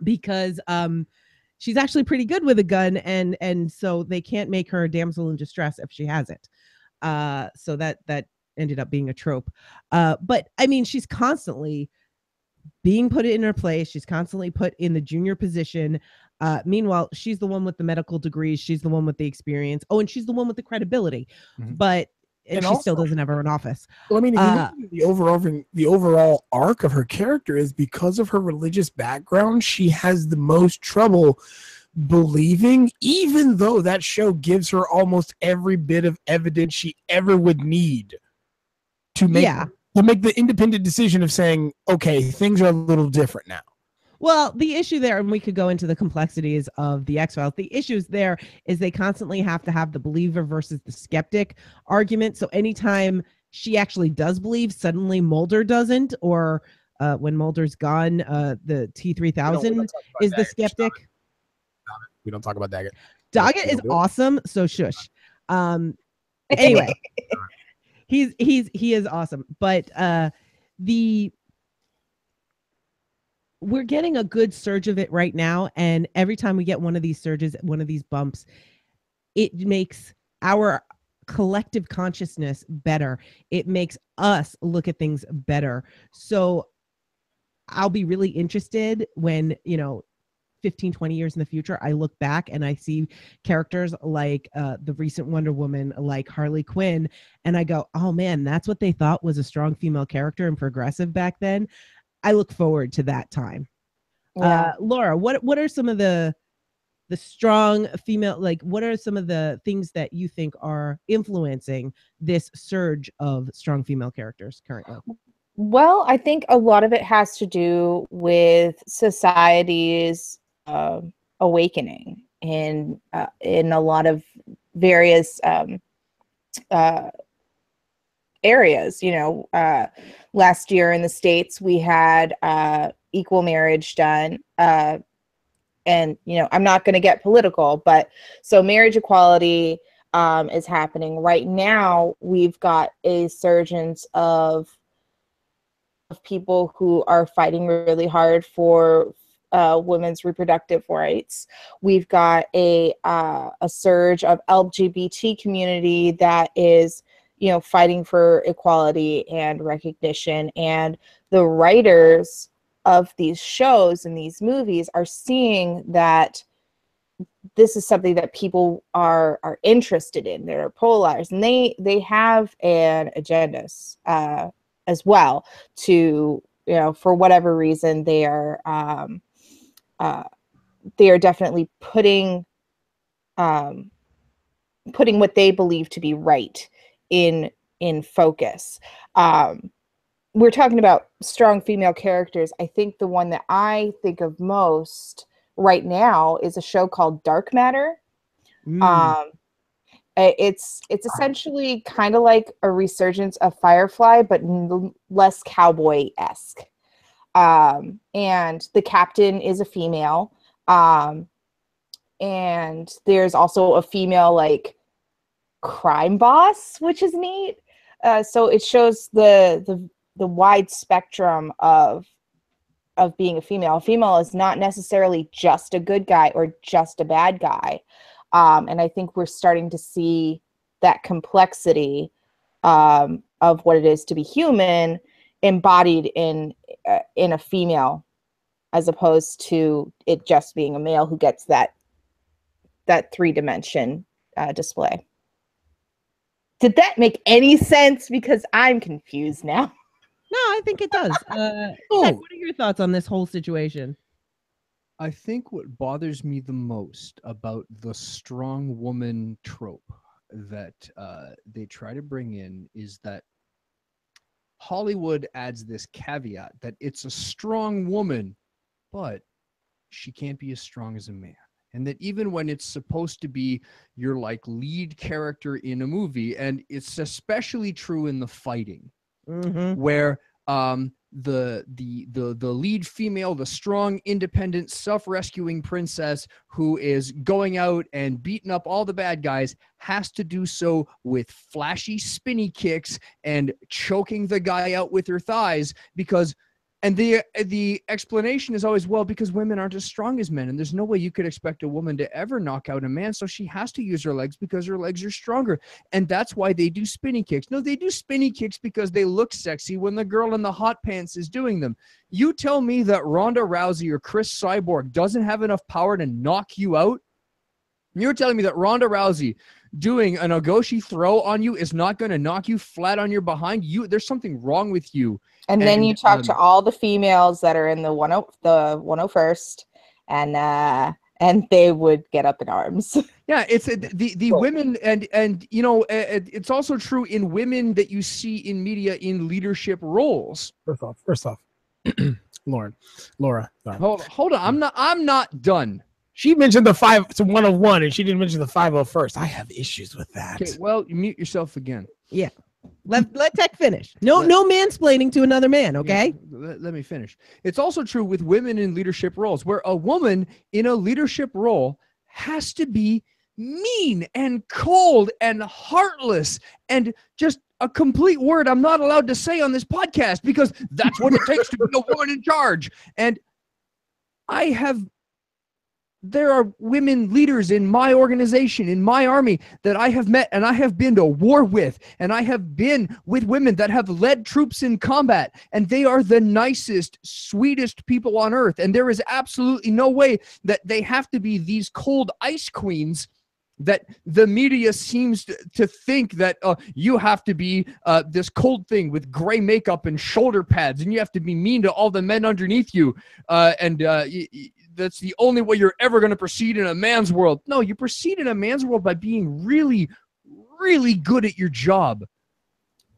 Because she's actually pretty good with a gun, and so they can't make her a damsel in distress if she has it. So that ended up being a trope. But I mean, she's constantly being put in her place. She's constantly put in the junior position. Meanwhile, she's the one with the medical degrees. She's the one with the experience. Oh, and she's the one with the credibility. Mm-hmm. But she also still doesn't have her own office. Well, I mean, if you look at the overall arc of her character is because of her religious background, she has the most trouble believing, even though that show gives her almost every bit of evidence she ever would need to make the independent decision of saying, okay, things are a little different now. Well, the issue there, and we could go into the complexities of the X-Files, the issues there is they constantly have to have the believer versus the skeptic argument. So anytime she actually does believe, suddenly Mulder doesn't, or when Mulder's gone, the T-3000 is the skeptic. We don't talk about Daggett. Daggett is awesome, so shush. Anyway, he is awesome, but we're getting a good surge of it right now, and every time we get one of these surges, one of these bumps, it makes our collective consciousness better. It makes us look at things better. So I'll be really interested when, 15, 20 years in the future, I look back and I see characters like the recent Wonder Woman, like Harley Quinn, and I go, oh man, that's what they thought was a strong female character and progressive back then. I look forward to that time. Yeah. Laura, what are some of the strong female, like what are some of the things that you think are influencing this surge of strong female characters currently? Well, I think a lot of it has to do with society's awakening in a lot of various areas. Last year in the States, we had equal marriage done. And, I'm not going to get political, but so marriage equality is happening right now. We've got a surgence of people who are fighting really hard for women's reproductive rights. We've got a surge of LGBT community that is, fighting for equality and recognition. And the writers of these shows and these movies are seeing that this is something that people are interested in. They're polarized, and they have an agenda as well to, for whatever reason, they are definitely putting what they believe to be right in focus. We're talking about strong female characters. I think the one that I think of most right now is a show called Dark Matter. It's essentially kind of like a resurgence of Firefly, but less cowboy-esque. And the captain is a female. And there's also a female like crime boss, which is neat. So it shows the wide spectrum of being a female. A female is not necessarily just a good guy or just a bad guy. And I think we're starting to see that complexity of what it is to be human embodied in a female, as opposed to it just being a male who gets that 3-dimension display. Did that make any sense? Because I'm confused now. No, I think it does. Ted, what are your thoughts on this whole situation? I think what bothers me the most about the strong woman trope that they try to bring in is that Hollywood adds this caveat that it's a strong woman, but she can't be as strong as a man. And that even when it's supposed to be your like lead character in a movie, and it's especially true in the fighting, where the lead female, the strong, independent, self-rescuing princess who is going out and beating up all the bad guys has to do so with flashy spinny kicks and choking the guy out with her thighs because. And the explanation is always, well, because women aren't as strong as men, and there's no way you could expect a woman to ever knock out a man, so she has to use her legs because her legs are stronger. And that's why they do spinny kicks. No, they do spinny kicks because they look sexy when the girl in the hot pants is doing them. You tell me that Ronda Rousey or Chris Cyborg doesn't have enough power to knock you out? You're telling me that Ronda Rousey doing an Ogoshi throw on you is not going to knock you flat on your behind? There's something wrong with you. And then you talk to all the females that are in the 101st, and they would get up in arms. Yeah, it's the women, and it's also true in women that you see in media in leadership roles. First off, Laura. Sorry. Hold on, I'm not done. She mentioned the 101, and she didn't mention the 501st. I have issues with that. Okay, well, you mute yourself again. Yeah. Let Tech finish. No mansplaining to another man, okay? Yeah, let me finish. It's also true with women in leadership roles, where a woman in a leadership role has to be mean and cold and heartless and just a complete word I'm not allowed to say on this podcast because that's what it takes to be a woman in charge. And I have there are women leaders in my organization, in my army, that I have met and I have been to war with, and I have been with women that have led troops in combat, and they are the nicest, sweetest people on earth. And there is absolutely no way that they have to be these cold ice queens that the media seems to think that you have to be this cold thing with gray makeup and shoulder pads, and you have to be mean to all the men underneath you, that's the only way you're ever going to proceed in a man's world. No, you proceed in a man's world by being really, really good at your job.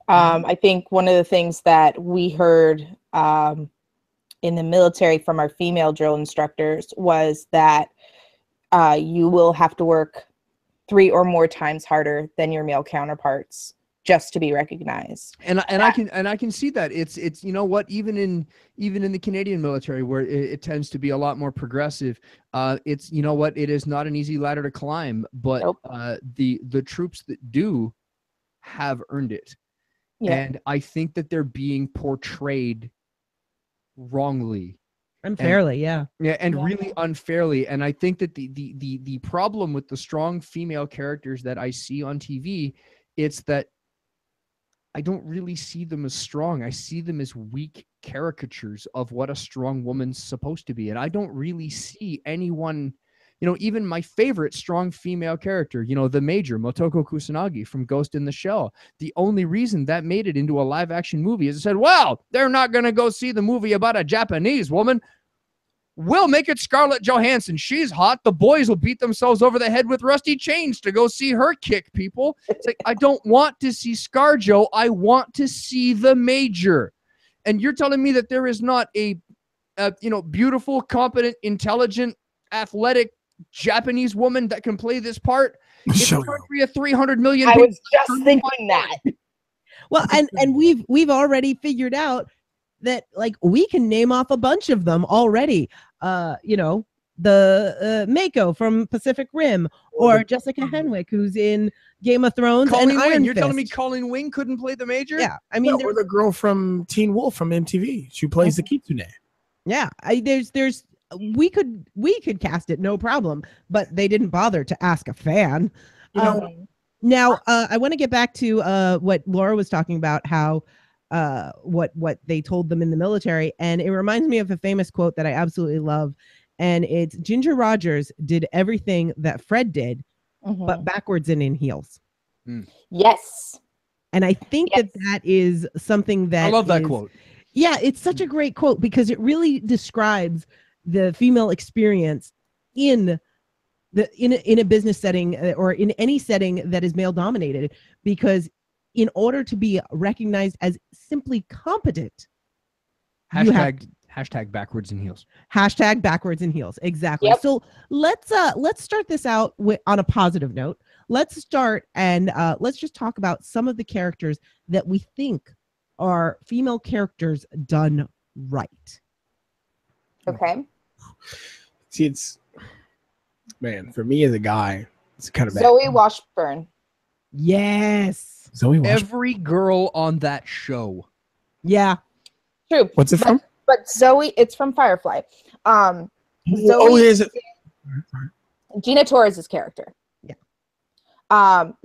I think one of the things that we heard in the military from our female drill instructors was that you will have to work 3 or more times harder than your male counterparts just to be recognized. And I can see that. It's you know what, even in the Canadian military, where it tends to be a lot more progressive, it's, you know what, it is not an easy ladder to climb, but Nope. The troops that do have earned it. Yeah. And I think that they're being portrayed wrongly. Unfairly, yeah. Yeah, and Yeah. really unfairly. And I think that the problem with the strong female characters that I see on TV, it's that I don't really see them as strong. I see them as weak caricatures of what a strong woman's supposed to be. And I don't really see anyone, you know, even my favorite strong female character, you know, the Major, Motoko Kusanagi from Ghost in the Shell. The only reason that made it into a live action movie is it said, well, they're not going to go see the movie about a Japanese woman. We'll make it Scarlett Johansson. She's hot. The boys will beat themselves over the head with rusty chains to go see her kick people. It's like, I don't want to see ScarJo. I want to see the Major. And you're telling me that there is not a beautiful, competent, intelligent, athletic Japanese woman that can play this part? It's a country of 300 million I people. was just thinking that. Well, and we've already figured out that, like, we can name off a bunch of them already. The Mako from Pacific Rim, or Jessica Henwick, who's in Game of Thrones, Colleen and Wing. Iron You're Fist. telling me Colleen Wing couldn't play the Major? Yeah, I mean, or the girl from Teen Wolf from MTV. She plays the Kitsune. yeah, there's we could cast it, no problem, but they didn't bother to ask a fan. Now, I want to get back to what Laura was talking about, how what they told them in the military, and it reminds me of a famous quote that I absolutely love, and it's Ginger Rogers did everything that Fred did, but backwards and in heels. Yes. And I think that is something that I love that quote. Yeah, it's such a great quote because it really describes the female experience in a business setting or in any setting that is male dominated, because in order to be recognized as simply competent, Hashtag backwards and heels. Hashtag backwards and heels. Exactly. Yep. So let's start this out on a positive note. Let's start and let's just talk about some of the characters that we think are female characters done right. Okay. See, for me as a guy, it's kind of bad. Zoe Washburn. Yes. Zoe Washburn. Every girl on that show. Yeah. True. What's it from? But Zoe, it's from Firefly. Zoe, is it? Gina Torres' character. Yeah.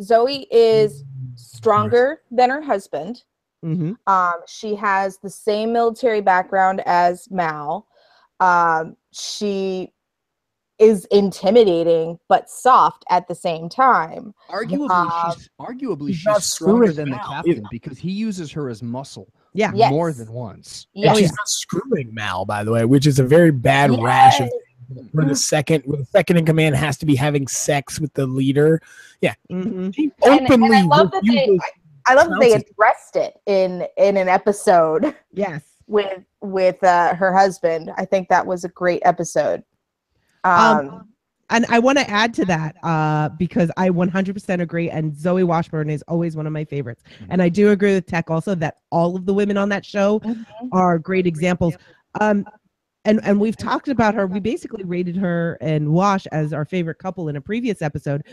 Zoe is stronger than her husband. Mm-hmm. She has the same military background as Mal. She is intimidating but soft at the same time. Arguably, she's not stronger screwing than the Mal captain either. because he uses her as muscle. Yeah. Yes. More than once. Yes. She's not screwing Mal, by the way, which is a very bad rash of where the second in command has to be having sex with the leader. Yeah. Mm-hmm. She And openly I love that they refuses- addressed it in an episode Yes. with her husband. I think that was a great episode. And I want to add to that because I 100% agree. And Zoe Washburn is always one of my favorites. And I do agree with Tech also that all of the women on that show are great examples. And we've talked about her. We basically rated her and Wash as our favorite couple in a previous episode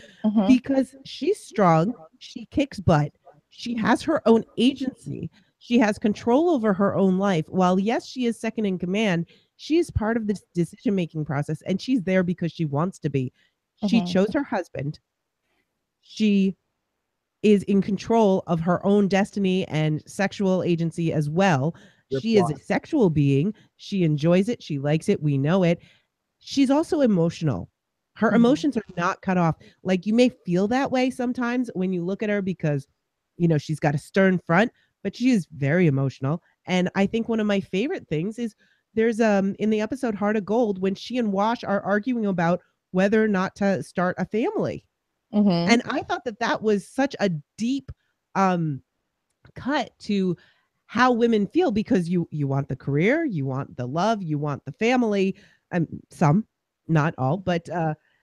because she's strong. She kicks butt. She has her own agency. She has control over her own life. While, yes, she is second in command, she's part of the decision-making process, and she's there because she wants to be. She Mhm. chose her husband. She is in control of her own destiny and sexual agency as well. Good She is a plot. sexual being. She enjoys it. She likes it. We know it. She's also emotional. Her Mhm. emotions are not cut off. Like, you may feel that way sometimes when you look at her because, she's got a stern front, but she is very emotional. And I think one of my favorite things is there's in the episode Heart of Gold when she and Wash are arguing about whether or not to start a family. Mhm. And I thought that was such a deep cut to how women feel, because you want the career, you want the love, you want the family, some, not all, but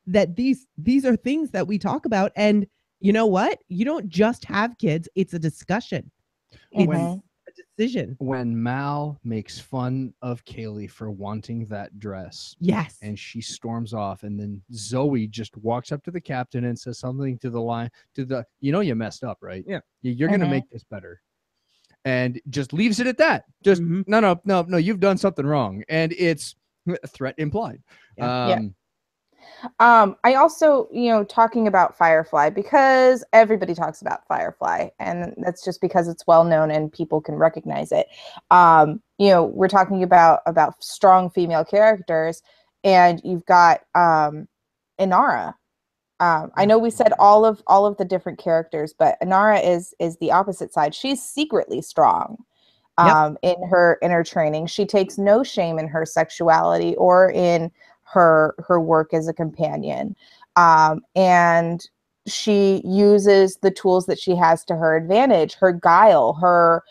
that these are things that we talk about. And you know what? You don't just have kids, it's a discussion. It's Mhm. a decision. When Mal makes fun of Kaylee for wanting that dress Yes. and she storms off, and then Zoe just walks up to the captain and says something to the line you messed up, right? Yeah. You're gonna Mhm. make this better. And just leaves it at that. Just Mhm. no, you've done something wrong. And it's a threat implied. Yeah. I also, talking about Firefly, because everybody talks about Firefly, and that's just because it's well known and people can recognize it. We're talking about strong female characters, and you've got Inara. I know we said all of the different characters, but Inara is the opposite side. She's secretly strong. In her training, she takes no shame in her sexuality or in her work as a companion, and she uses the tools that she has to her advantage, her guile, her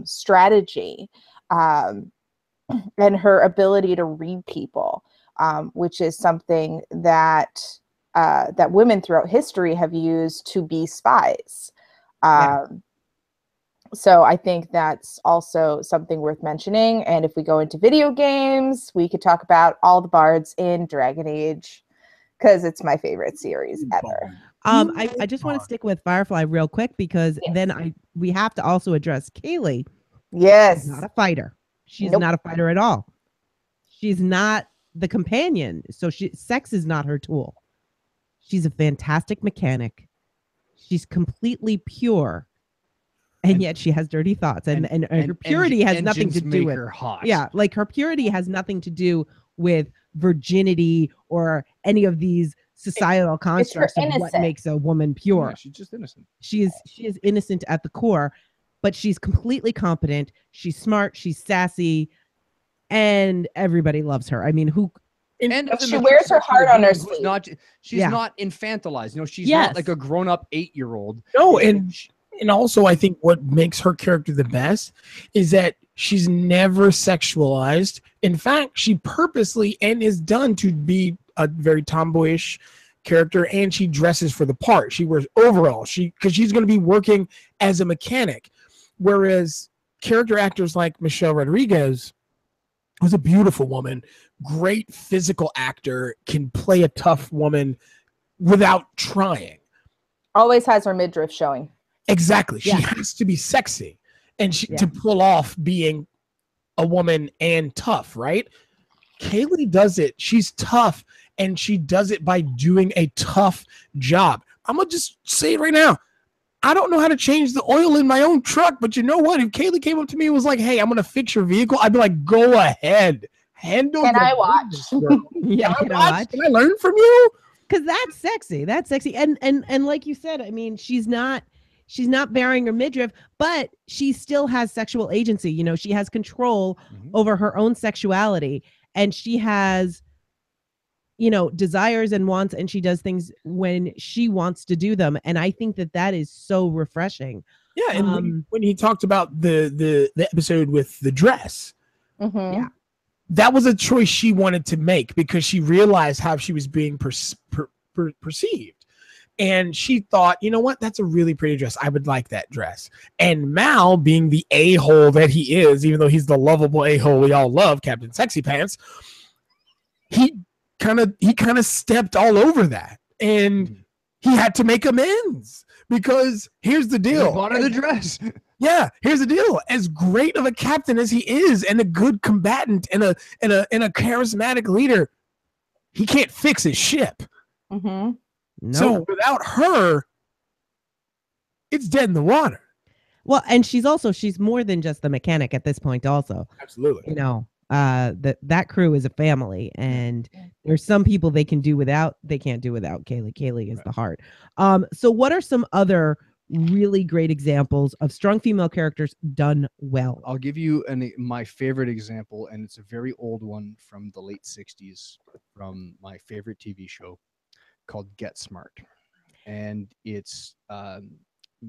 strategy, and her ability to read people, which is something that women throughout history have used to be spies. So I think that's also something worth mentioning. And if we go into video games, we could talk about all the bards in Dragon Age, because it's my favorite series ever. I just want to stick with Firefly real quick, because Yes. then we have to also address Kaylee. Yes. She's not a fighter. She's Nope. not a fighter at all. She's not the companion. So sex is not her tool. She's a fantastic mechanic. She's completely pure. And yet she has dirty thoughts, and her purity has nothing to do with her hot. Yeah, like her purity has nothing to do with virginity or any of these societal constructs of what innocence. makes a woman pure. Yeah, she's just innocent. She is innocent at the core, but she's completely competent. She's smart. She's sassy, and everybody loves her. I mean, And she wears her heart on her sleeve. She's not infantilized. She's Yes. not like a grown-up 8-year-old. No, and also I think what makes her character the best is that she's never sexualized. In fact, she purposely and is done to be a very tomboyish character, and she dresses for the part. She wears overalls. Because she's going to be working as a mechanic, whereas character actors like Michelle Rodriguez was a beautiful woman, great physical actor, can play a tough woman without trying. Always has her midriff showing. Exactly. Yeah. She has to be sexy and to pull off being a woman and tough, right? Kaylee does it. She's tough, and she does it by doing a tough job. I'm going to just say it right now. I don't know how to change the oil in my own truck, but you know what? If Kaylee came up to me and was like, hey, I'm going to fix your vehicle, I'd be like, go ahead. Handle Can your I watch? business, girl. Yeah, Can I watch? Can I learn from you? because that's sexy. That's sexy. And like you said, I mean, she's not bearing her midriff, but she still has sexual agency. She has control over her own sexuality, and she has, desires and wants, and she does things when she wants to do them. And I think that is so refreshing. Yeah. And when he talked about the episode with the dress, Mm-hmm. that was a choice she wanted to make because she realized how she was being perceived. And she thought, you know what? That's a really pretty dress. I would like that dress. And Mal, being the a-hole that he is, even though he's the lovable a-hole we all love, Captain Sexy Pants, he kind of stepped all over that. And he had to make amends because here's the deal. He bought her the dress. Yeah, here's the deal. As great of a captain as he is, and a good combatant, and a charismatic leader, he can't fix his ship. Mm-hmm. No. So without her, it's dead in the water. Well, and she's more than just the mechanic at this point also. Absolutely. You know, that crew is a family, and there's some people they can do without, they can't do without Kaylee. Kaylee is the heart. So what are some other really great examples of strong female characters done well? I'll give you my favorite example, and it's a very old one from the late 60s from my favorite TV show called Get Smart. And it's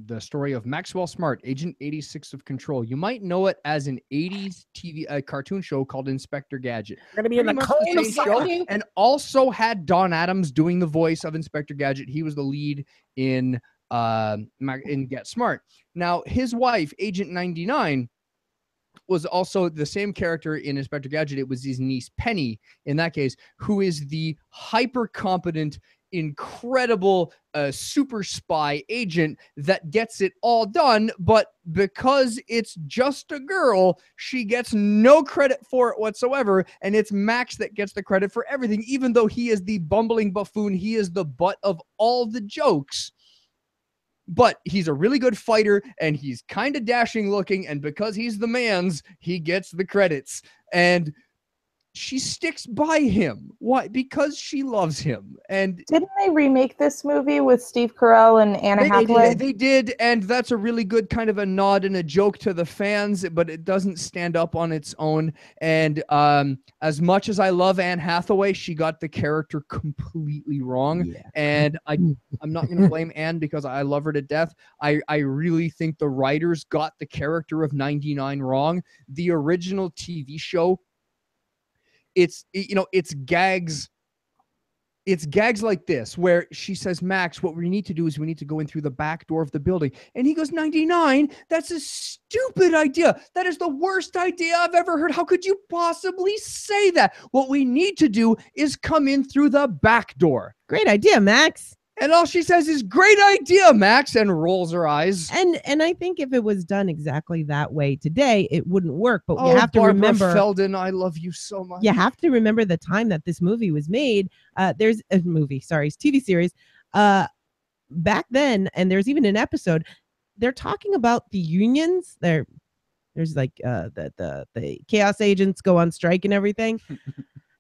the story of Maxwell Smart, Agent 86 of Control. You might know it as an 80s TV cartoon show called Inspector Gadget. We're going to be in the cone of show, and also had Don Adams doing the voice of Inspector Gadget. He was the lead in Get Smart. Now, his wife, Agent 99, was also the same character in Inspector Gadget. It was his niece, Penny, in that case, who is the hyper competent, incredible super spy agent that gets it all done. But because it's just a girl, she gets no credit for it whatsoever. And it's Max that gets the credit for everything, even though he is the bumbling buffoon. He is the butt of all the jokes. But he's a really good fighter, and he's kind of dashing looking, and because he's the man's, he gets the credits. And she sticks by him. Why? Because she loves him. And didn't they remake this movie with Steve Carell and Anna Hathaway? They did, and that's a really good kind of a nod and a joke to the fans, but it doesn't stand up on its own. And as much as I love Anne Hathaway, she got the character completely wrong. Yeah. And I'm not going to blame Anne because I love her to death. I really think the writers got the character of 99 wrong. The original TV show, it's gags like this, where she says, Max, what we need to do is we need to go in through the back door of the building. And he goes, 99? That's a stupid idea. That is the worst idea I've ever heard. How could you possibly say that? What we need to do is come in through the back door. Great idea, Max. And all she says is, great idea, Max, and rolls her eyes. And I think if it was done exactly that way today, it wouldn't work. But you have to Barbara remember, Feldon, I love you so much. You have to remember the time that this movie was made. There's a TV series back then, and there's even an episode. They're talking about the unions. There's like the chaos agents go on strike and everything.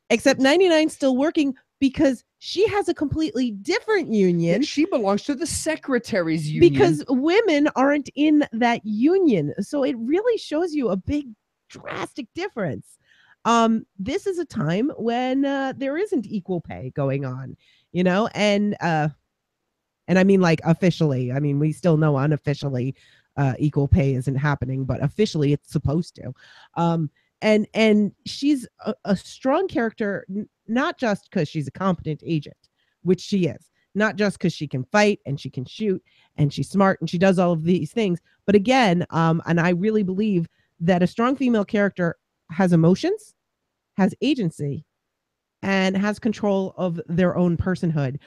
Except 99's still working because she has a completely different union. And she belongs to the secretary's union. Because women aren't in that union. So it really shows you a big, drastic difference. This is a time when there isn't equal pay going on, and I mean, like, officially. I mean, we still know unofficially equal pay isn't happening, but officially it's supposed to. And she's a strong character, not just because she's a competent agent, which she is, not just because she can fight and she can shoot and she's smart and she does all of these things. But again, and I really believe that a strong female character has emotions, has agency, and has control of their own personhood.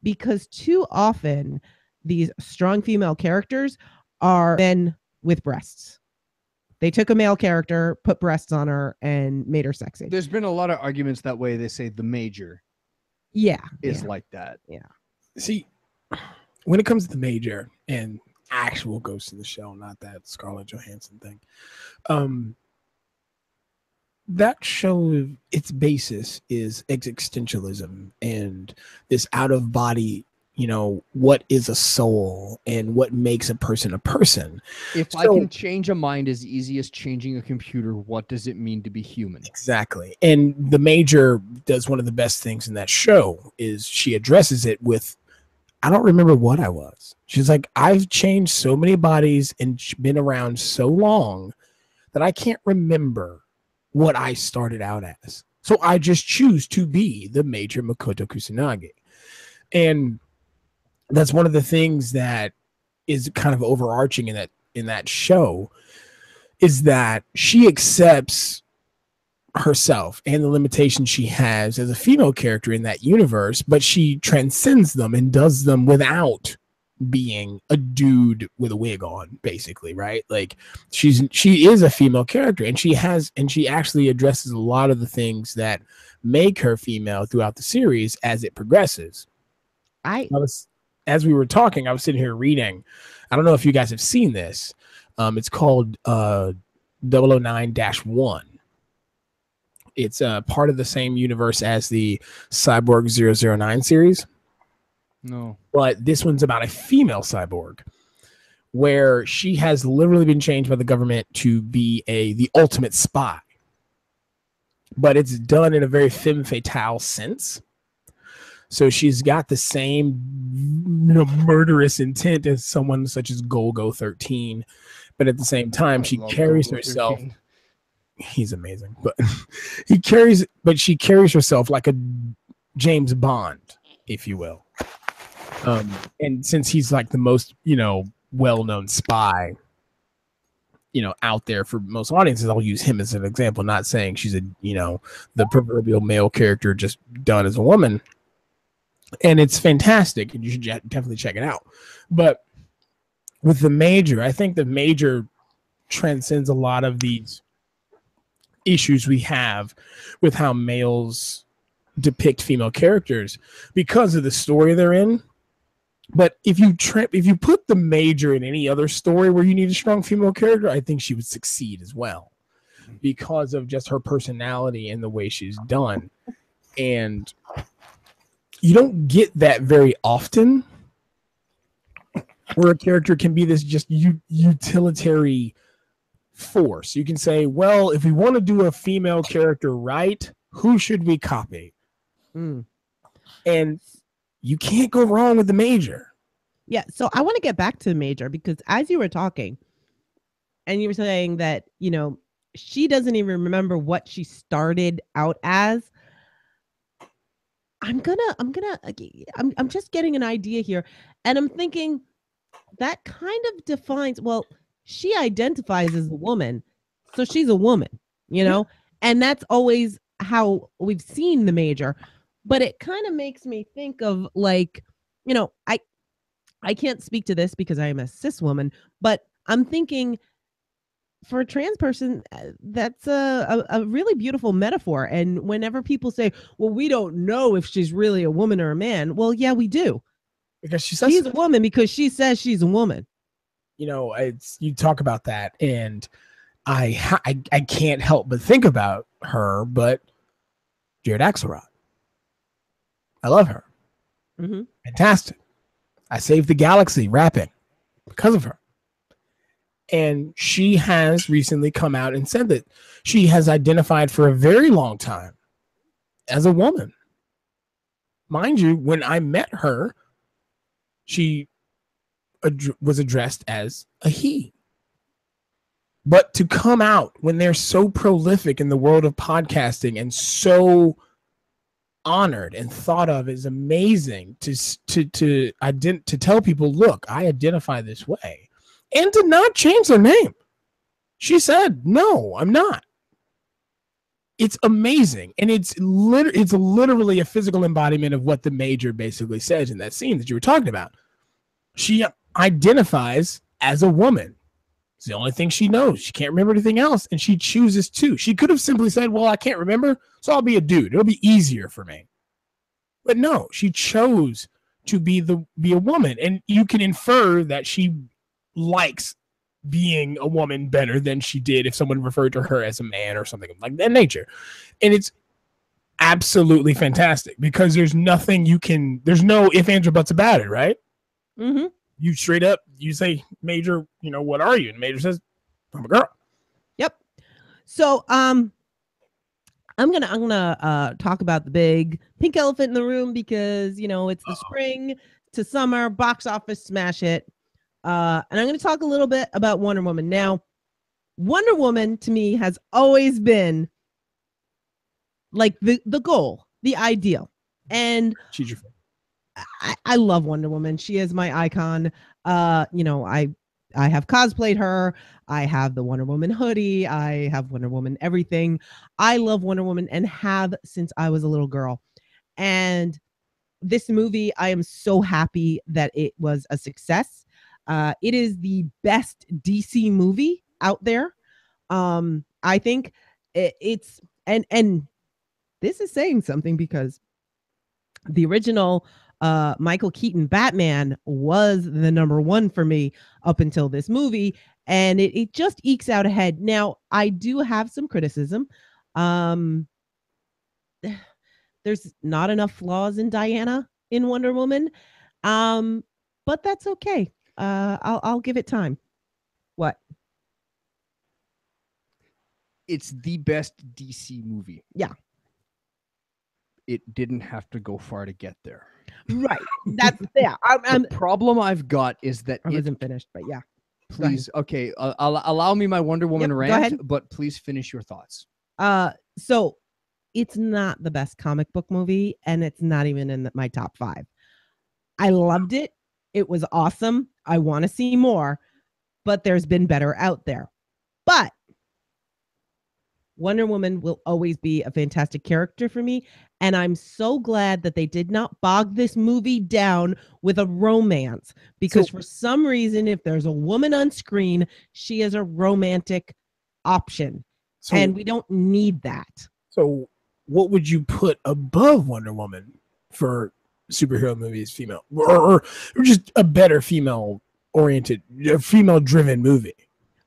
Because too often these strong female characters are men with breasts. They took a male character, put breasts on her, and made her sexy. There's been a lot of arguments that way. They say the Major is like that. Yeah. See, when it comes to the Major and actual Ghost in the Shell, not that Scarlett Johansson thing, that show, its basis is existentialism and this out-of-body, what is a soul and what makes a person. If I can change a mind as easy as changing a computer, what does it mean to be human? Exactly. And the Major does one of the best things in that show is she addresses it with, I don't remember what I was. She's like, I've changed so many bodies and been around so long that I can't remember what I started out as. So I just choose to be the Major Makoto Kusanagi. And that's one of the things that is kind of overarching in that show, is that she accepts herself and the limitations she has as a female character in that universe, but she transcends them and does them without being a dude with a wig on, basically, right? Like she is a female character, and she actually addresses a lot of the things that make her female throughout the series as it progresses. As we were talking, I was sitting here reading. I don't know if you guys have seen this. It's called 009-1. It's part of the same universe as the Cyborg 009 series. No. But this one's about a female cyborg where she has literally been changed by the government to be the ultimate spy. But it's done in a very femme fatale sense. So she's got the same murderous intent as someone such as Golgo 13. But at the same time, she carries herself. 13. He's amazing. But she carries herself like a James Bond, if you will. And since he's like the most, well-known spy, out there for most audiences, I'll use him as an example, not saying she's the proverbial male character just done as a woman. And it's fantastic, and you should definitely check it out. But with the Major, I think the Major transcends a lot of these issues we have with how males depict female characters because of the story they're in. But if you put the Major in any other story where you need a strong female character, I think she would succeed as well because of just her personality and the way she's done. And you don't get that very often where a character can be this just utilitarian force. You can say, well, if we want to do a female character right, who should we copy? And you can't go wrong with the Major. Yeah, so I want to get back to the Major because as you were talking and you were saying that, she doesn't even remember what she started out as. I'm just getting an idea here, and I'm thinking that kind of defines, well, she identifies as a woman, so she's a woman, and that's always how we've seen the Major. But it kind of makes me think of like, I can't speak to this because I am a cis woman, but I'm thinking for a trans person, that's a really beautiful metaphor. And whenever people say, well, we don't know if she's really a woman or a man. Well, yeah, we do. Because she says she's a woman because she says she's a woman. You talk about that, and I can't help but think about her, but Jared Axelrod. I love her. Mm-hmm. Fantastic. I saved the galaxy rapping because of her. And she has recently come out and said that she has identified for a very long time as a woman. Mind you, when I met her, she was addressed as a he. But to come out when they're so prolific in the world of podcasting and so honored and thought of is amazing to tell people, look, I identify this way, and to not change their name. She said, no, I'm not. It's amazing. And it's literally a physical embodiment of what the Major basically says in that scene that you were talking about. She identifies as a woman. It's the only thing she knows. She can't remember anything else, and she chooses to. She could have simply said, well, I can't remember, so I'll be a dude. It'll be easier for me. But no, she chose to be a woman, and you can infer that she likes being a woman better than she did if someone referred to her as a man or something like that nature. And it's absolutely fantastic because there's no if, ands, or buts about it, right? Mm-hmm. You straight up, you say, Major, what are you? And Major says, I'm a girl. Yep. So I'm gonna talk about the big pink elephant in the room because it's the spring to summer box office smash hit. And I'm gonna talk a little bit about Wonder Woman. Now, Wonder Woman to me has always been like the goal, the ideal. And she's your friend. I love Wonder Woman. She is my icon. I have cosplayed her. I have the Wonder Woman hoodie. I have Wonder Woman everything. I love Wonder Woman and have since I was a little girl. And this movie, I am so happy that it was a success. It is the best DC movie out there. I think it's and this is saying something because the original Michael Keaton Batman was the number one for me up until this movie, and it just ekes out ahead. Now, I do have some criticism. There's not enough flaws in Diana in Wonder Woman, but that's okay. I'll give it time. What? It's the best DC movie. Yeah. It didn't have to go far to get there. Right. That's yeah. The problem I've got is that I wasn't finished, but yeah. Please, okay. Allow me my Wonder Woman Yep, go rant, ahead. but please finish your thoughts. So it's not the best comic book movie, and it's not even in my top 5. I loved it. It was awesome. I want to see more, but there's been better out there. But Wonder Woman will always be a fantastic character for me. And I'm so glad that they did not bog this movie down with a romance, because for some reason, if there's a woman on screen, she is a romantic option. And we don't need that. So what would you put above Wonder Woman for superhero movies, female, or just a better female oriented, female driven movie?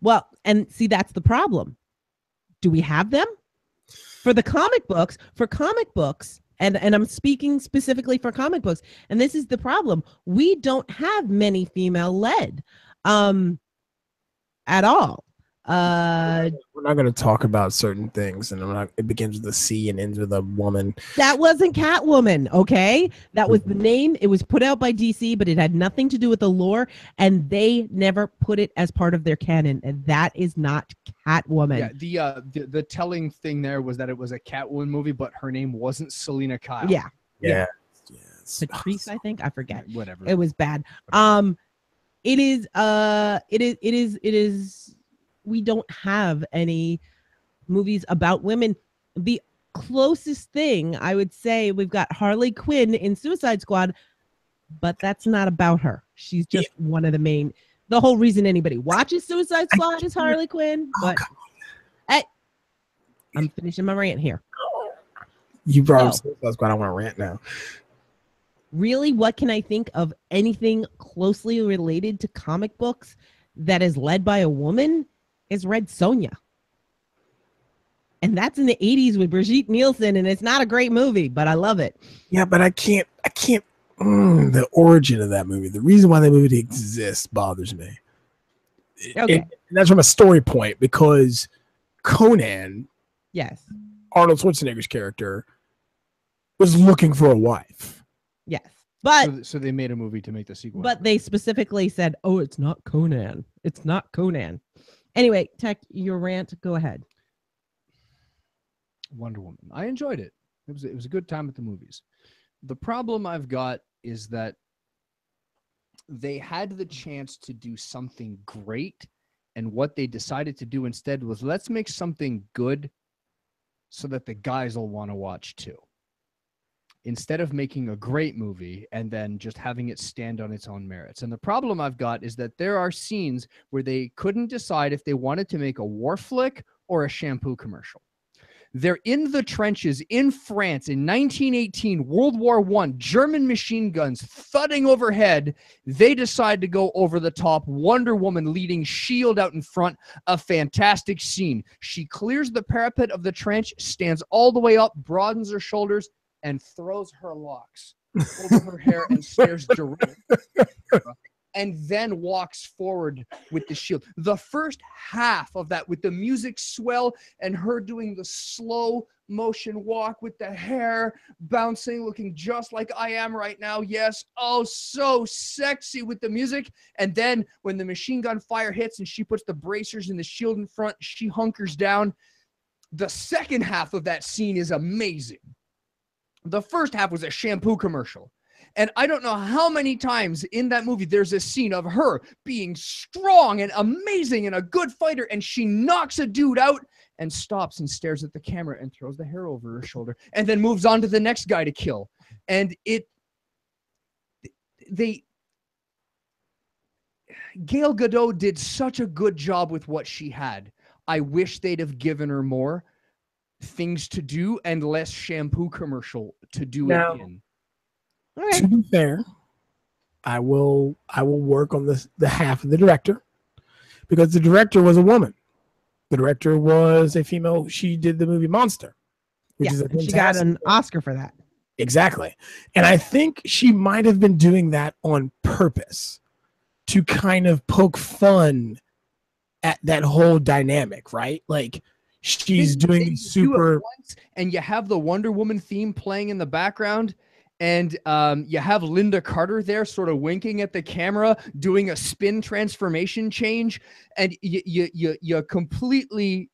Well, and see, that's the problem. Do we have them? For the comic books, and I'm speaking specifically for comic books, and this is the problem. We don't have many female led at all. We're not going to talk about certain things, and it begins with a C and ends with a woman. That wasn't Catwoman, okay? That was the name. It was put out by DC, but it had nothing to do with the lore, and they never put it as part of their canon, and that is not Catwoman. Yeah, the telling thing there was that it was a Catwoman movie, but her name wasn't Selena Kyle. Yeah. Yes. Patrice, I think. I forget. Whatever. It was bad. It is. We don't have any movies about women. The closest thing I would say, we've got Harley Quinn in Suicide Squad, but that's not about her. She's just one of the main. The whole reason anybody watches Suicide Squad is Harley Quinn. But hey, I'm finishing my rant here. You brought up Suicide Squad. I want to rant now. Really, what can I think of anything closely related to comic books that is led by a woman? Is Red Sonja. And that's in the 80s with Brigitte Nielsen, and it's not a great movie, but I love it. Yeah, but I can't the origin of that movie, the reason why that movie exists bothers me. Okay. And that's from a story point, because Conan, Yes. Arnold Schwarzenegger's character, was looking for a wife. Yes. But so they made a movie to make the sequel. But they specifically said, "Oh, it's not Conan. It's not Conan." Anyway, Tech, your rant, go ahead. Wonder Woman. I enjoyed it. It was a good time at the movies. The problem I've got is that they had the chance to do something great, and what they decided to do instead was, let's make something good so that the guys will want to watch too. Instead of making a great movie and then just having it stand on its own merits. And the problem I've got is that there are scenes where they couldn't decide if they wanted to make a war flick or a shampoo commercial. They're in the trenches in France in 1918, World War I, German machine guns thudding overhead. They decide to go over the top, Wonder Woman leading S.H.I.E.L.D. out in front, a fantastic scene. She clears the parapet of the trench, stands all the way up, broadens her shoulders, and throws her locks over her hair and stares directly and then walks forward with the shield. The first half of that, with the music swell and her doing the slow motion walk with the hair bouncing, looking just like I am right now. Yes. Oh, so sexy with the music. And then when the machine gun fire hits and she puts the bracers and the shield in front, she hunkers down. The second half of that scene is amazing. The first half was a shampoo commercial. And I don't know how many times in that movie there's a scene of her being strong and amazing and a good fighter, and she knocks a dude out and stops and stares at the camera and throws the hair over her shoulder and then moves on to the next guy to kill. And Gail Gadot did such a good job with what she had. I wish they'd have given her more things to do and less shampoo commercial to do Now, it in. To be fair, I will work on the half of the director, because the director was a woman. The director was a female. She did the movie Monster, which is a and she got fantastic an Oscar for that. Exactly. And I think she might have been doing that on purpose to kind of poke fun at that whole dynamic, right? Like, she's doing these super and you have the Wonder Woman theme playing in the background, and you have Linda Carter there sort of winking at the camera, doing a spin transformation change, and you completely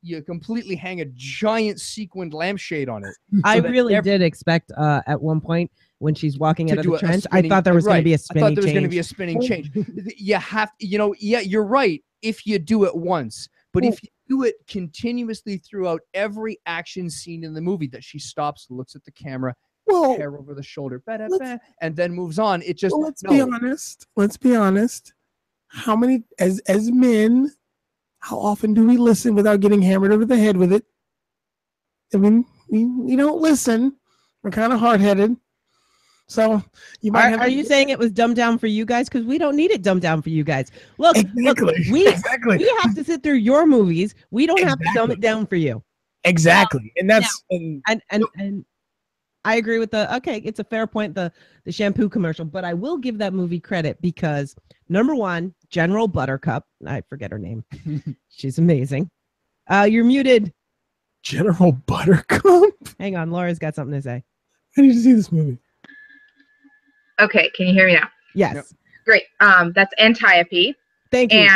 hang a giant sequined lampshade on it. I really did expect at one point when she's walking out of the trench, I thought there was going to be a spinning change. I thought there was going to be a spinning change. You have, yeah, you're right. If you do it once, but if you do it continuously throughout every action scene in the movie, that she stops, looks at the camera, hair over the shoulder, and then moves on. It just let's be honest. Let's be honest. How many as men? How often do we listen without getting hammered over the head with it? I mean, we don't listen. We're kind of hard-headed. So you might are you saying it was dumbed down for you guys? Because we don't need it dumbed down for you guys. Look, we have to sit through your movies. We don't have to dumb it down for you. Exactly, and that's and I agree with it's a fair point, the shampoo commercial, but I will give that movie credit because number one, General Buttercup, I forget her name. She's amazing. You're muted. General Buttercup? Hang on, Laura's got something to say. I need to see this movie. Okay, can you hear me now? Yes. Yep. Great. That's Antiope. Thank you.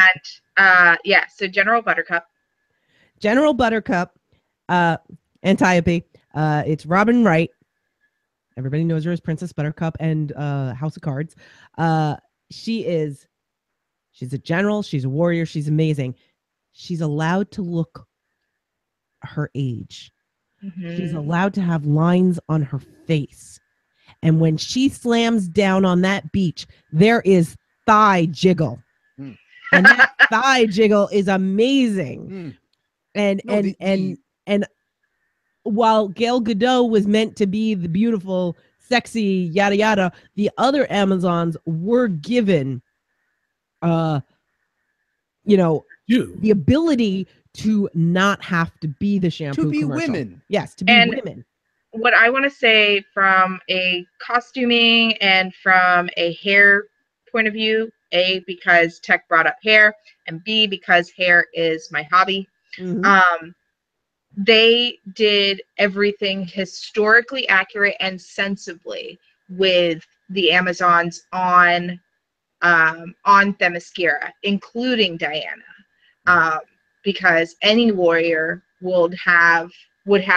And so General Buttercup. General Buttercup, Antiope. It's Robin Wright. Everybody knows her as Princess Buttercup and House of Cards. She's a general. She's a warrior. She's amazing. She's allowed to look her age. Mm-hmm. She's allowed to have lines on her face. And when she slams down on that beach, there is thigh jiggle. Mm. And that thigh jiggle is amazing. Mm. And while Gail Gadot was meant to be the beautiful, sexy, yada yada, the other Amazons were given the ability to not have to be the shampoo to be commercial. Women. Yes, to be women. What I want to say from a costuming and from a hair point of view, A, because Tech brought up hair, and B, because hair is my hobby. Mm-hmm. They did everything historically accurate and sensibly with the Amazons on Themyscira, including Diana, because any warrior would have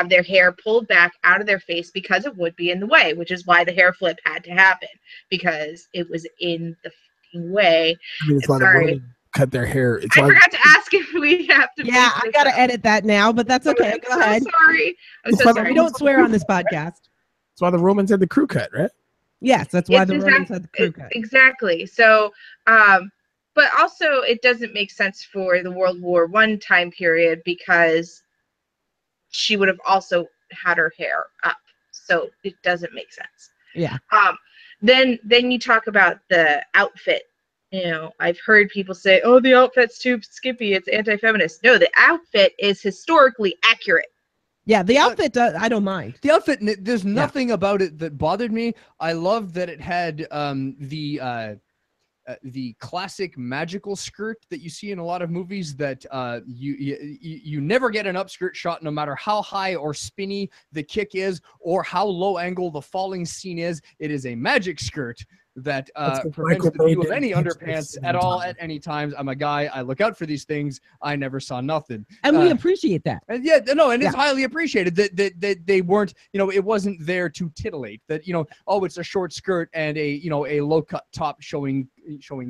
their hair pulled back out of their face because it would be in the way, which is why the hair flip had to happen, because it was in the fucking way. I mean, it's why the women cut their hair. I forgot to ask if we have to. Yeah, I got to edit that now, but that's okay. Go ahead. Sorry. I'm so sorry. We don't swear on this podcast. That's why the Romans had the crew cut, right? Yes, that's why the Romans had the crew cut. Exactly. So, but also it doesn't make sense for the World War I time period because she would have also had her hair up, so it doesn't make sense. Yeah. Then you talk about the outfit. I've heard people say, "Oh, the outfit's too skimpy. It's anti-feminist." No, the outfit is historically accurate. Yeah, the outfit, I don't mind. The outfit, there's nothing about it that bothered me. I loved that it had the classic magical skirt that you see in a lot of movies that you never get an upskirt shot, no matter how high or spinny the kick is or how low angle the falling scene is. It is a magic skirt that prevents the view of any underpants at all at any times. I'm a guy. I look out for these things. I never saw nothing. And we appreciate that. And it's highly appreciated that they weren't, it wasn't there to titillate that, it's a short skirt and a low cut top showing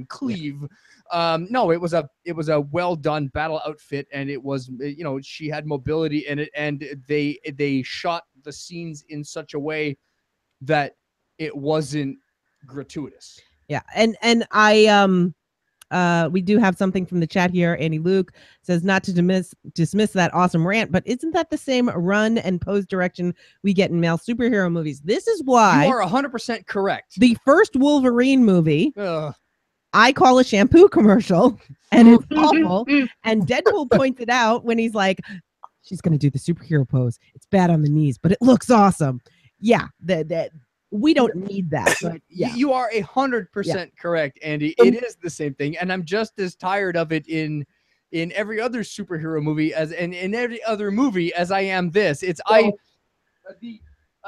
cleave. No, it was a well done battle outfit, and it was, she had mobility in it, and they shot the scenes in such a way that it wasn't gratuitous. Yeah, and we do have something from the chat here. Annie Luke says not to dismiss that awesome rant, but isn't that the same run and pose direction we get in male superhero movies? This is why You are 100% correct. the first Wolverine movie Ugh. I call a shampoo commercial, and it's awful. And Deadpool pointed out when he's like, she's going to do the superhero pose. It's bad on the knees, but it looks awesome. Yeah, that we don't need that. But yeah, You are 100% correct, Andy. It is the same thing, and I'm just as tired of it in every other superhero movie as in every other movie as I am this.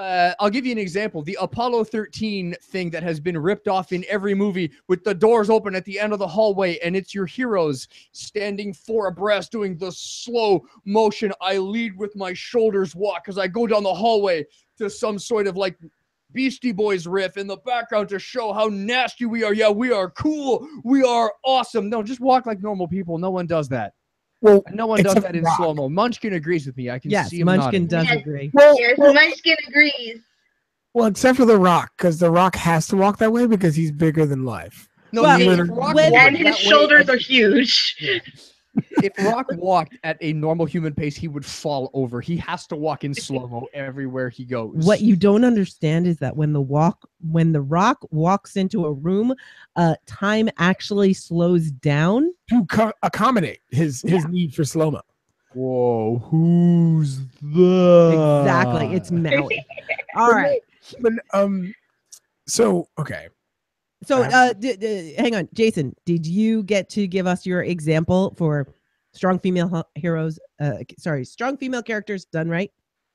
I'll give you an example. The Apollo 13 thing that has been ripped off in every movie with the doors open at the end of the hallway, and it's your heroes standing four abreast doing the slow motion I lead with my shoulders walk as I go down the hallway to some sort of like Beastie Boys riff in the background to show how nasty we are. Yeah, we are cool. We are awesome. No, just walk like normal people. No one does that. Well, No one does except that in Rock. slow-mo. Munchkin agrees with me. I can yes, see him Munchkin nodding. does Yes. agree. Yes, Munchkin agrees. Well, except for The Rock, because The Rock has to walk that way because he's bigger than life. No, Well, if Rock when- walked And his that way shoulders at- are huge. Yeah. If Rock walked at a normal human pace, he would fall over. He has to walk in slow-mo everywhere he goes. What you don't understand is that when the Rock walks into a room, time actually slows down. To accommodate his need for slow-mo. Whoa, who's that? Exactly, it's Maui. All right. But so okay. So, hang on, Jason. Did you get to give us your example for strong female heroes? Strong female characters done right.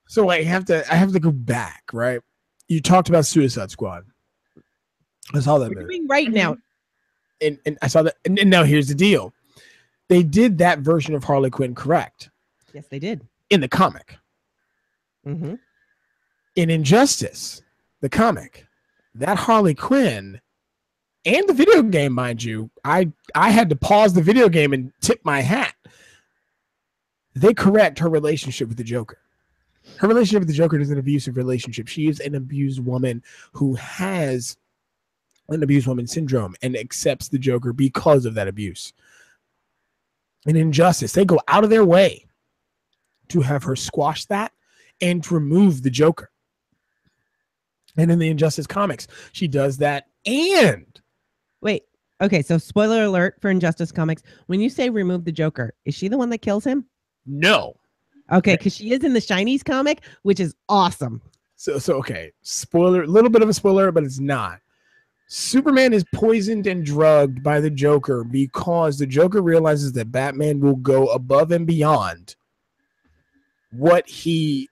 So I have to go back, right? You talked about Suicide Squad. I saw that We're movie. doing right now. And I saw that. And now here's the deal. They did that version of Harley Quinn correct Yes, they did. in the comic. Mm-hmm. In Injustice, the comic, that Harley Quinn and the video game, mind you, I had to pause the video game and tip my hat. They correct her relationship with the Joker. Her relationship with the Joker is an abusive relationship. She is an abused woman who has an abused woman syndrome and accepts the Joker because of that abuse. In Injustice, they go out of their way to have her squash that and to remove the Joker. And in the Injustice comics, she does that. And Wait. Okay. So, spoiler alert for Injustice Comics. When you say remove the Joker, is she the one that kills him? no. Okay, because she is in the Shinies comic, which is awesome. So okay. Spoiler, a little bit of a spoiler, but it's not. Superman is poisoned and drugged by the Joker because the Joker realizes that Batman will go above and beyond what he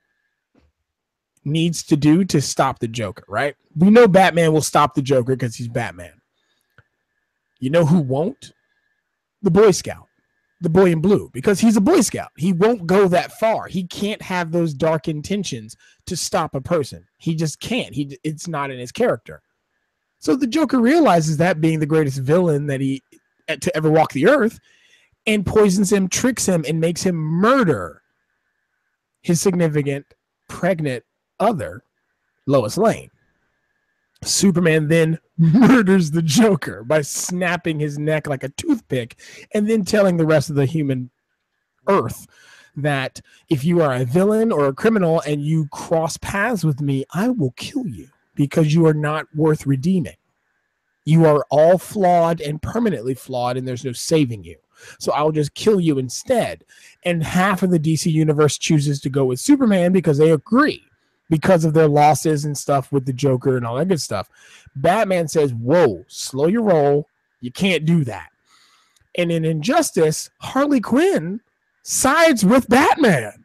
needs to do to stop the Joker, right? We know Batman will stop the Joker because he's Batman. You know who won't? The Boy Scout, the boy in blue, because he's a Boy Scout. He won't go that far. He can't have those dark intentions to stop a person. He just can't. It's not in his character. So the Joker realizes that, being the greatest villain that he to ever walk the earth, and poisons him, tricks him, and makes him murder his significant pregnant other, Lois Lane. Superman then murders the Joker by snapping his neck like a toothpick and then telling the rest of the human earth that if you are a villain or a criminal and you cross paths with me, I will kill you because you are not worth redeeming. You are all flawed and permanently flawed, and there's no saving you. So I'll just kill you instead. And half of the DC universe chooses to go with Superman because they agree, because of their losses and stuff with the Joker and all that good stuff. Batman says, whoa, slow your roll. You can't do that. And in Injustice, Harley Quinn sides with Batman.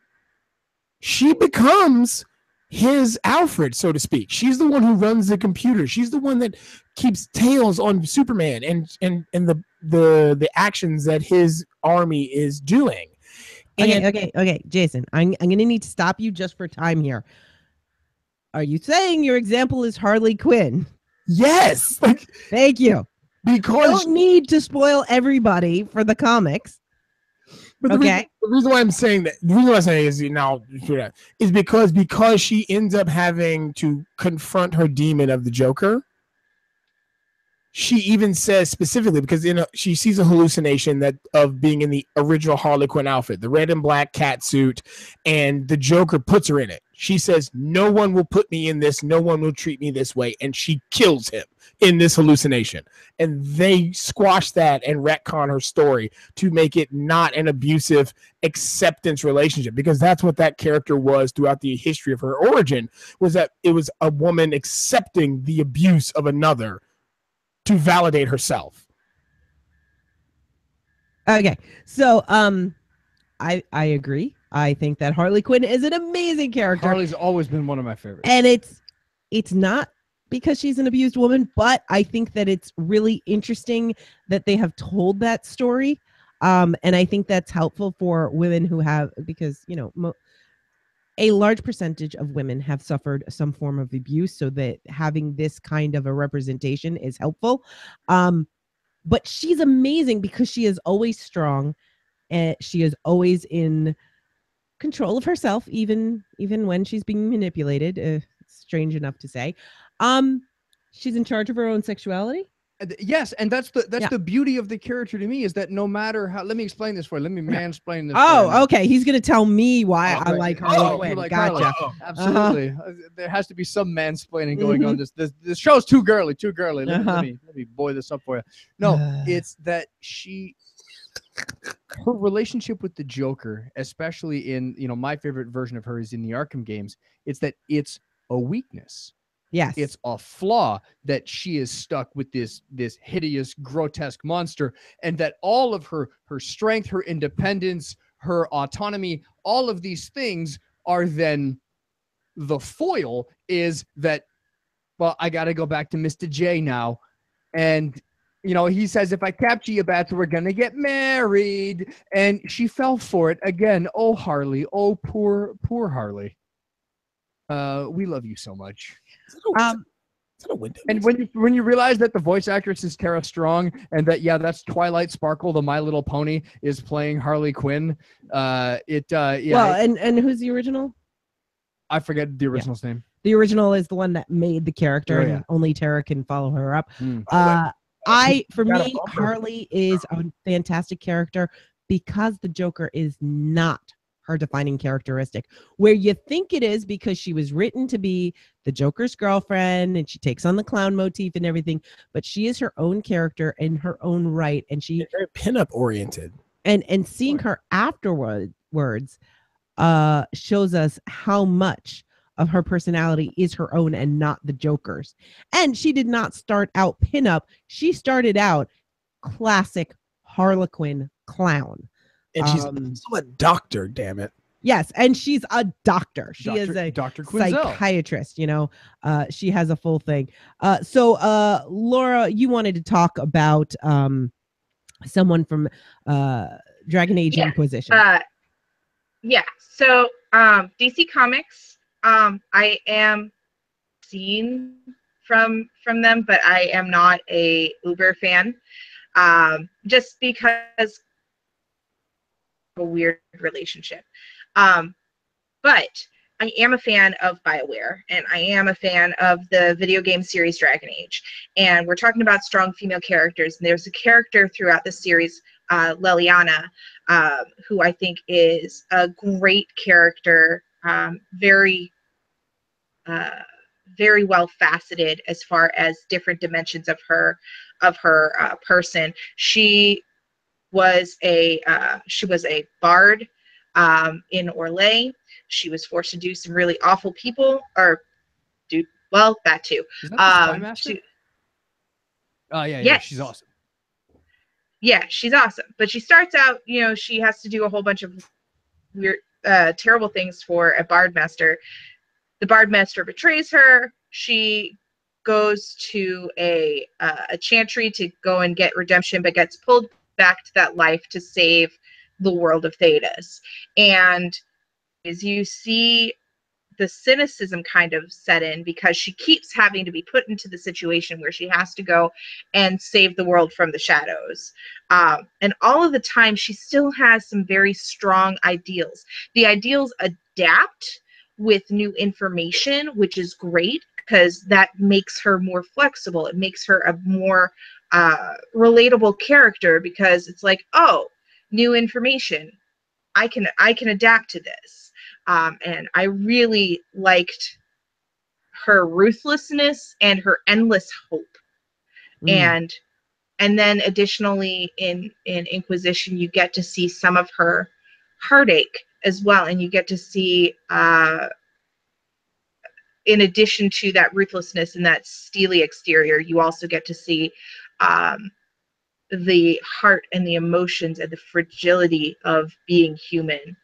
She becomes his Alfred, so to speak. She's the one who runs the computer. She's the one that keeps tails on Superman and the actions that his army is doing. Okay, Jason, I'm going to need to stop you just for time here. Are you saying your example is Harley Quinn? Yes. Thank you. Because Don't need to spoil everybody for the comics. but the Okay. reason why I'm saying that, the reason why I'm saying is now is because she ends up having to confront her demon of the Joker. she even says specifically, because she sees a hallucination that of being in the original Harley Quinn outfit, the red and black cat suit, and the Joker puts her in it. She says, no one will put me in this. No one will treat me this way. And she kills him in this hallucination. And they squash that and retcon her story to make it not an abusive acceptance relationship, because that's what that character was throughout the history of her origin, was that it was a woman accepting the abuse of another to validate herself. Okay, so I agree. I think that Harley Quinn is an amazing character. Harley's always been one of my favorites. And it's not because she's an abused woman, but I think that it's really interesting that they have told that story. And I think that's helpful for women who have, because, you know, a large percentage of women have suffered some form of abuse, so that having this kind of a representation is helpful. But she's amazing because she is always strong, and she is always in control of herself, even when she's being manipulated. Strange enough to say. She's in charge of her own sexuality. Yes, and that's the beauty of the character to me, is that no matter how, let me explain this for you. Let me mansplain this. Oh, okay. He's gonna tell me why I like Harley Quinn. Like gotcha. Harley. Absolutely. There has to be some mansplaining going on. This show's too girly. Let me boy this up for you. No, it's that her relationship with the Joker, especially in, you know, my favorite version of her is in the Arkham games. It's that it's a weakness. Yes. It's a flaw that she is stuck with this hideous, grotesque monster, and that all of her strength, her independence, her autonomy, all of these things are then the foil is that, well, I got to go back to Mr. J now. And, you know, he says, if I capture you, Bats, we're going to get married. And she fell for it again. Oh, Harley. Oh, poor Harley. We love you so much. Is that a window? And when you realize that the voice actress is Tara Strong, and that that's Twilight Sparkle, the My Little Pony, is playing Harley Quinn. Well, and who's the original? I forget the original's name. The original is the one that made the character, and only Tara can follow her up. For me, Harley is a fantastic character because the Joker is not her defining characteristic, where you think it is because she was written to be the Joker's girlfriend and she takes on the clown motif and everything, but she is her own character in her own right, and she's very pinup oriented. And seeing her afterwards shows us how much of her personality is her own and not the Joker's. And she did not start out pinup; she started out classic Harlequin clown. And she's also a doctor, damn it. Yes, and she's a doctor. She is a Dr. Quinzel. Psychiatrist, you know. She has a full thing. So Laura, you wanted to talk about someone from Dragon Age Inquisition. So DC Comics, I am seen from them, but I am not a uber fan. Just because a weird relationship. But I am a fan of BioWare, and I am a fan of the video game series Dragon Age. And we're talking about strong female characters. And there's a character throughout the series, Leliana, who I think is a great character, very well faceted as far as different dimensions of her person. She was a bard in Orlais. She was forced to do some really awful that too. Is that the Spy Master? Yeah, she's awesome. Yeah, she's awesome. But she starts out, you know, she has to do a whole bunch of weird, terrible things for a bard master. The bard master betrays her. She goes to a chantry to go and get redemption, but gets pulled back to that life to save the world of Thedas. And as you see the cynicism kind of set in, because she keeps having to be put into the situation where she has to go and save the world from the shadows. And all of the time, she still has some very strong ideals. The ideals adapt with new information, which is great. because that makes her more flexible. It makes her a more relatable character, because it's like, oh, new information. I can adapt to this. And I really liked her ruthlessness and her endless hope. And then additionally in Inquisition, you get to see some of her heartache as well, and you get to see in addition to that ruthlessness and that steely exterior, you also get to see the heart and the emotions and the fragility of being human.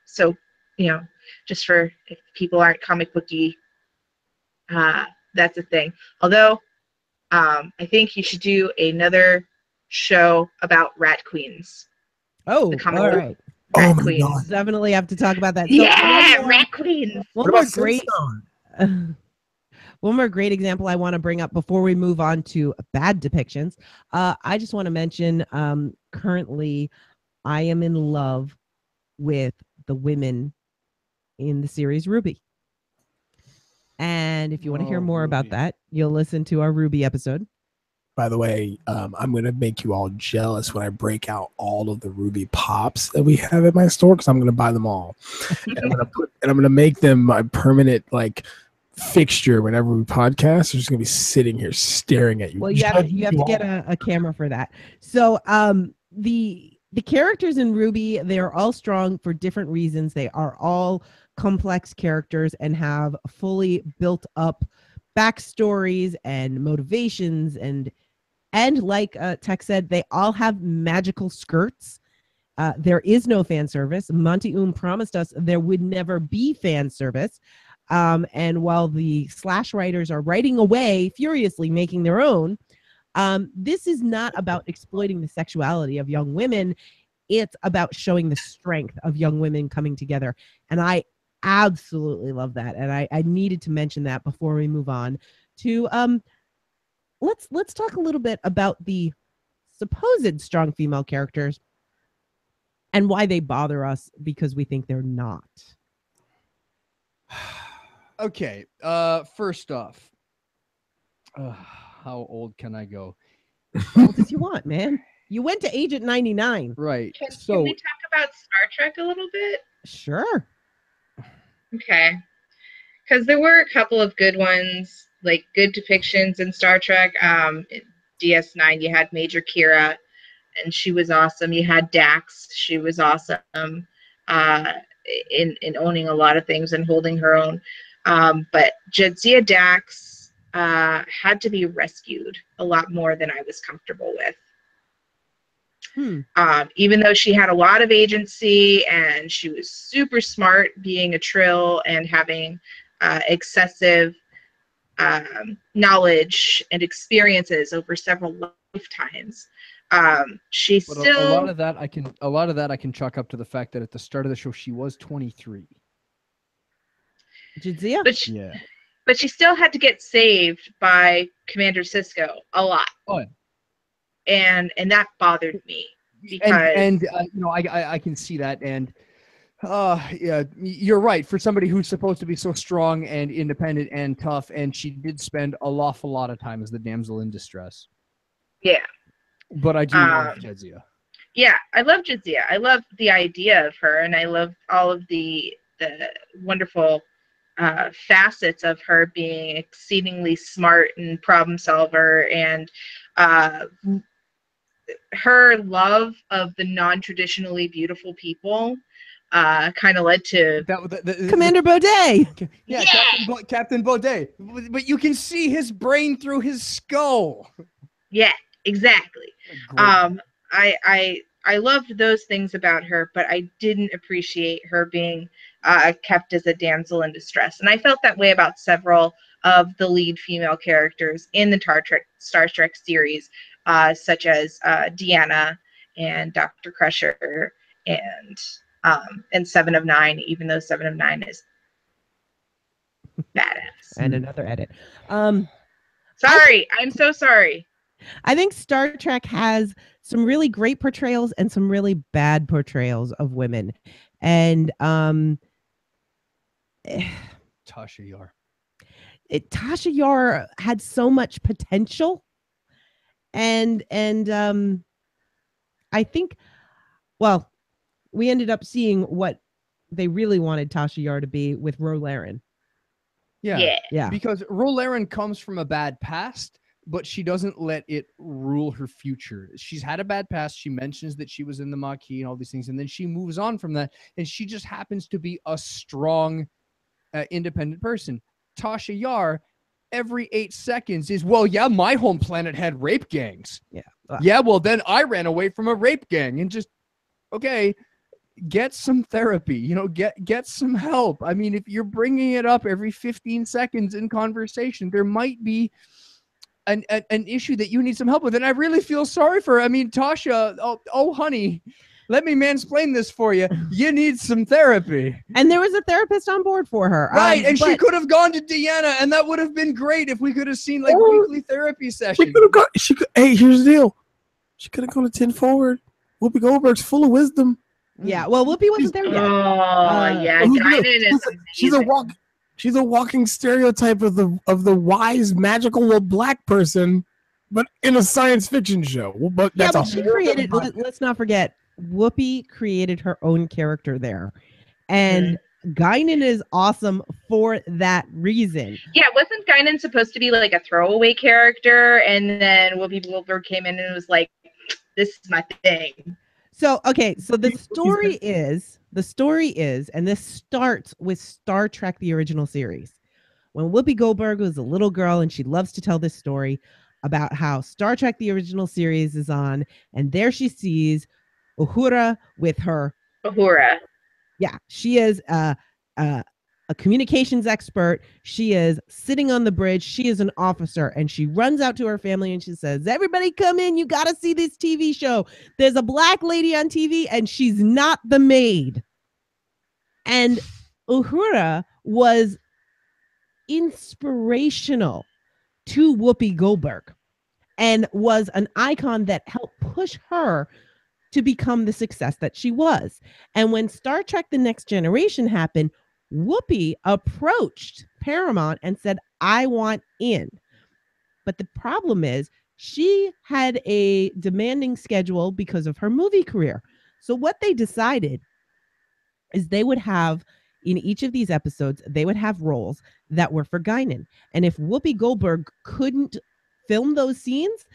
So, just for if people aren't comic booky, that's a thing. Although, I think you should do another show about rat queens. Oh, The comic all book right. rat my queens. God. Definitely have to talk about that. So Yeah, rat queens. one What more about great Silverstone? one more great example I want to bring up before we move on to bad depictions. I just want to mention currently I am in love with the women in the series Ruby. And if you want to hear more about Ruby. that, you'll listen to our Ruby episode. By the way, I'm gonna make you all jealous when I break out all of the Ruby Pops that we have at my store, because I'm gonna buy them all, and I'm gonna make them my permanent fixture whenever we podcast. They're just gonna be sitting here staring at you. Well, you have to get a camera for that. So the characters in Ruby, they are all strong for different reasons. They are all complex characters and have fully built up backstories and motivations, and like Tech said, they all have magical skirts. There is no fan service. Monty promised us there would never be fan service. And while the slash writers are writing away furiously, making their own, this is not about exploiting the sexuality of young women. It's about showing the strength of young women coming together. And I absolutely love that. And I needed to mention that before we move on to let's talk a little bit about the supposed strong female characters and why they bother us because we think they're not. Okay. First off, how old can I go? How old as you want, man. You went to Agent 99. Right. Can So we talk about Star Trek a little bit? Sure. Okay. Because there were a couple of good ones, like good depictions in Star Trek. DS9, you had Major Kira, and she was awesome. You had Dax, she was awesome in owning a lot of things and holding her own. But Jadzia Dax had to be rescued a lot more than I was comfortable with. Even though she had a lot of agency and she was super smart, being a Trill and having excessive knowledge and experiences over several lifetimes, she but still a lot of that I can chalk up to the fact that at the start of the show she was 23. Jadzia? But she still had to get saved by Commander Sisko a lot. Oh, and that bothered me because I can see that, and yeah, you're right. For somebody who's supposed to be so strong and independent and tough, and she did spend a awful lot of time as the damsel in distress. Yeah, but I do love Jadzia. Yeah, I love Jadzia. I love the idea of her, and I love all of the wonderful facets of her being exceedingly smart and problem solver, and her love of the non-traditionally beautiful people kind of led to Commander Baudet. Yeah. Captain Baudet. But you can see his brain through his skull. Yeah, exactly. I loved those things about her, but I didn't appreciate her being kept as a damsel in distress. And I felt that way about several of the lead female characters in the Star Trek series, such as Deanna and Dr. Crusher and Seven of Nine, even though Seven of Nine is badass. And another edit. Sorry, I'm so sorry. I think Star Trek has some really great portrayals and some really bad portrayals of women. And Tasha Yar. Tasha Yar had so much potential, and I think, well, we ended up seeing what they really wanted Tasha Yar to be with Rolaren. Yeah. Because Rolaren comes from a bad past, but she doesn't let it rule her future. She's had a bad past. She mentions that she was in the Maquis and all these things, and then she moves on from that, and she just happens to be a strong, independent person. Tasha Yar, every 8 seconds is, well, yeah, my home planet had rape gangs. Yeah, well, then I ran away from a rape gang, and just, okay, get some therapy, you know, get some help. I mean, if you're bringing it up every 15 seconds in conversation, there might be an issue that you need some help with. And I really feel sorry for her. I mean, Tasha, oh honey, let me mansplain this for you. You need some therapy. And there was a therapist on board for her. Right. And she could have gone to Deanna, and that would have been great if we could have seen like weekly therapy sessions. She could have gone. Hey, here's the deal. She could have gone to 10 Forward. Whoopi Goldberg's full of wisdom. Yeah. Well, Whoopi wasn't there yet. Yeah. Guinan is she's a walking stereotype of the wise, magical black person, but in a science fiction show. But that's but she created. Let's not forget, Whoopi created her own character there, and Guinan is awesome for that reason. Yeah, wasn't Guinan supposed to be like a throwaway character, and then Whoopi Goldberg came in and was like, "This is my thing." So the story is, and this starts with Star Trek: The Original Series, when Whoopi Goldberg was a little girl, and she loves to tell this story about how Star Trek: The Original Series is on, and there she sees Uhura with her. Yeah, she is a communications expert. She is sitting on the bridge. She is an officer, and she runs out to her family and she says, "Everybody come in. You got to see this TV show. There's a black lady on TV, and she's not the maid." And Uhura was inspirational to Whoopi Goldberg and was an icon that helped push her to become the success that she was. And when Star Trek: The Next Generation happened, Whoopi approached Paramount and said, "I want in." But the problem is she had a demanding schedule because of her movie career. So what they decided is they would have, in each of these episodes, they would have roles that were for Guinan. And if Whoopi Goldberg couldn't film those scenes,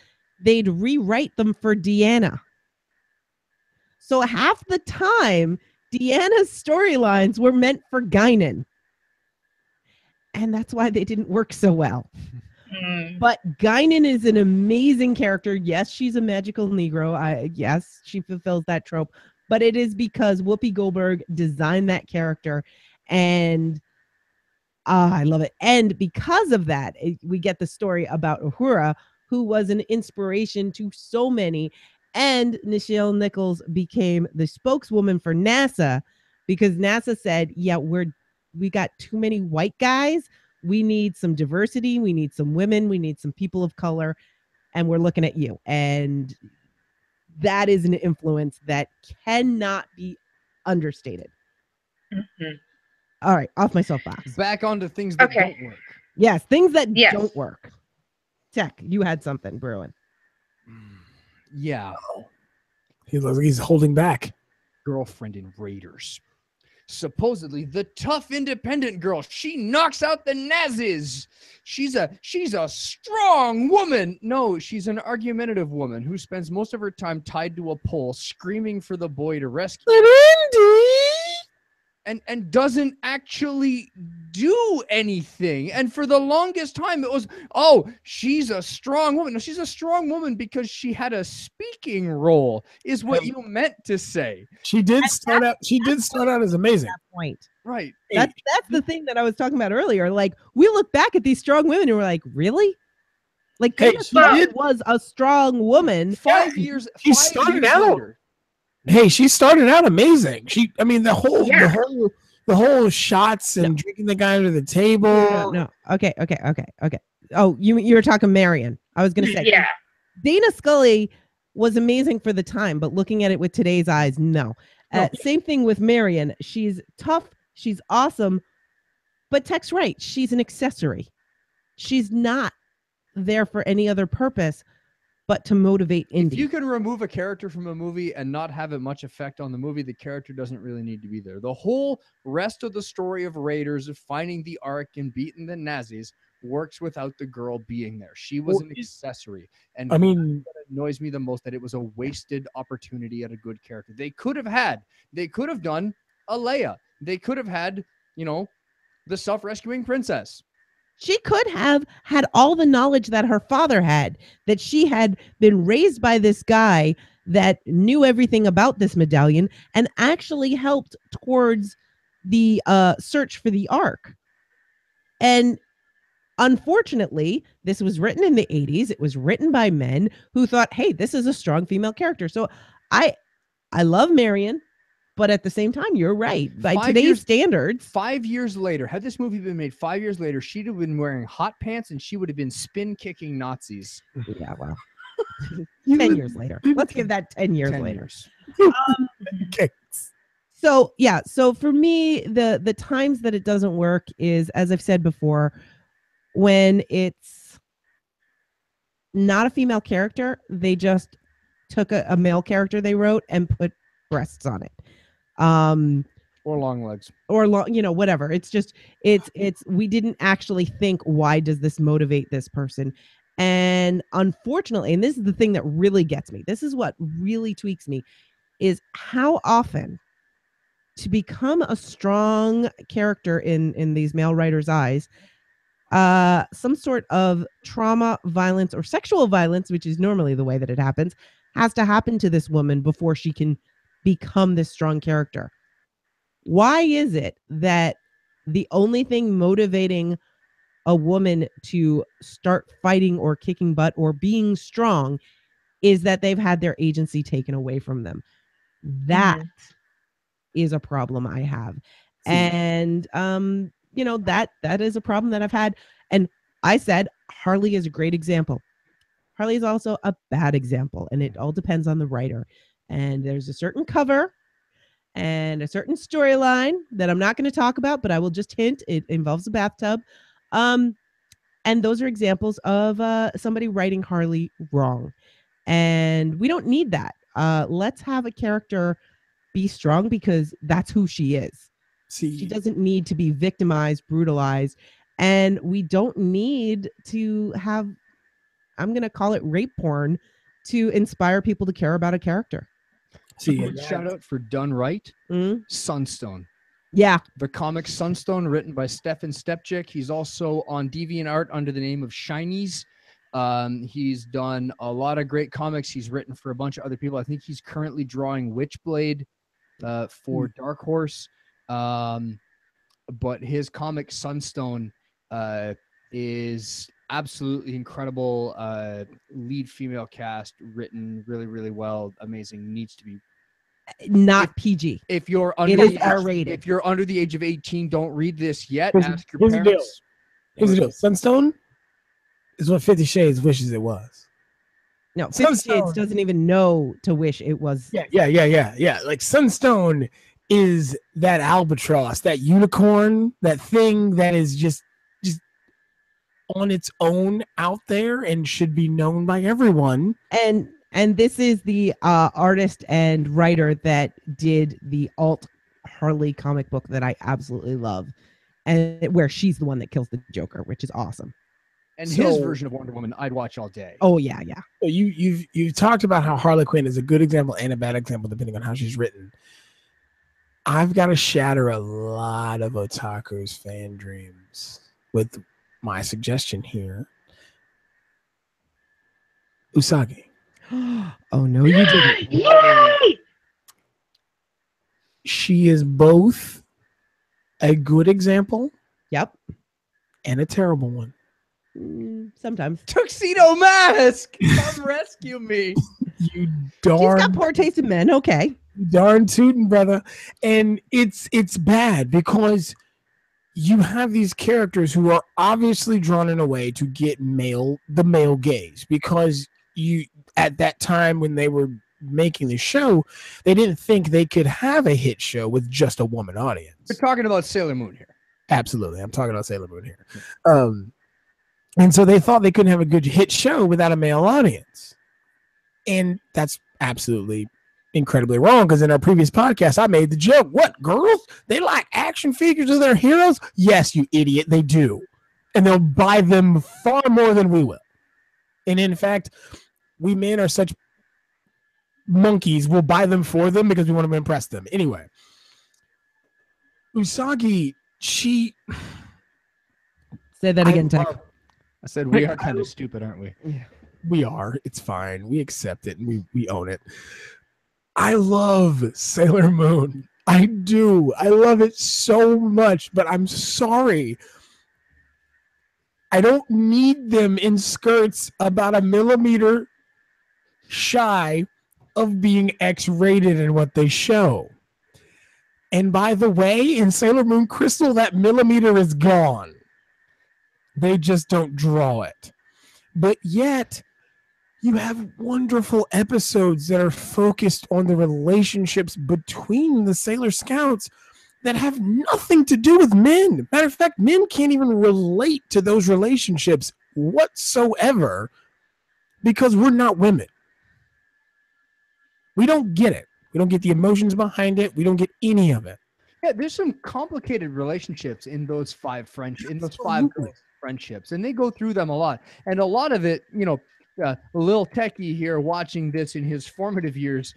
they'd rewrite them for Deanna. So half the time, Deanna's storylines were meant for Guinan. And that's why they didn't work so well. But Guinan is an amazing character. Yes, she's a magical Negro. Yes, she fulfills that trope. But it is because Whoopi Goldberg designed that character. And I love it. And because of that, we get the story about Uhura, who was an inspiration to so many. And Nichelle Nichols became the spokeswoman for NASA because NASA said, "Yeah, we got too many white guys. We need some diversity. We need some women. We need some people of color. And we're looking at you." And that is an influence that cannot be understated. All right, off my soapbox. Back onto things that don't work. Yes, things that don't work. Tech, you had something brewing. Yeah. He's holding back. Girlfriend in Raiders. Supposedly the tough independent girl. She knocks out the Nazis. She's a strong woman. No, she's an argumentative woman who spends most of her time tied to a pole screaming for the boy to rescue. And doesn't actually do anything. And for the longest time, it was, oh, she's a strong woman. No, she's a strong woman because she had a speaking role, is what you meant to say. She did start out as amazing. Point. Right. That's the thing that I was talking about earlier. Like, we look back at these strong women and we're like, really? Like, she was a strong woman. 5 years. She started out. Hey, she started out amazing. The whole shots and drinking the guy under the table. No. Okay. Oh, you were talking Marion. I was going to say, Dana Scully was amazing for the time, but looking at it with today's eyes, no. Same thing with Marion. She's tough. She's awesome. But Tech's right. She's an accessory. she's not there for any other purpose but to motivate Indy. If you can remove a character from a movie and not have it much effect on the movie, the character doesn't really need to be there. The whole rest of the story of Raiders, of finding the Ark and beating the Nazis, works without the girl being there. She was an accessory. And I mean, that annoys me the most, that it was a wasted opportunity at a good character. They could have done a Leia. They could have had, the self-rescuing princess. She could have had all the knowledge that her father had, that she had been raised by this guy that knew everything about this medallion and actually helped towards the search for the Ark. And unfortunately, this was written in the 80s. It was written by men who thought, hey, this is a strong female character. So I love Marion. But at the same time, you're right. By today's standards. 5 years later, had this movie been made 5 years later, she'd have been wearing hot pants and she would have been spin-kicking Nazis. Yeah, well, 10 years later. Let's give that 10 years later. Okay. So, yeah. So for me, the times that it doesn't work is, as I've said before, when it's not a female character, they just took a male character they wrote and put breasts on it. Or long legs, or long, whatever. It's just, we didn't actually think, why does this motivate this person? And unfortunately, and this is the thing that really gets me, this is what really tweaks me, is how often to become a strong character in these male writers' eyes, some sort of trauma, violence, or sexual violence, which is normally the way that it happens, has to happen to this woman before she can become this strong character. Why is it that the only thing motivating a woman to start fighting or kicking butt or being strong is that they've had their agency taken away from them? That is a problem I have. And that is a problem that I've had. And I said Harley is a great example. Harley is also a bad example, and it all depends on the writer. And there's a certain cover and a certain storyline that I'm not going to talk about, but I will just hint it involves a bathtub. And those are examples of somebody writing Harley wrong. And we don't need that. Let's have a character be strong because that's who she is. She doesn't need to be victimized, brutalized. And we don't need to have, I'm going to call it rape porn, to inspire people to care about a character. Shout out for done right. Sunstone. Yeah. The comic Sunstone, written by Stefan Stepchick. He's also on DeviantArt under the name of Shinies. He's done a lot of great comics. He's written for a bunch of other people. I think he's currently drawing Witchblade for Dark Horse. But his comic Sunstone is absolutely incredible. Lead female cast, written really, really well. Amazing. Needs to be PG. If you're under it is R-rated. If you're under the age of 18, don't read this yet. Ask your here's parents. Here's the deal. Sunstone is what 50 Shades wishes it was. No, 50 Shades doesn't even know to wish it was. Yeah. Like Sunstone is that albatross, that unicorn, that thing that is just on its own out there and should be known by everyone. And this is the artist and writer that did the alt Harley comic book that I absolutely love, and where she's the one that kills the Joker, which is awesome. And his version of Wonder Woman, I'd watch all day. Oh yeah. So you've talked about how Harley Quinn is a good example and a bad example depending on how she's written. I've got to shatter a lot of otaku's fan dreams with my suggestion here. Usagi. Oh no, you didn't. Yay! She is both a good example, yep, and a terrible one. Sometimes. Tuxedo Mask, come rescue me. You She's got poor taste in men. Okay. Darn tootin', brother. And it's bad because you have these characters who are obviously drawn in a way to get the male gaze, because you, at that time when they were making the show, they didn't think they could have a hit show with just a woman audience. We're talking about Sailor Moon here. Absolutely. I'm talking about Sailor Moon here. And so they thought they couldn't have a good hit show without a male audience. And that's absolutely incredibly wrong, because in our previous podcast, I made the joke, what, girls? They like action figures of their heroes? Yes, you idiot, they do. And they'll buy them far more than we will. And in fact, we men are such monkeys, we'll buy them for them because we want to impress them. Anyway, Usagi, she... Say that again, Tech. I said we are kind of stupid, aren't we? We are. It's fine. We accept it and we own it. I love Sailor Moon. I do. I love it so much, but I'm sorry. I don't need them in skirts about a millimeter shy of being X-rated in what they show. And by the way, in Sailor Moon Crystal, that millimeter is gone. They just don't draw it. But yet, you have wonderful episodes that are focused on the relationships between the Sailor Scouts that have nothing to do with men. Matter of fact, men can't even relate to those relationships whatsoever because we're not women. We don't get it. We don't get the emotions behind it. We don't get any of it. Yeah, there's some complicated relationships in those five girls' friendships, and they go through them a lot. And a lot of it, you know, Lil Techie here watching this in his formative years,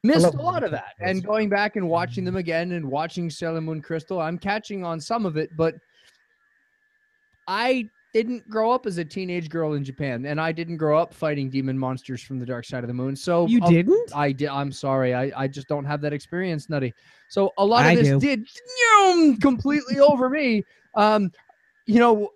missed a lot of that. And going back and watching them again and watching Sailor Moon Crystal, I'm catching on some of it, but I didn't grow up as a teenage girl in Japan, and I didn't grow up fighting demon monsters from the dark side of the moon. So You didn't? I did. I'm sorry. I just don't have that experience, Nutty. So a lot of I this do. did completely over me. You know,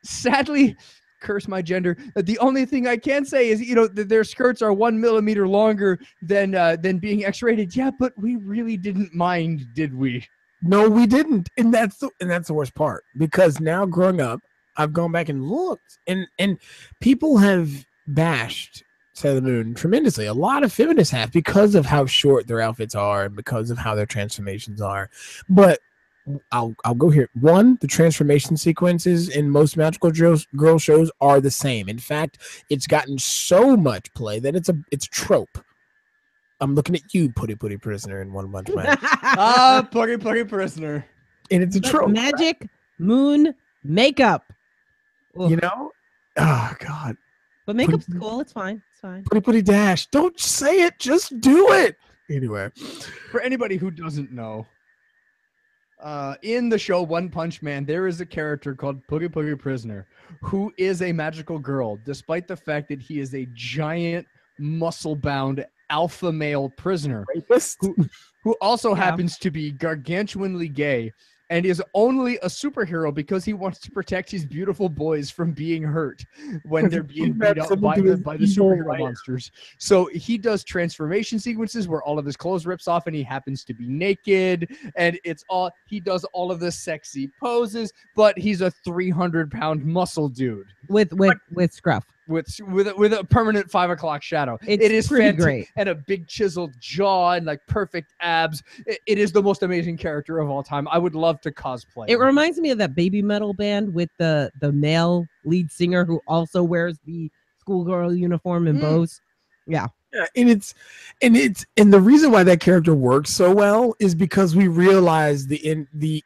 sadly, curse my gender. The only thing I can say is, you know, their skirts are 1 millimeter longer than being X-rated. Yeah, but we really didn't mind, did we? No, we didn't. And that's the worst part, because now growing up, I've gone back and looked, and people have bashed Sailor Moon tremendously. A lot of feminists have, because of how short their outfits are and because of how their transformations are. But I'll go here. One, the transformation sequences in most magical girl shows are the same. In fact, it's gotten so much play that it's a trope. I'm looking at you, Putty Prisoner in One Punch Man. Putty Prisoner. And it's a trope. Magic Moon makeup. Ugh. You know? Oh, God. But makeup's cool. It's fine. It's fine. Putty Dash. Don't say it. Just do it. Anyway. For anybody who doesn't know, in the show One Punch Man, there is a character called Putty Prisoner who is a magical girl, despite the fact that he is a giant, muscle-bound alpha male prisoner who also happens to be gargantuanly gay and is only a superhero because he wants to protect his beautiful boys from being hurt when they're being beat up by the superhero monsters. So he does transformation sequences where all of his clothes rips off and he happens to be naked, and he does all of the sexy poses, but he's a 300-pound muscle dude With scruff. with a permanent 5 o'clock shadow. It is pretty great. And a big chiseled jaw and like perfect abs. It is the most amazing character of all time. I would love to cosplay. It reminds me of that baby metal band with the male lead singer who also wears the schoolgirl uniform and bows. Yeah. Yeah, and the reason why that character works so well is because we realize the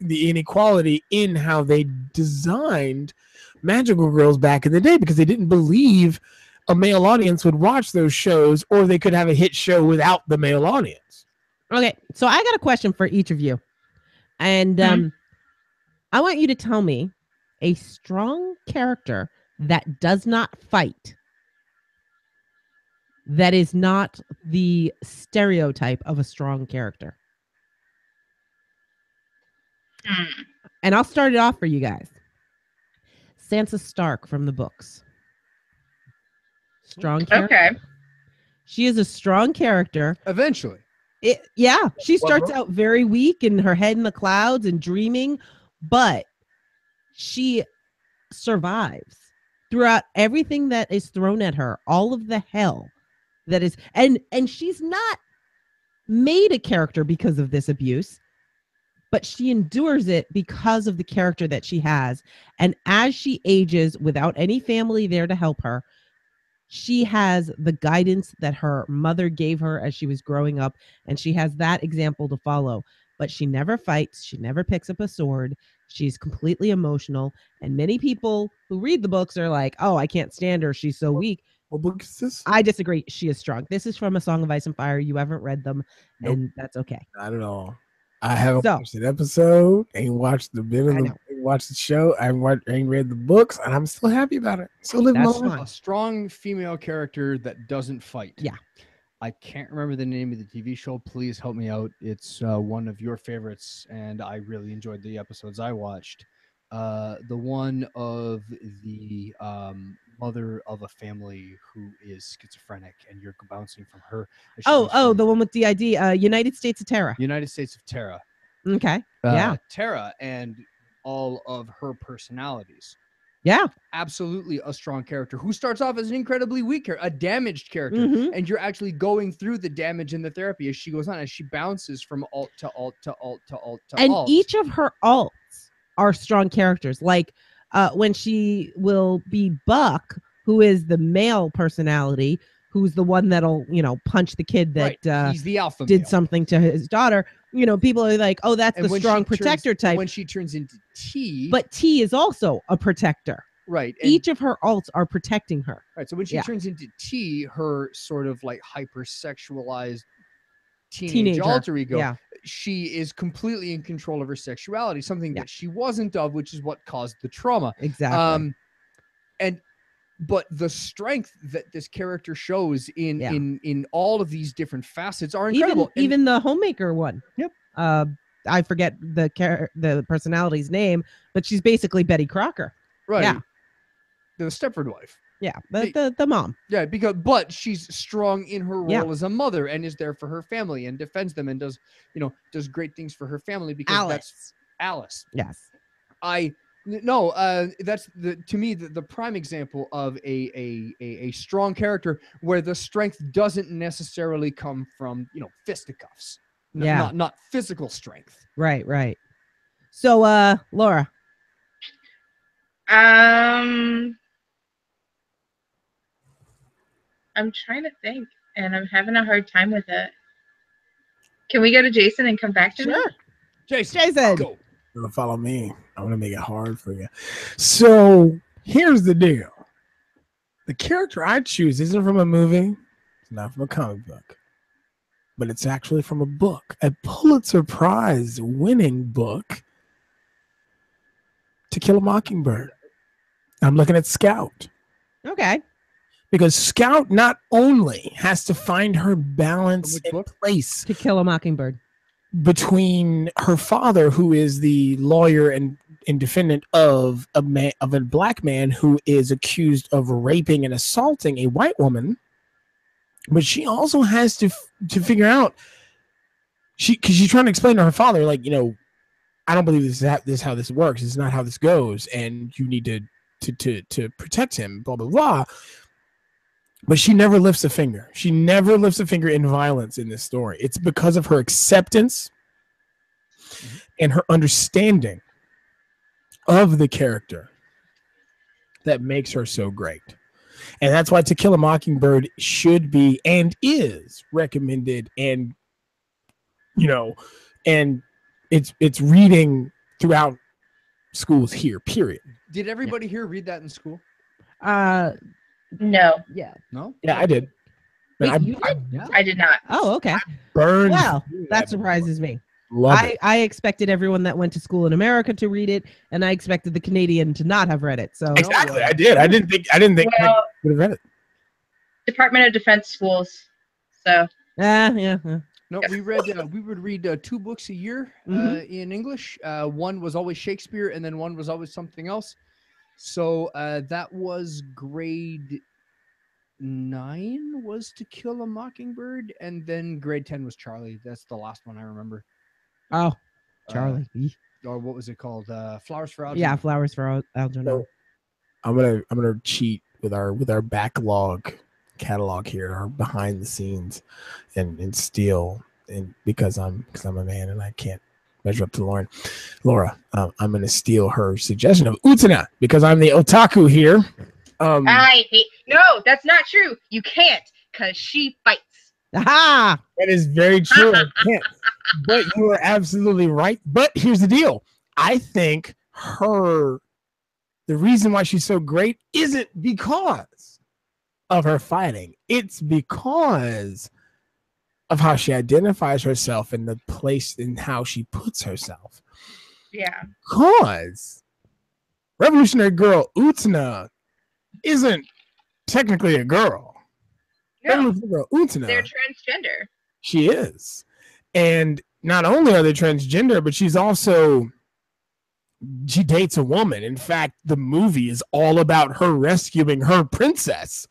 inequality in how they designed magical girls back in the day, because they didn't believe a male audience would watch those shows, or they could have a hit show without the male audience. Okay, so I got a question for each of you, and I want you to tell me a strong character that does not fight, that is not the stereotype of a strong character. And I'll start it off for you guys. Sansa Stark from the books. Strong character. Okay. She is a strong character. Eventually. She starts out very weak and her head in the clouds and dreaming, but she survives throughout everything that is thrown at her, all of the hell that is, and she's not made a character because of this abuse. but she endures it because of the character that she has. And as she ages without any family there to help her, she has the guidance that her mother gave her as she was growing up, and she has that example to follow. But she never fights, she never picks up a sword. She's completely emotional, and many people who read the books are like, "Oh, I can't stand her. She's so weak." What book is this? I disagree. She is strong. This is from A Song of Ice and Fire. You haven't read them, Nope. and that's okay. Not at all. I haven't So- watched an episode, ain't watched the bit of I the know. ain't watched the show, I ain't read the books, and I'm still happy about it. Still living my That's life. fine. A strong female character that doesn't fight. Yeah. I can't remember the name of the TV show. Please help me out. It's one of your favorites, and I really enjoyed the episodes I watched. The one of the mother of a family who is schizophrenic, and you're bouncing from her. as she goes Oh, from the one with DID, United States of Terra. United States of Terra. Okay. Yeah. Terra and all of her personalities. Yeah. Absolutely a strong character who starts off as an incredibly weak character, a damaged character, Mhm. and you're actually going through the damage and the therapy as she goes on, as she bounces from alt to alt to alt to alt to And alt. each of her alts are strong characters. Like when she will be Buck, who is the male personality, who's the one that'll, punch the kid that right. He's the alpha did male. something to his daughter. People are like, oh, that's And the when strong she turns- protector type. When she turns into T, But T is also a protector. right, and, Each of her alts are protecting her. right. So when she yeah. turns into T, her sort of like hypersexualized teenage Teenager. alter ego, Yeah. she is completely in control of her sexuality, something Yeah. that she wasn't of, which is what caused the trauma. Exactly. But the strength that this character shows in Yeah. in all of these different facets are incredible. Even the homemaker one. Yep. I forget the personality's name, but she's basically Betty Crocker. right, yeah. the Stepford wife. Yeah, the mom. Yeah, but she's strong in her role Yeah. as a mother and is there for her family and defends them and does great things for her family because that's Alice. Yes. That's to me the prime example of a strong character where the strength doesn't necessarily come from fisticuffs. Yeah. Not physical strength. Right. So Laura. I'm trying to think, and I'm having a hard time with it. Can we go to Jason and come back to me? Sure. Jason, go. You're gonna follow me. I'm gonna make it hard for you. So here's the deal. The character I choose isn't from a movie, it's not from a comic book, but it's actually from a book, a Pulitzer Prize winning book, To Kill a Mockingbird. I'm looking at Scout. Okay. Because Scout not only has to find her balance Which and book? place To Kill a Mockingbird. between her father, who is the lawyer and defendant of a black man who is accused of raping and assaulting a white woman, but she also has to figure out because she's trying to explain to her father, like, I don't believe this is how this works. It's not how this goes, and you need to protect him. Blah blah blah. But she never lifts a finger. She never lifts a finger in violence in this story. It's because of her acceptance and her understanding of the character that makes her so great. And that's why To Kill a Mockingbird should be and is recommended, and and it's reading throughout schools here, period. Did everybody here read that in school? No, Yeah. No? Yeah, I did. Wait, And you did? Yeah. I did not. Oh, okay. burned Wow, through that surprises me. Love it. I expected everyone that went to school in America to read it, and I expected the Canadian to not have read it. So Exactly. I did. I didn't think I Well, would have read it. Department of Defense schools. So yeah. No, we would read 2 books a year in English. One was always Shakespeare, and then one was always something else. So that was grade 9 was To Kill a Mockingbird, and then grade 10 was Charlie. That's the last one I remember. Oh, Charlie. Or what was it called? Flowers for Algernon. Yeah, Flowers for Algernon. I'm gonna cheat with our backlog catalog here, our behind the scenes, and steal, and because I'm a man and I can't measure up to Lauren. Laura, I'm going to steal her suggestion of Utena because I'm the otaku here. I hate. No, that's not true. You can't, because she fights. Aha! That is very true. I can't. But you are absolutely right. But here's the deal. I think the reason why she's so great isn't because of her fighting. It's because of how she identifies herself and the place and how she puts herself. Yeah. Because Revolutionary Girl Utena isn't technically a girl. No, Revolutionary Girl Utena, they're transgender. she is. And not only are they transgender, but she dates a woman. In fact, the movie is all about her rescuing her princess.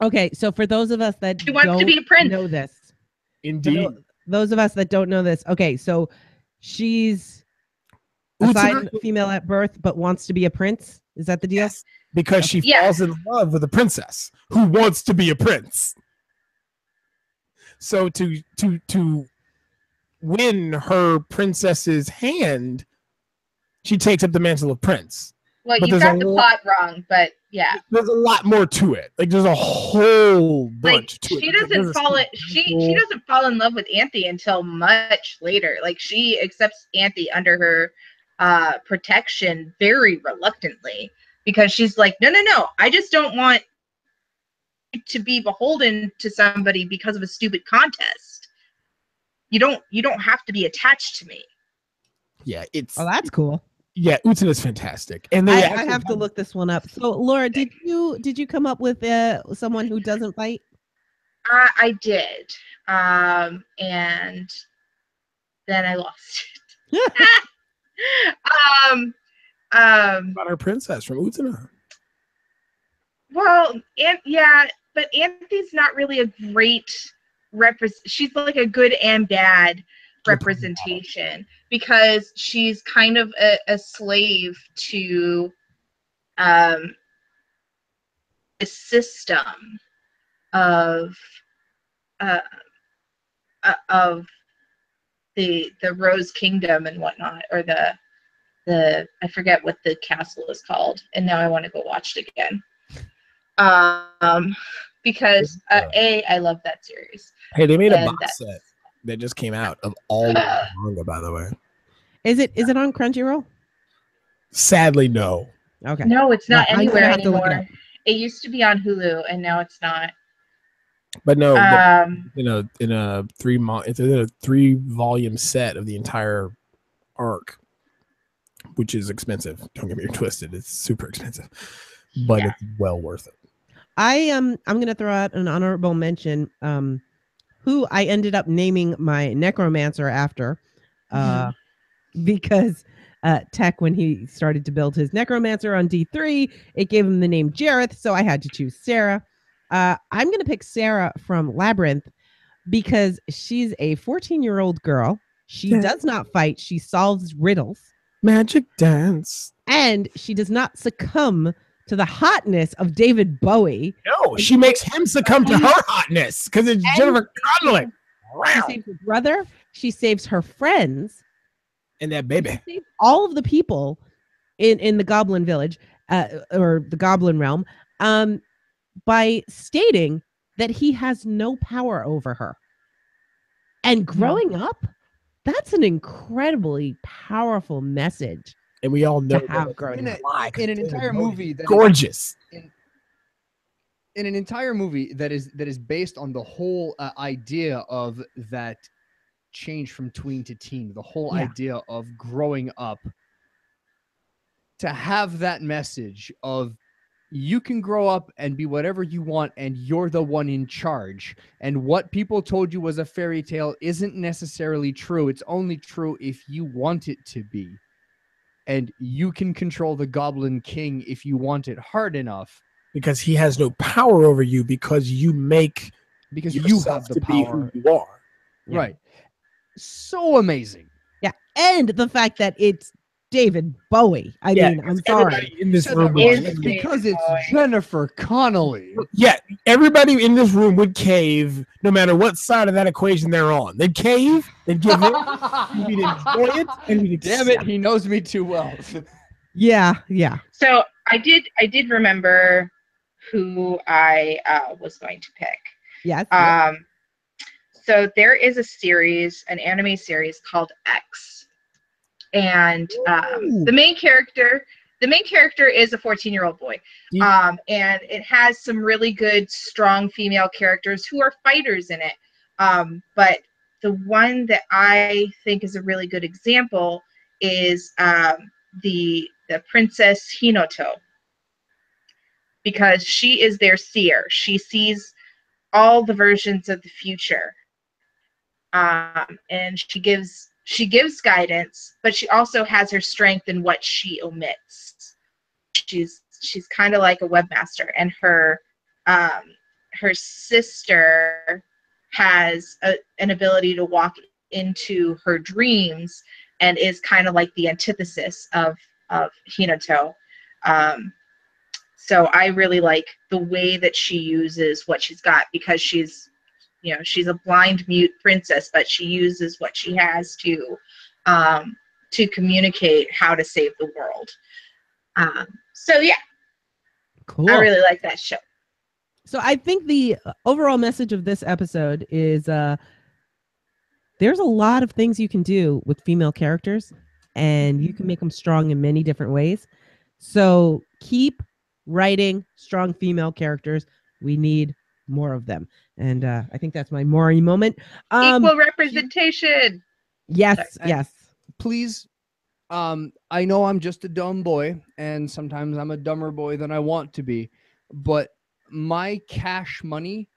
Okay, so for those of us that She wants to be a don't prince. know this, Indeed. those of us that don't know this, okay, so she's assigned female at birth, but wants to be a prince. Is that the deal? Yes, because she Yeah. falls in love with a princess who wants to be a prince. So to win her princess's hand, she takes up the mantle of prince. Well, But you there's got a the lot- plot wrong, but yeah. There's a lot more to it. Like there's a whole Like bunch to she it. doesn't There's a fall in, she doesn't fall in love with Anthe until much later. Like she accepts Anthe under her protection very reluctantly because she's like, no, I just don't want to be beholden to somebody because of a stupid contest. You don't have to be attached to me. Yeah, it's Oh, that's cool. yeah, Utena is fantastic. And I they have to look this one up. So, Laura, did you come up with someone who doesn't fight? I did, and then I lost it. about our princess from Utena. Well, but Anthe's not really a great she's like a good and bad representation because she's kind of a slave to a system of the Rose Kingdom and whatnot, or the I forget what the castle is called, and now I want to go watch it again. Because I love that series. Hey, they made a box set that just came out of all of the manga, by the way. Is it on Crunchyroll? Sadly, no. Okay. No, it's not I'm gonna anywhere have to look it anymore. It used to be on Hulu, and now it's not. But no, in a 3-volume set of the entire arc, which is expensive. Don't get me twisted; it's super expensive, but it's well worth it. I'm gonna throw out an honorable mention. Who I ended up naming my necromancer after, because Tech, when he started to build his necromancer on D3, it gave him the name Jareth, so I had to choose Sarah. I'm going to pick Sarah from Labyrinth because she's a 14-year-old girl. She does not fight. She solves riddles. Magic dance. And she does not succumb to the hotness of David Bowie. No, she makes him succumb to her hotness because it's Jennifer Connelly. She saves her brother. She saves her friends. And that baby. She saves all of the people in the Goblin Village or the Goblin Realm by stating that he has no power over her. And growing up, that's an incredibly powerful message. And we all know to have growing up. In an entire movie that gorgeous. In an entire movie that is based on the whole idea of that change from tween to teen, the whole idea of growing up, to have that message of you can grow up and be whatever you want and you're the one in charge, and what people told you was a fairy tale isn't necessarily true. It's only true if you want it to be, and you can control the Goblin King if you want it hard enough, because he has no power over you because you have the power be who you are. Right. So amazing. Yeah. And the fact that it's David Bowie. I mean, I'm sorry. Everybody in this Said room that would wrong. Is It's cave. because it's Boy. Jennifer Connelly. Yeah, everybody in this room would cave no matter what side of that equation they're on. They'd cave, they'd give in, we'd enjoy it, and we'd Damn it, accept. he knows me too well. Yeah. So I did remember who I was going to pick. Yes. So there is a series, an anime series called X, and Ooh. the main character is a 14-year-old boy, Yeah. and it has some really good, strong female characters who are fighters in it. But the one that I think is a really good example is the Princess Hinoto, because she is their seer. She sees all the versions of the future, and she gives guidance, but she also has her strength in what she omits. She's kind of like a webmaster, and her sister has an ability to walk into her dreams and is kind of like the antithesis of Hinato. So I really like the way that she uses what she's got, because she's a blind mute princess, but she uses what she has to communicate how to save the world. So yeah, Cool. I really like that show. So I think the overall message of this episode is there's a lot of things you can do with female characters, and you can make them strong in many different ways. So keep writing strong female characters. We need more of them. And I think that's my Maury moment. Equal representation. Yes, And- yes. Please, I know I'm just a dumb boy, and sometimes I'm a dumber boy than I want to be, but my cash money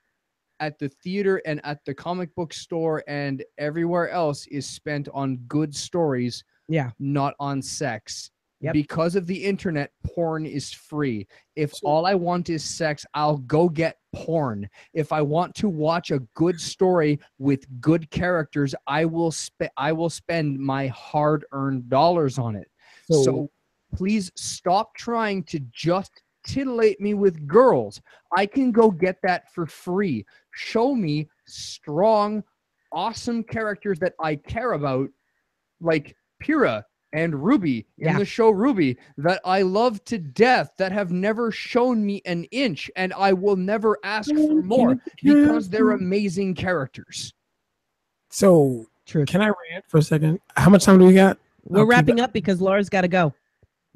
at the theater and at the comic book store and everywhere else is spent on good stories, Yeah. not on sex. Yep. Because of the internet, porn is free. If all I want is sex, I'll go get porn. If I want to watch a good story with good characters, I will spend my hard-earned dollars on it. So please stop trying to just titillate me with girls. I can go get that for free. Show me strong, awesome characters that I care about, like Pyrrha and Ruby in the show Ruby, that I love to death, that have never shown me an inch, and I will never ask for more because they're amazing characters. So True. can I rant for a second? How much time do we got? We're wrapping up because Laura's got to go.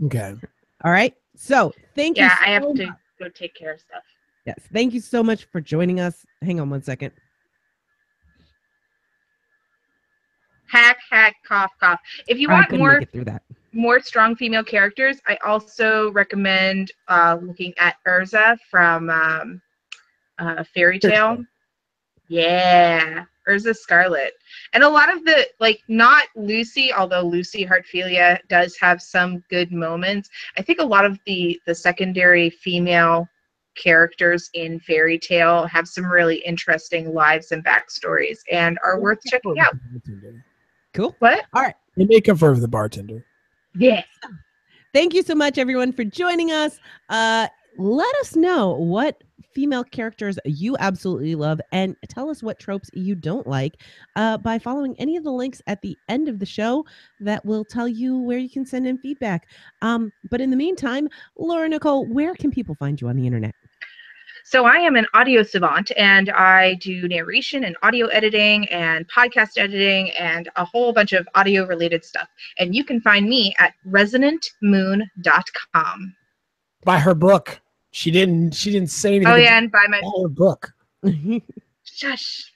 Okay. All right. So thank you. Yeah, I have so to much. go take care of stuff. Yes. Thank you so much for joining us. Hang on one second. Hack, cough, cough. If you I want couldn't make it through that. more strong female characters, I also recommend looking at Urza from Fairy Tale. Yeah, Urza Scarlet. And a lot of the, like, not Lucy, although Lucy Hartfilia does have some good moments. I think a lot of the secondary female characters in Fairy Tale have some really interesting lives and backstories and are worth checking out. Cool. What? All right. They make up for the bartender. Yeah. Thank you so much, everyone, for joining us. Let us know what female characters you absolutely love, and tell us what tropes you don't like by following any of the links at the end of the show that will tell you where you can send in feedback. But in the meantime, Laura Nicole, where can people find you on the internet? So I am an audio savant, and I do narration and audio editing and podcast editing and a whole bunch of audio related stuff. And you can find me at resonantmoon.com. Buy her book. She didn't say anything. Oh yeah, and buy my her book. shush.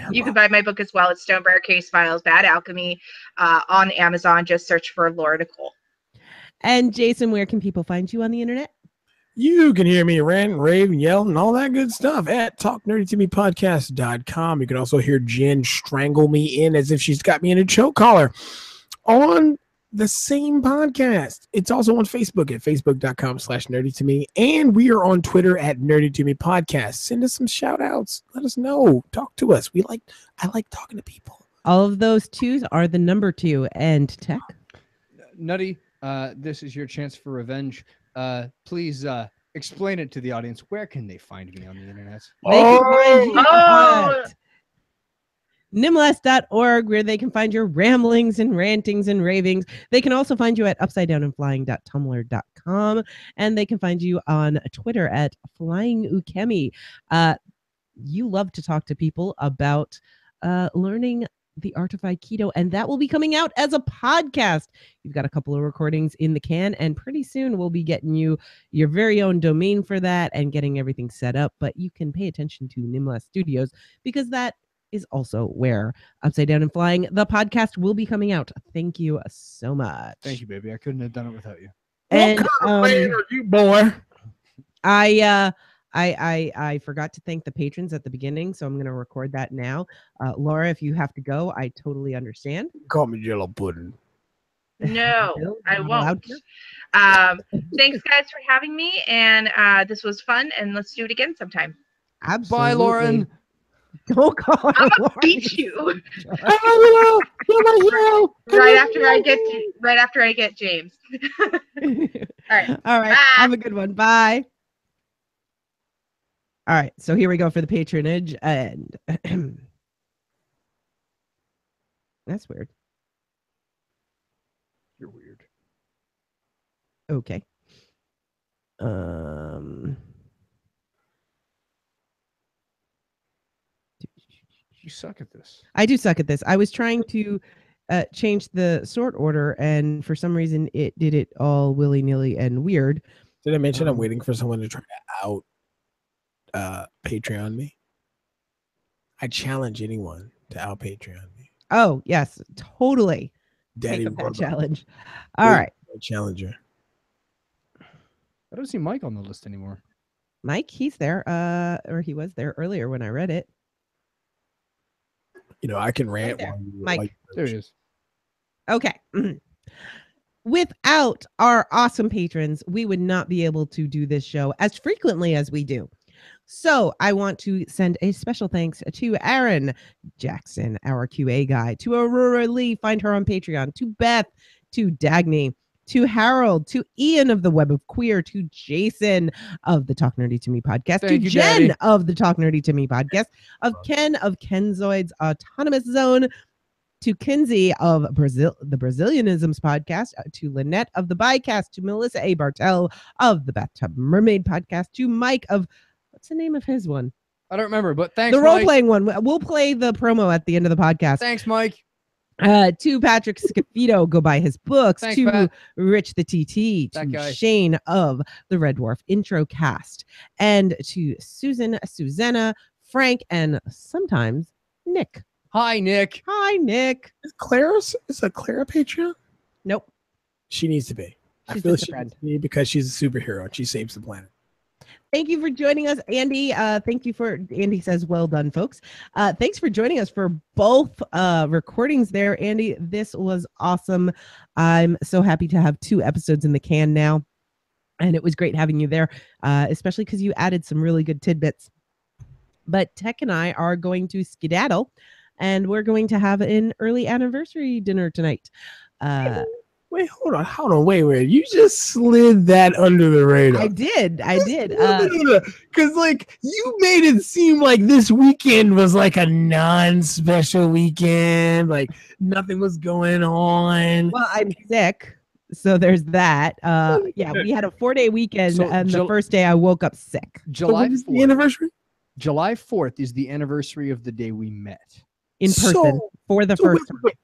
You can buy my book as well. It's Stonebriar Case Files, Bad Alchemy, on Amazon. Just search for Laura Nicole. And Jason, where can people find you on the internet? You can hear me rant, rave, and yell, and all that good stuff at talknerdytomepodcast.com. You can also hear Jen strangle me in as if she's got me in a choke collar on the same podcast. It's also on Facebook at facebook.com/nerdytome. And we are on Twitter at nerdytomepodcast. Send us some shout outs. Let us know. Talk to us. I like talking to people. All of those twos are the number 2 and tech. Nutty, this is your chance for revenge. Please explain it to the audience. Where can they find me on the internet? They can find you Oh! at nimless.org, where they can find your ramblings and rantings and ravings. They can also find you at upsidedownandflying.tumblr.com, and they can find you on Twitter at flyingukemi. You love to talk to people about learning the art of Aikido, and that will be coming out as a podcast. You've got a couple of recordings in the can, and pretty soon we'll be getting you your very own domain for that and getting everything set up. But you can pay attention to Nimla Studios, because that is also where Upside Down and Flying, the podcast, will be coming out. Thank you so much. Thank you, baby. I couldn't have done it without you. And what kind of man are you, boy? I forgot to thank the patrons at the beginning, so I'm going to record that now. Laura, if you have to go, I totally understand. Call me Jello Pudding. No, Bill, I you're not allowed won't. to? Thanks, guys, for having me, and this was fun, and let's do it again sometime. Absolutely. Bye, Lauren. Don't call her I'm gonna Lauren. beat you Hello. right after I get James. All right. All right. Bye. Have a good one. Bye. All right. So here we go for the patronage. And that's weird. You're weird. Okay. You suck at this. I do suck at this. I was trying to change the sort order, and for some reason it did it all willy-nilly and weird. Did I mention I'm waiting for someone to try to Patreon me? I challenge anyone to out Patreon me. Oh, yes, totally. Daddy Take up that Warbucks. challenge. All right. Challenger. I don't see Mike on the list anymore. Mike, he's there. Or he was there earlier when I read it. You know, I can rant there. while you Mike. There he is. Okay. Without our awesome patrons, we would not be able to do this show as frequently as we do. So I want to send a special thanks to Aaron Jackson, our QA guy, to Aurora Lee, find her on Patreon, to Beth, to Dagny, to Harold, to Ian of the Web of Queer, to Jason of the Talk Nerdy to Me podcast, Thank to you, Jen Daddy. of the Talk Nerdy to Me podcast, of Ken of Kenzoid's Autonomous Zone, to Kinsey of the Brazilianisms podcast, to Lynette of the Bycast, to Melissa A. Bartel of the Bathtub Mermaid podcast, to Mike of, what's the name of his one? I don't remember, but thanks, The Mike. role-playing one. We'll play the promo at the end of the podcast. Thanks, Mike. To Patrick Scafito, go buy his books. Thanks, to Pat. Rich the TT. That To guy. Shane of the Red Dwarf Intro Cast. And to Susan, Susanna, Frank, and sometimes Nick. Hi, Nick. Hi, Nick. Is a Clara Patreon? Nope. She needs to be. I She's feel just a she friend. needs to be because she's a superhero and she saves the planet. Thank you for joining us, Andy. Andy says, well done, folks. Thanks for joining us for both recordings there, Andy. This was awesome. I'm so happy to have 2 episodes in the can now. And it was great having you there, especially because you added some really good tidbits. But Tech and I are going to skedaddle, and we're going to have an early anniversary dinner tonight. Wait, hold on, wait. You just slid that under the radar. I did. Because, like, you made it seem like this weekend was like a non-special weekend. Like, nothing was going on. Well, I'm sick. So there's that. Yeah, we had a 4-day weekend, So and the first day I woke up sick So July when is the 4th. anniversary? July 4th is the anniversary of the day we met. in person So- for the So first wait,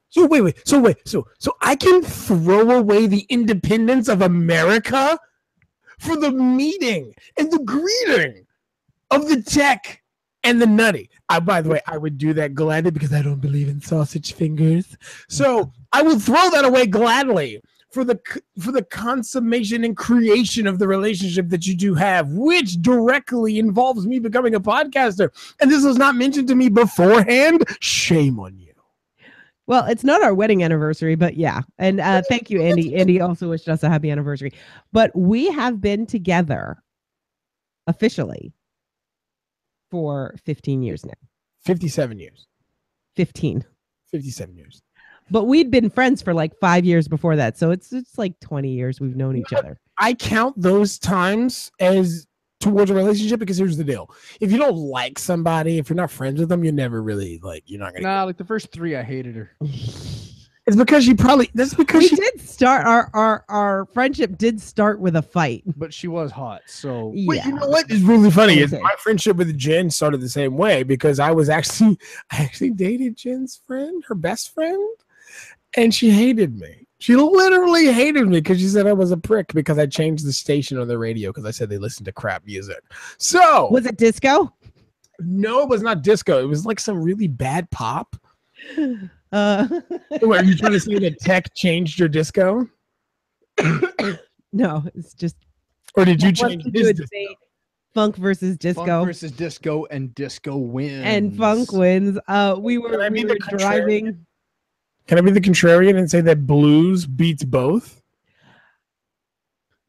time. So I can throw away the independence of America for the meeting and the greeting of the Tech and the Nutty. By the way, I would do that gladly because I don't believe in sausage fingers. So I would throw that away gladly for the consummation and creation of the relationship that you do have, which directly involves me becoming a podcaster. And this was not mentioned to me beforehand. Shame on you. Well, it's not our wedding anniversary, but yeah. And thank you, Andy. Andy also wished us a happy anniversary. But we have been together officially for 15 years now. 57 years. 15. 57 years. but we'd been friends for like 5 years before that. So it's like 20 years we've known each other. I count those times as towards a relationship because here's the deal. If you don't like somebody, if you're not friends with them, you're never really like, you're not going to. Nah, like the first 3, I hated her. It's because that's because We did start our friendship did start with a fight. But she was hot, so. Yeah. Wait, you know what is really funny is Okay. my friendship with Jen started the same way because I actually dated Jen's friend, her best friend, and she hated me. She literally hated me because she said I was a prick because I changed the station on the radio because I said they listened to crap music. So Was it disco? no, it was not disco. It was like some really bad pop. What, Are you trying to say that tech changed your disco? no, it's just Or did you let's change do his a disco? debate. Funk versus disco. Funk versus disco, and disco wins. And funk wins. We Can I were, be we the were driving. Can I be the contrarian and say that blues beats both?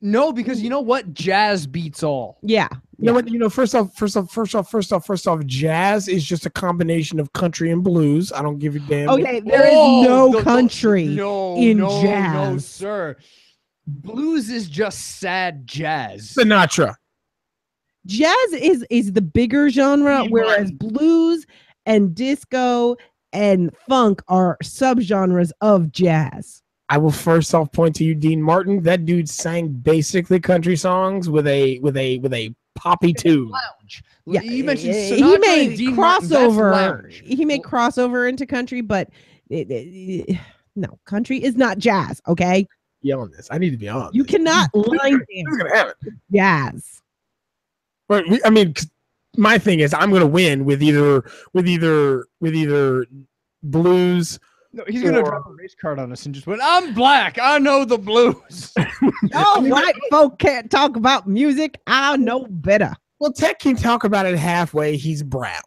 No, because you know what? Jazz beats all. Yeah. You know what? You know, first off, jazz is just a combination of country and blues. I don't give a damn. Okay, there is no country no, in no, jazz. No, sir. Blues is just sad jazz. Sinatra. Jazz is the bigger genre, Dean whereas Martin. blues and disco and funk are subgenres of jazz. I will first off point to you, Dean Martin. That dude sang basically country songs with a poppy tune. Lounge. Yeah, You mentioned he Sinatra made and Dean Martin, that's crossover. lounge. He made crossover into country, but no, country is not jazz. Okay, Yelling this. I need to be on. you this. cannot line Who's dance gonna have it? jazz. But I mean, 'cause my thing is, I'm gonna win with either blues. No, he's gonna drop a race card on us and just went, I'm black. I know the blues. Oh, white folk can't talk about music. I know better. Well, Tech can talk about it halfway. He's brown.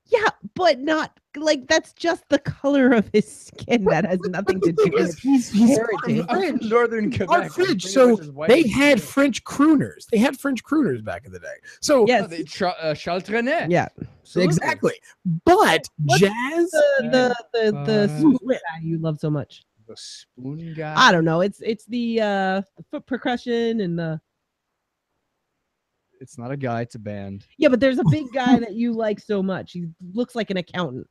Yeah, but not like that's just the color of his skin. That has nothing to do with He's heritage. French. Northern Are Quebec. French. So they had French crooners. They had French crooners back in the day. So Yes. Charles Trenet. Yeah, Absolutely. exactly. But What's jazz. the spoon guy you love so much. The spoon guy. I don't know. It's the foot percussion and the It's not a guy, it's a band. yeah, but there's a big guy that you like so much. He looks like an accountant.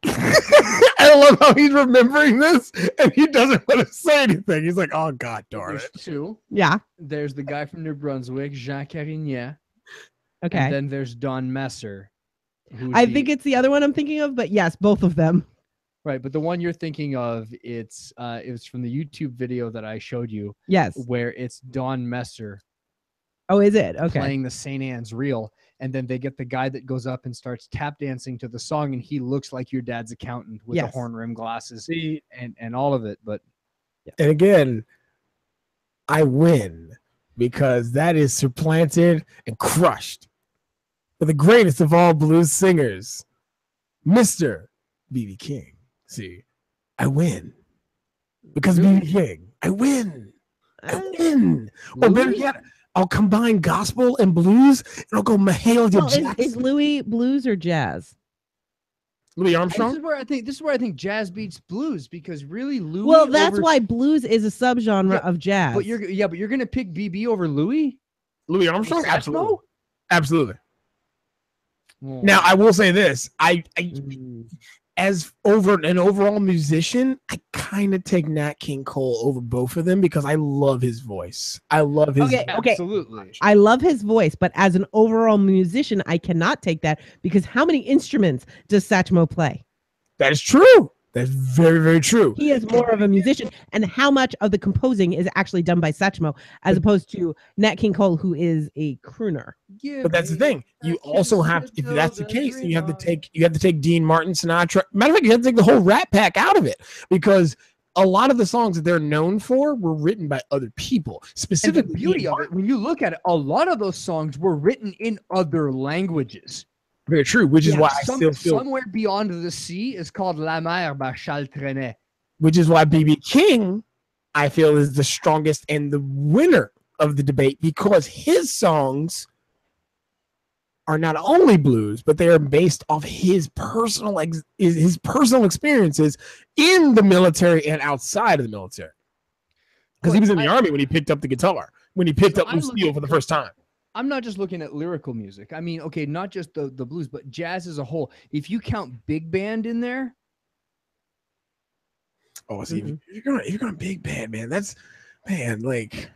I love how he's remembering this and he doesn't want to say anything. He's like, oh, God darn There's it. two. Yeah. There's the guy from New Brunswick, Jean Carignan. Okay. And then there's Don Messer. I think it's the other one I'm thinking of, but yes, both of them. right, but the one you're thinking of, it was from the YouTube video that I showed you, Yes. where it's Don Messer Oh, is it? Okay. playing the St. Anne's Reel, and then they get the guy that goes up and starts tap dancing to the song, and he looks like your dad's accountant with the Yes. horn rim glasses See, and all of it. But and again, I win because that is supplanted and crushed for the greatest of all blues singers, Mr. B.B. King. See, I win because B.B. King. I win. I win. Or better yet, I'll combine gospel and blues, and I'll go Mahalia Well, Jackson. is Louis blues or jazz? Louis this Armstrong. is where I think jazz beats blues, because really Louis. Well, that's over- why blues is a subgenre Yeah, of jazz. But you're gonna pick BB over Louis? Louis Armstrong. Satchmo? Absolutely. Absolutely. Well, Now, I will say this: I mm, as over an overall musician, I kind of take Nat King Cole over both of them because I love his voice. I love his. Okay. absolutely. I love his voice, but as an overall musician, I cannot take that because how many instruments does Satchmo play? That is true. That's very, very true. He is more of a musician, and how much of the composing is actually done by Satchmo as opposed to Nat King Cole, who is a crooner. But that's the thing. You also have, if that's the case, you have to take Dean Martin, Sinatra. Matter of fact, you have to take the whole Rat Pack out of it because a lot of the songs that they're known for were written by other people. And the Specifically, beauty of it, when you look at it, a lot of those songs were written in other languages. very true. Which is Yeah, why I still feel. Somewhere Beyond the Sea is called La Mer by Charles Trenet. Which is why B.B. King, I feel, is the strongest and the winner of the debate because his songs are not only blues, but they are based off his personal his personal experiences in the military and outside of the military. Because he was in the army when he picked up the guitar, when he picked up Lucille for the first time. I'm not just looking at lyrical music. I mean, okay, not just the blues, but jazz as a whole. If you count big band in there. Oh, see, if you're going big band, man, that's, man, like...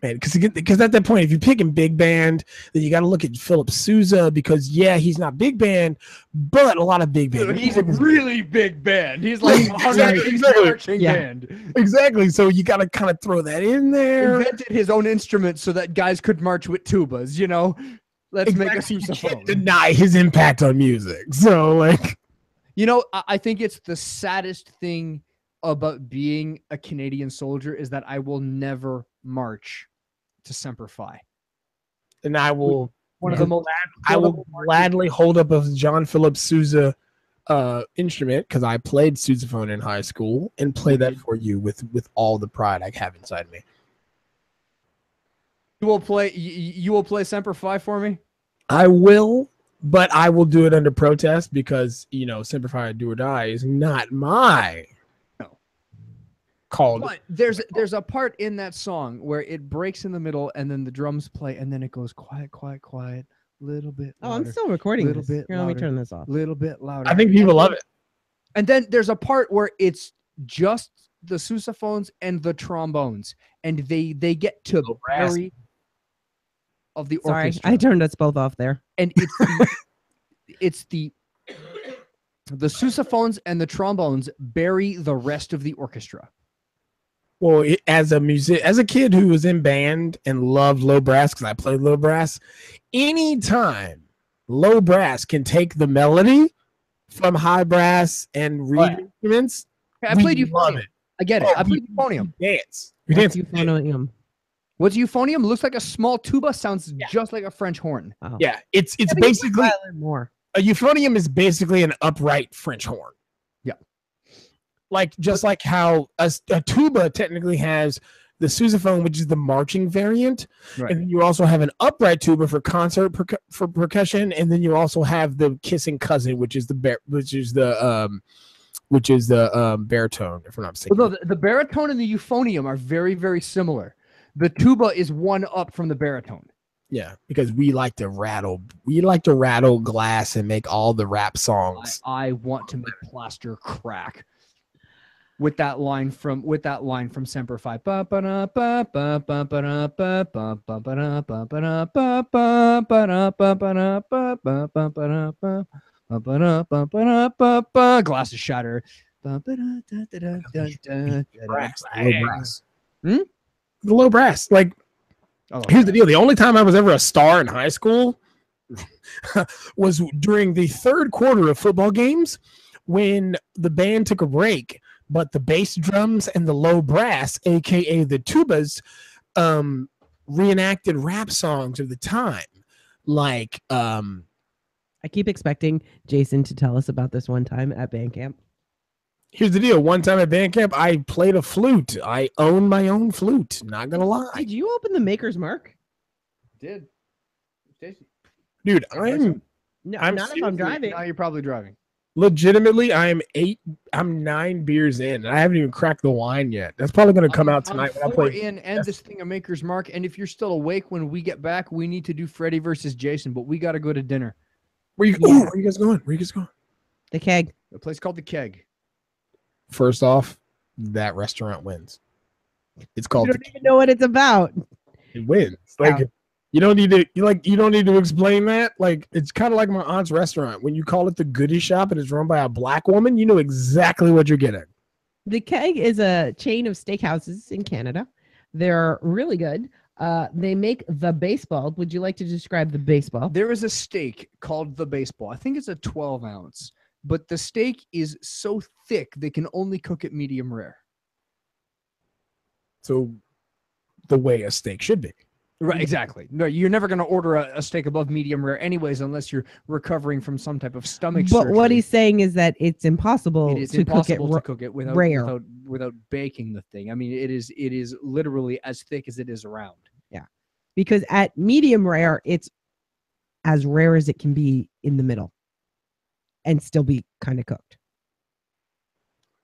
Man, because at that point, if you're picking big band, then you got to look at Philip Sousa because he's not big band, but a lot of big band. He's a really big band. He's like exactly. Band. Exactly. So you got to kind of throw that in there. Invented his own instrument so that guys could march with tubas. You know, let's make a sousaphone. You can't deny his impact on music. So like, you know, I think it's the saddest thing about being a Canadian soldier is that I will never march to Semper Fi. And I will I will gladly hold up a John Philip Sousa instrument because I played sousaphone in high school and play that for you with all the pride I have inside me. You will play Semper Fi for me? I will, but I will do it under protest because Semper Fi Do or Die is not my called. But there's a part in that song where it breaks in the middle and then the drums play and then it goes quiet, quiet, quiet, little bit louder, I'm still recording little this. bit Here, louder, let me turn this off. Little bit louder. I think people love it. And then there's a part where it's just the sousaphones and the trombones and they get to bury of the orchestra. Sorry, I turned us both off there. And it's the sousaphones and the trombones bury the rest of the orchestra. Well, as a kid who was in band and loved low brass, because I played low brass, anytime low brass can take the melody from high brass and reed instruments, I played euphonium. I get it. I played euphonium. Dance. What's euphonium? What's euphonium? Looks like a small tuba. Sounds just like a French horn. Oh. Yeah, it's basically more. A euphonium is basically an upright French horn. Just like how a tuba technically has the sousaphone, which is the marching variant, right. And then you also have an upright tuba for concert for percussion, and then you also have the kissing cousin, which is the baritone. If I'm not mistaken. Well, no, the baritone and the euphonium are very, very similar. The tuba is one up from the baritone. Yeah, because we like to rattle glass and make all the rap songs. I want to make plaster crack. With that line from Semper Fi. Glasses shatter. The low brass. Like, here's the deal. The only time I was ever a star in high school was during the third quarter of football games when the band took a break. But the bass drums and the low brass, aka the tubas, reenacted rap songs of the time. Like, I keep expecting Jason to tell us about this one time at band camp. Here's the deal. One time at band camp, I played a flute. I own my own flute. Not gonna lie. Did you open the Maker's Mark? Did. Dude, I'm not if I'm driving. Now you're probably driving. Legitimately, I'm 9 beers in, and I haven't even cracked the wine yet. That's probably going to come out tonight when I play. And this thing of Maker's Mark. And if you're still awake when we get back, we need to do Freddy versus Jason, but we got to go to dinner. Where you guys going? The Keg. A place called the Keg. First off, that restaurant wins. It's called. You don't even know what it's about. It wins. Like, you don't need to explain that. Like, it's kind of like my aunt's restaurant. When you call it the Goodie Shop and it's run by a black woman, you know exactly what you're getting. The Keg is a chain of steakhouses in Canada. They're really good. They make the baseball. Would you like to describe the baseball? There is a steak called the baseball. I think it's a 12 ounce, but the steak is so thick they can only cook it medium rare. So the way a steak should be. Right, exactly. No, you're never going to order a steak above medium rare anyways, unless you're recovering from some type of stomach surgery. But what he's saying is that it's impossible to cook it without baking the thing. I mean, it is literally as thick as it is around. Yeah. Because at medium rare, it's as rare as it can be in the middle and still be kind of cooked.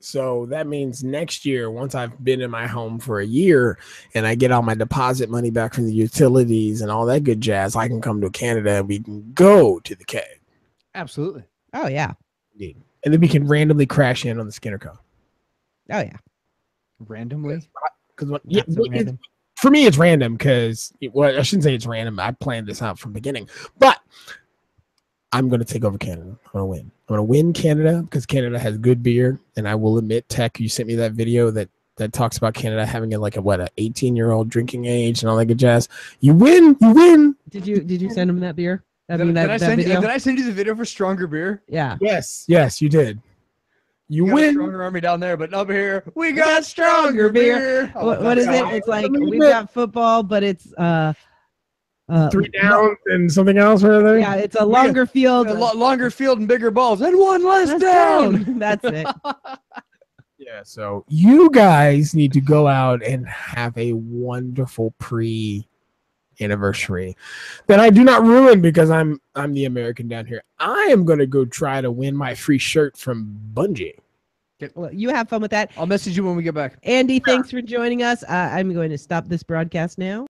So that means next year, once I've been in my home for a year and I get all my deposit money back from the utilities and all that good jazz, I can come to Canada and we can go to the cave. Absolutely. Oh, yeah. Indeed. And then we can randomly crash in on the Skinner Co. Oh, yeah. Randomly? Because Not so random. for me, it's random because, well, I shouldn't say it's random. I planned this out from the beginning. But I'm going to take over Canada. I'm going to win. I'm going to win Canada because Canada has good beer. And I will admit, Tech, you sent me that video that talks about Canada having a 18-year-old drinking age and all that good jazz. You win. You win. Did you send him that beer? Did I send you the video for Stronger Beer? Yeah. Yes, you did. You got a win. Stronger Army down there, but up here, we got Stronger Beer. What is it? It's like we've got football, but it's 3 downs and something else or other. Yeah, it's a longer field. Longer field and bigger balls. And one less down. That's it. Yeah, so you guys need to go out and have a wonderful anniversary that I do not ruin because I'm the American down here. I am going to go try to win my free shirt from Bungie. Well, you have fun with that. I'll message you when we get back. Andy, thanks for joining us. I'm going to stop this broadcast now.